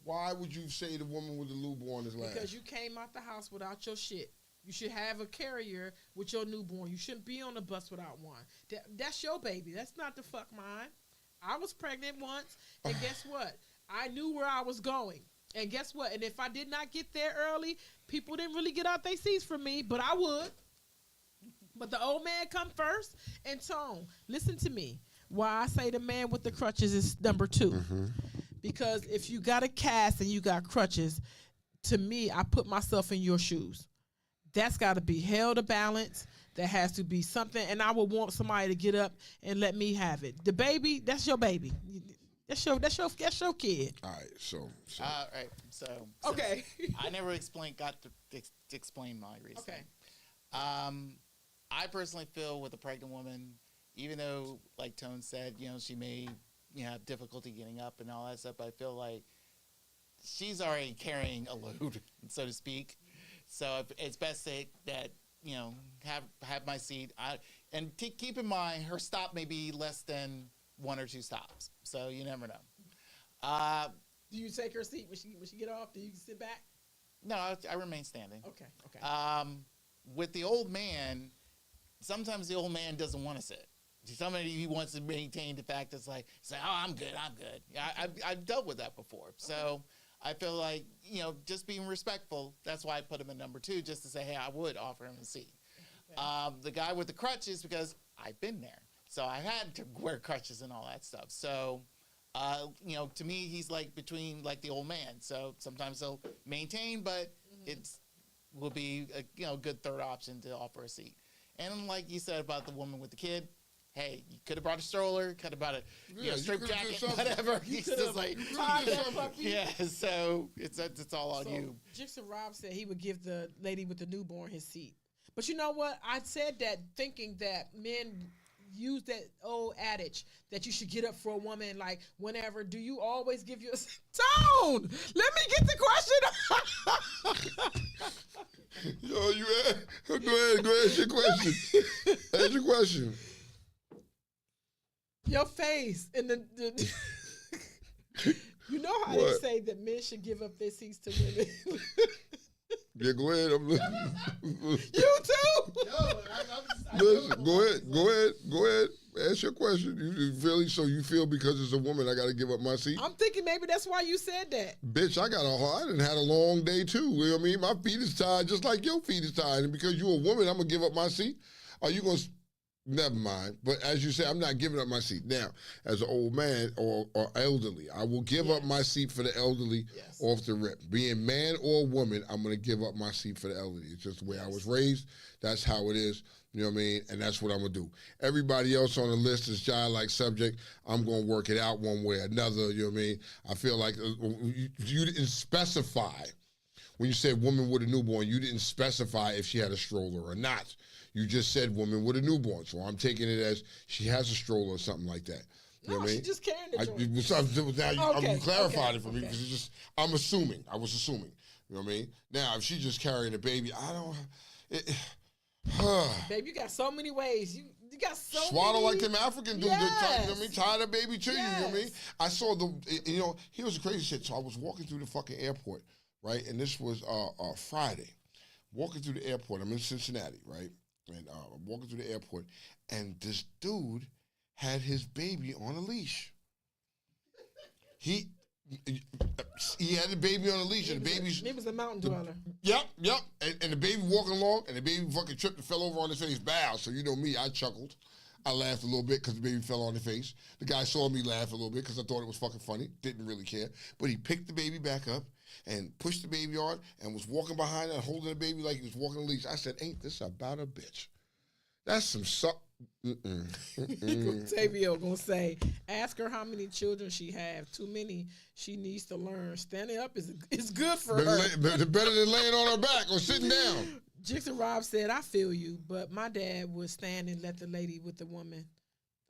Why would you say the woman with the newborn is last? Because you came out the house without your shit. You should have a carrier with your newborn. You shouldn't be on the bus without one. That's your baby. That's not the fuck mine. I was pregnant once, and guess what? I knew where I was going. And guess what? And if I did not get there early, people didn't really get out their seats for me, but I would. But the old man come first. And Tone, listen to me. Why I say the man with the crutches is number 2. Mm-hmm. Because if you got a cast and you got crutches, to me, I put myself in your shoes. That's got to be held a balance. There has to be something, and I would want somebody to get up and let me have it. The baby, that's your baby. That's your kid. All right, so. Right, so Okay. I never got to explain my reason. Okay. I personally feel with a pregnant woman, even though, like Tone said, she may have difficulty getting up and all that stuff, I feel like she's already carrying a load, so to speak. So it's best that have my seat. Keep in mind, her stop may be less than 1 or 2 stops, so you never know. Do you take her seat when she get off? Do you sit back? No, I remain standing. Okay. With the old man, sometimes the old man doesn't want to sit. Somebody he wants to maintain the fact that's like, say, oh, I'm good. I've dealt with that before, so. I feel like, just being respectful, that's why I put him in number 2, just to say, hey, I would offer him a seat. Okay. The guy with the crutches, because I've been there. So I had to wear crutches and all that stuff. So, to me, he's like between like the old man. So sometimes he'll maintain, but will be a good third option to offer a seat. And like you said about the woman with the kid, hey, you could have brought a stroller, could have brought a strip jacket, whatever. You could have tied that puppy. Yeah, so it's all on you. Jixon Rob said he would give the lady with the newborn his seat. But you know what? I said that thinking that men use that old adage that you should get up for a woman like whenever. Do you always give your Tone? Let me get the question. Yo, go ahead, ask your question. Ask your question. Your face and the you know how What? they say that men should give up their seats to women. Yeah, go ahead. You too. Listen, go ahead. Ask your question. You feel because it's a woman, I got to give up my seat? I'm thinking maybe that's why you said that. Bitch, I done had a long day too. You know what I mean? My feet is tired just like your feet is tired. And because you're a woman, I'm going to give up my seat? Are you going to... Never mind. But as you say, I'm not giving up my seat. Now, as an old man or elderly, I will give up my seat for the elderly off the rip. Being man or woman, I'm going to give up my seat for the elderly. It's just the way I was raised. That's how it is. You know what I mean? And that's what I'm going to do. Everybody else on the list is child-like subject. I'm going to work it out one way or another. You know what I mean? I feel like you didn't specify. When you said woman with a newborn, you didn't specify if she had a stroller or not. You just said woman with a newborn, so I'm taking it as she has a stroller or something like that. You know what I mean? She just carrying the joint. Now you clarified it for me because it's just I'm assuming. I was assuming. You know what I mean? Now if she's just carrying a baby, I don't. Babe, you got so many ways. You got so Swallow many. like them African dudes. Yes. You know what I mean? Tie the baby to you. You know what I mean? Yes. I saw here's the crazy shit. So I was walking through the fucking airport, right? And this was Friday. Walking through the airport. I'm in Cincinnati, right? And I'm walking through the airport, and this dude had his baby on a leash. He had the baby on a leash, and the baby's... He was a mountain dweller. Yep. And the baby walking along, and the baby fucking tripped and fell over on his face. Bow. So you know me, I chuckled. I laughed a little bit because the baby fell on his face. The guy saw me laugh a little bit because I thought it was fucking funny. Didn't really care. But he picked the baby back up and pushed the baby on and was walking behind her and holding the baby like he was walking a leash. I said, ain't this about a bitch? That's some Tavio gonna say, ask her how many children she have. Too many. She needs to learn. Standing up is good for her. Better than laying on her back or sitting down. Jixon Rob said, I feel you, but my dad would stand and let the lady with the woman,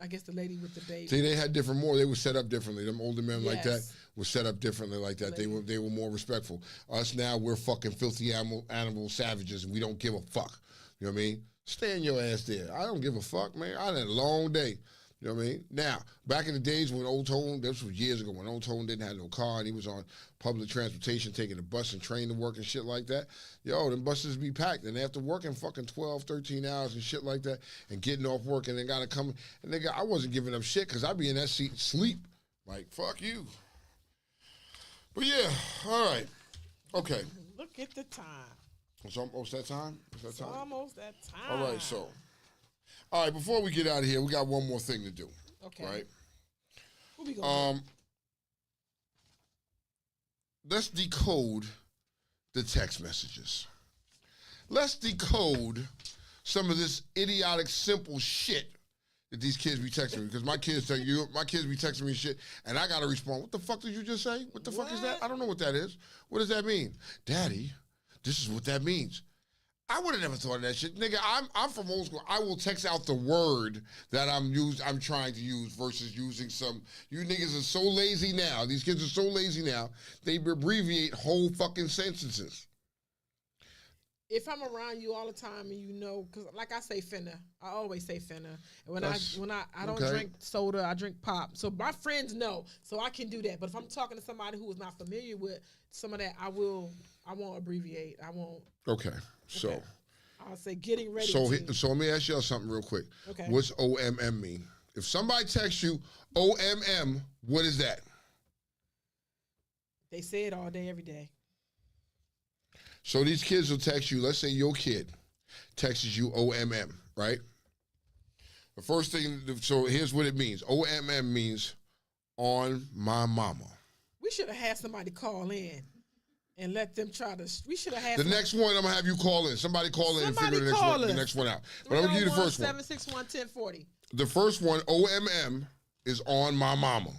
I guess the lady with the baby. See, they had different more. They were set up differently. Them older men like that were set up differently like that. They were more respectful. Us now, we're fucking filthy animal savages, and we don't give a fuck. You know what I mean? Stand your ass there. I don't give a fuck, man. I had a long day. You know what I mean? Now, back in the days when Old Tone, this was years ago, when Old Tone didn't have no car and he was on public transportation, taking the bus and train to work and shit like that, yo, them buses be packed. And after working fucking 12, 13 hours and shit like that and getting off work and they got to come, and I wasn't giving up shit because I'd be in that seat sleep. Like, fuck you. But yeah, all right. Okay. Look at the time. It's almost that time? Is that time? Almost that time. All right, so. All right, before we get out of here, we got one more thing to do. Okay. Right? What we gonna do? Let's decode the text messages. Let's decode some of this idiotic, simple shit that these kids be texting me. Because my kids be texting me shit, and I gotta respond. What the fuck did you just say? What the fuck is that? I don't know what that is. What does that mean? Daddy, this is what that means. I would have never thought of that shit. Nigga, I'm from old school. I will text out the word that I'm trying to use versus using some. You niggas are so lazy now. These kids are so lazy now. They abbreviate whole fucking sentences. If I'm around you all the time and you know, because like I say finna, I always say finna. And when I don't drink soda, I drink pop. So my friends know, so I can do that. But if I'm talking to somebody who is not familiar with some of that, I won't abbreviate. I won't. Okay, so. Okay. I'll say getting ready. So let me ask y'all something real quick. Okay. What's OMM mean? If somebody texts you OMM, what is that? They say it all day, every day. So these kids will text you, let's say your kid texts you OMM, right? The first thing, so here's what it means. OMM means on my mama. We should have had somebody call in and let them try to, we should have had the next one, I'm going to have you call in. Somebody call in and figure the next one out. But I'm going to give you the first one. 761-1040. The first one, OMM, is on my mama.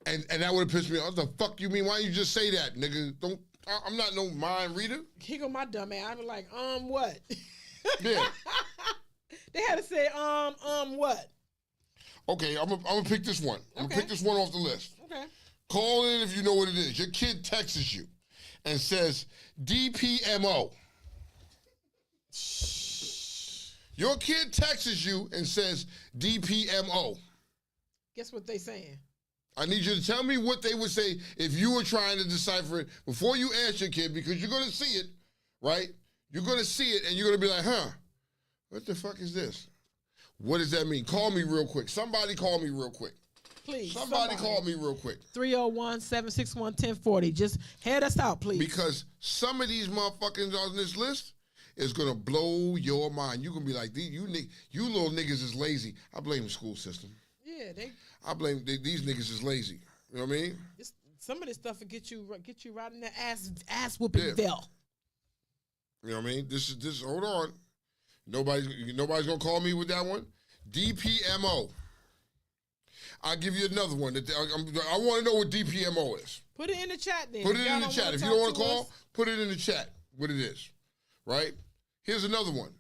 And that would have pissed me off. What the fuck you mean? Why don't you just say that, nigga? I'm not no mind reader. Here go my dumb ass. I was like, what? Yeah. They had to say, what? Okay, I'm gonna pick this one. I'm gonna pick this one off the list. Okay. Call in if you know what it is. Your kid texts you and says DPMO. Your kid texts you and says DPMO. Guess what they saying? I need you to tell me what they would say if you were trying to decipher it before you ask your kid, because you're going to see it, right? You're going to see it, and you're going to be like, what the fuck is this? What does that mean? Call me real quick. Somebody call me real quick. Please. Somebody call me real quick. 301-761-1040. Just head us out, please. Because some of these motherfuckers on this list is going to blow your mind. You're going to be like, you little niggas is lazy. I blame the school system. Yeah, I blame these niggas is lazy. You know what I mean? Some of this stuff will get you right in the ass whooping bell. You know what I mean? This is hold on. Nobody's gonna call me with that one. DPMO. I'll give you another one. I want to know what DPMO is. Put it in the chat then. Put it in the chat. If you don't want to call, put it in the chat what it is. Right? Here's another one.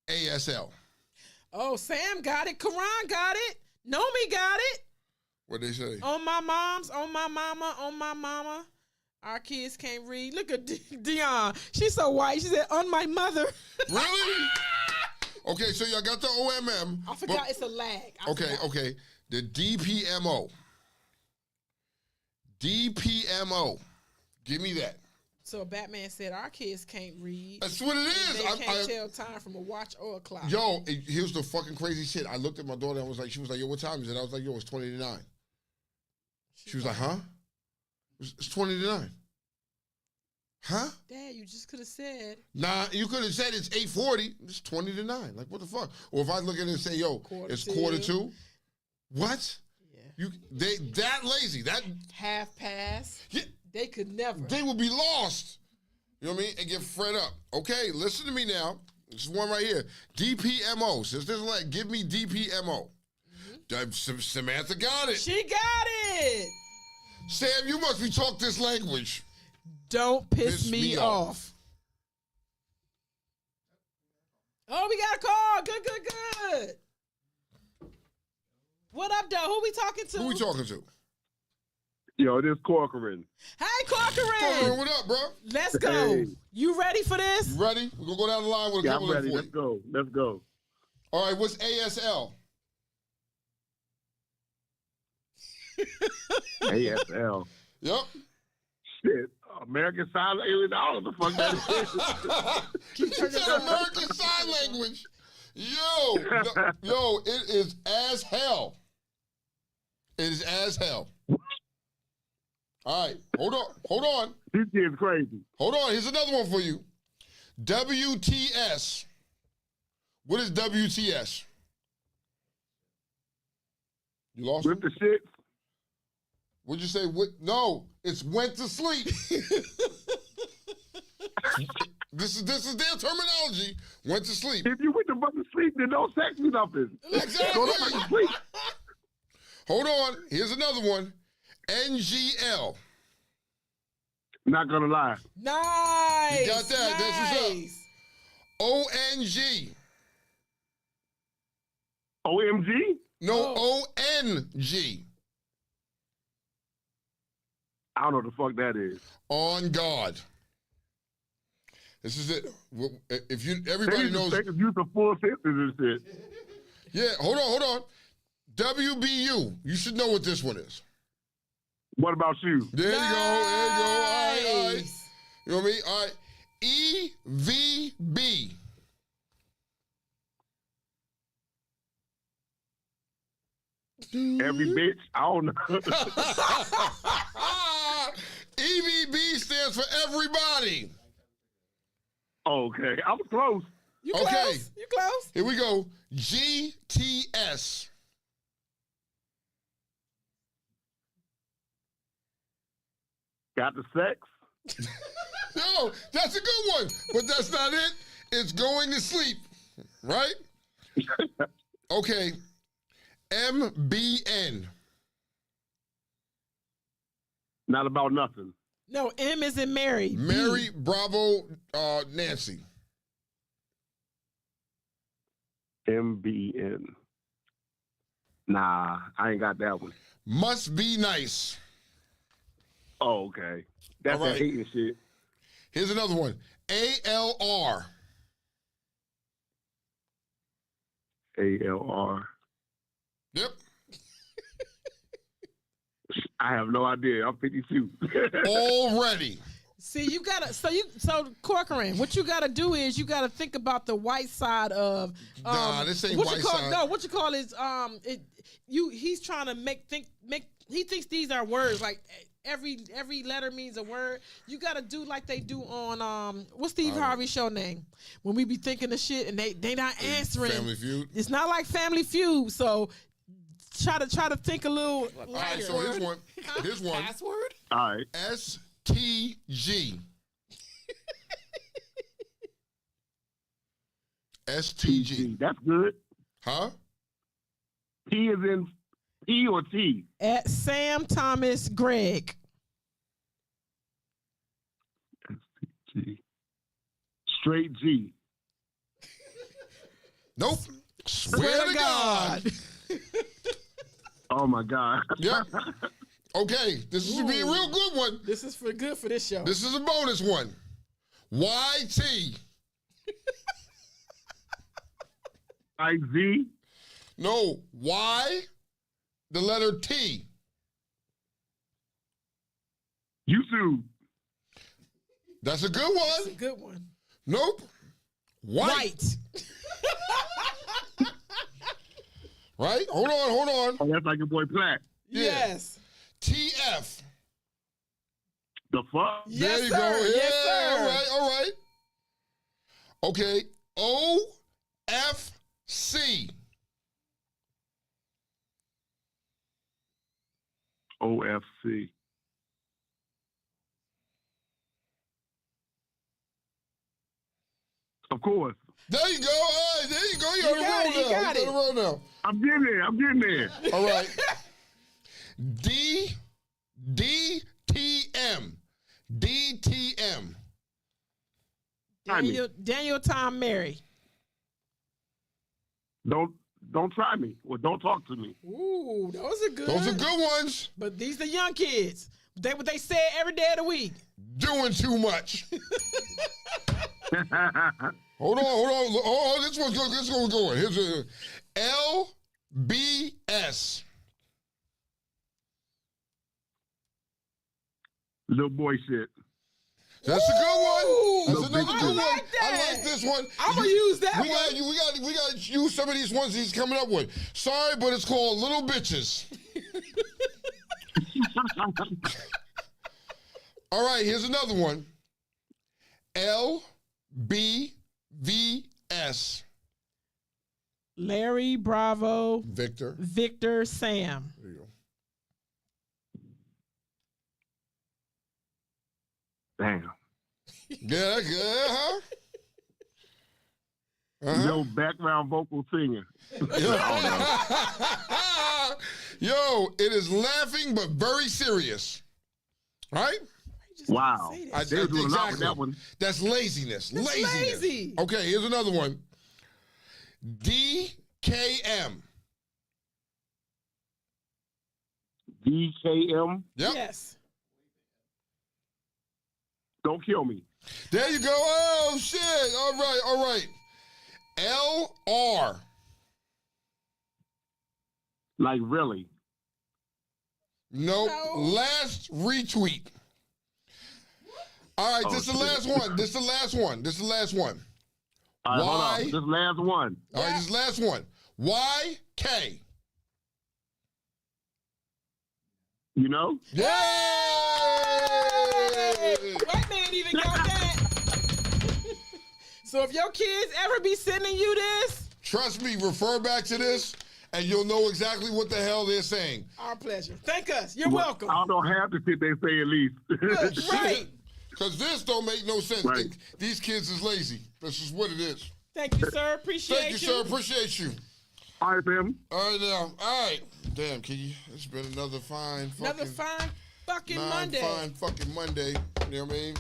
ASL. Oh, Sam got it. Karan got it. Nomi got it. What they say? On my mom's, on my mama, on my mama. Our kids can't read. Look at Dion. She's so white. She said, on my mother. Really? Okay, so y'all got the OMM. I forgot it's a lag. Okay. The DPMO. DPMO. Give me that. So Batman said, our kids can't read. That's what it is. They can't tell time from a watch or a clock. Yo, here's the fucking crazy shit. I looked at my daughter and she was like, yo, what time is it? I was like, yo, it's 20 to 9. She was like, huh? It's 20 to 9. Huh? Dad, you just could have said. Nah, you could have said it's 8:40. It's 20 to 9. Like, what the fuck? Or if I look at it and say, yo, it's quarter to. What? Yeah. That lazy. That half past. Yeah. They could never. They would be lost. You know what I mean? And get fed up. Okay, listen to me now. This is one right here. DPMO. Since this is like, give me DPMO. Mm-hmm. Samantha got it. She got it. Sam, you must be talk this language. Don't piss me off. Oh, we got a call. Good. What up, though? Who we talking to? Who we talking to? Yo, this Corcoran. Hey, Corcoran, Corcoran. what up, bro? Let's go. Hey. You ready for this? You ready? We're gonna go down the line with a Yeah, couple I'm of ready. them Let's for you. go. Let's go. All right, what's ASL? ASL. Yep. Shit. American Sign Language. I don't know what the fuck that He said American Sign Language. Yo, it is as hell. It is as hell. All right, hold on. This kid's crazy. Hold on, here's another one for you. WTS. What is WTS? You lost With me? the shit. What'd you say? No, it's went to sleep. This is their terminology. Went to sleep. If you went to fucking sleep, then don't text me nothing. Exactly. Go to fucking sleep. Hold on. Here's another one. NGL. Not gonna lie. Nice. You got that. That's what's up. Nice. ONG. OMG? No, ONG. I don't know what the fuck that is. On God. This is it. If you, everybody knows. They can use the full sentences and shit. Yeah, hold on. WBU. You should know what this one is. What about you? There you go. All right. Nice. You know what I mean? All right. EVB. Every bitch? I don't know. EVB stands for everybody. Okay. I was close. You Okay. close. You close. Here we go. GTS. Got the sex? No, that's a good one, but that's not it. It's going to sleep, right? Okay. MBN. Not about nothing. No, M is in Mary. B. Mary Bravo Nancy. MBN. Nah, I ain't got that one. Must be nice. Oh, okay. That's All right. that hating shit. Here's another one. ALR. ALR. Yep. I have no idea. I'm 52. Already. See, you gotta. So Corcoran, what you gotta do is you gotta think about the white side of. Nah, this ain't what white you call, side. No, what you call is He's trying to make. He thinks these are words like. Every letter means a word. You gotta do like they do on what's Steve Harvey's show name? When we be thinking of shit and they not answering. Family Feud. It's not like Family Feud. So try to think a little. All right, so here's one. Here's one. Password? All right. STG. STG. That's good. Huh? T is in P or T? At Sam Thomas Gregg. G. Straight G. Nope. Swear to God. Oh my God. Yep. Okay, this is to be a real good one. This is good for this show. This is a bonus one. YT. IZ. No, Y, the letter T. YouTube. That's a good That's a one. good one. Nope. White. Right? Hold on. Oh, that's like your boy Platt. Yeah. Yes. TF. The fuck? Yes, There you sir. go. Yeah, Yes, sir. all right. Okay. OFC. OFC. Of course. There you go. All right, there you go. You're on the roll now. You got it. You're on the roll now. I'm getting there. All right. DTM. Daniel Tom Mary. Don't don't try me or don't talk to me. Ooh, those are good. Those are good ones. But these are young kids. What they say every day of the week. Doing too much. Hold on. Oh, this one's good. This one's going. Here's a LBS. Little boy shit. That's a good one. That's No, another I good one. like that. I like this one. I'm gonna use that we one. We got to use some of these ones he's coming up with. Sorry, but it's called Little Bitches. All right, here's another one. LBVS. Larry, Bravo, Victor, Sam. There you go. Damn. Yeah, good, huh? No background vocal singer. Yo, it is laughing but very serious. Right? Wow. They was doing a lot with Exactly. that one. That's laziness. That's Laziness. lazy. Okay, here's another one. DKM. DKM. Yep. Yes. Don't kill me. There you go. Oh, shit. All right. LR. Like, really? Nope. No. Last retweet. All right, Oh, this is the shit. last one. This is the last one. All right, hold Why? on. This last one. All right, this is the last one. YK. You know? Yay! White man even got that. So if your kids ever be sending you this, Trust me, refer back to this, and you'll know exactly what the hell they're saying. our pleasure. Thank us. You're welcome. I don't have the shit they say at least. Look, right. Because this don't make no sense. Right. These kids is lazy. This is what it is. Thank you, sir. Appreciate Thank you, sir. Appreciate you. All right, fam. All right, now. All right. Damn, Kiki. It's been another fine Another fine fucking Monday. Fine fucking Monday. You know what I mean?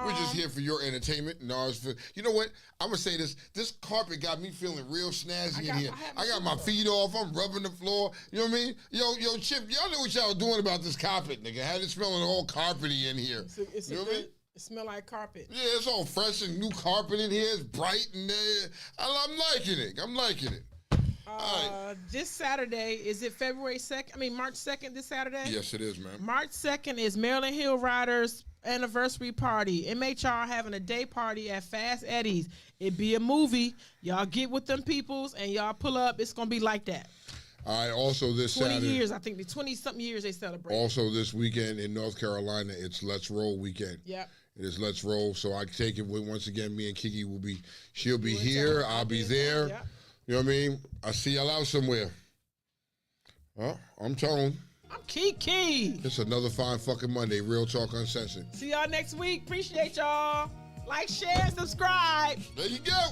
We're just here for your entertainment and ours for. You know what? I'm gonna say this. This carpet got me feeling real snazzy in here. I got my feet off. I'm rubbing the floor. You know what I mean? Yo, Chip. Y'all know what y'all doing about this carpet, nigga? Had it smelling all carpety in here. It's you know what I mean? It smell like carpet. Yeah, it's all fresh and new carpet in here. It's bright and I'm liking it. I'm liking it. This Saturday, is it February 2nd? I mean, March 2nd this Saturday? Yes, it is, man. March 2nd is Maryland Hill Riders anniversary party. MHR having a day party at Fast Eddie's. It be a movie. Y'all get with them peoples and y'all pull up. It's going to be like that. All right, also this 20 Saturday. years, I think. The 20-something years they celebrate. Also this weekend in North Carolina, it's Let's Roll weekend. Yep. It is Let's Roll. So I take it once again, me and Kiki she'll be here. I'll be there. Yep. You know what I mean? I see y'all out somewhere. Well, I'm Tone. I'm Kiki. It's another fine fucking Monday. Real Talk Uncensored. See y'all next week. Appreciate y'all. Like, share, subscribe. There you go.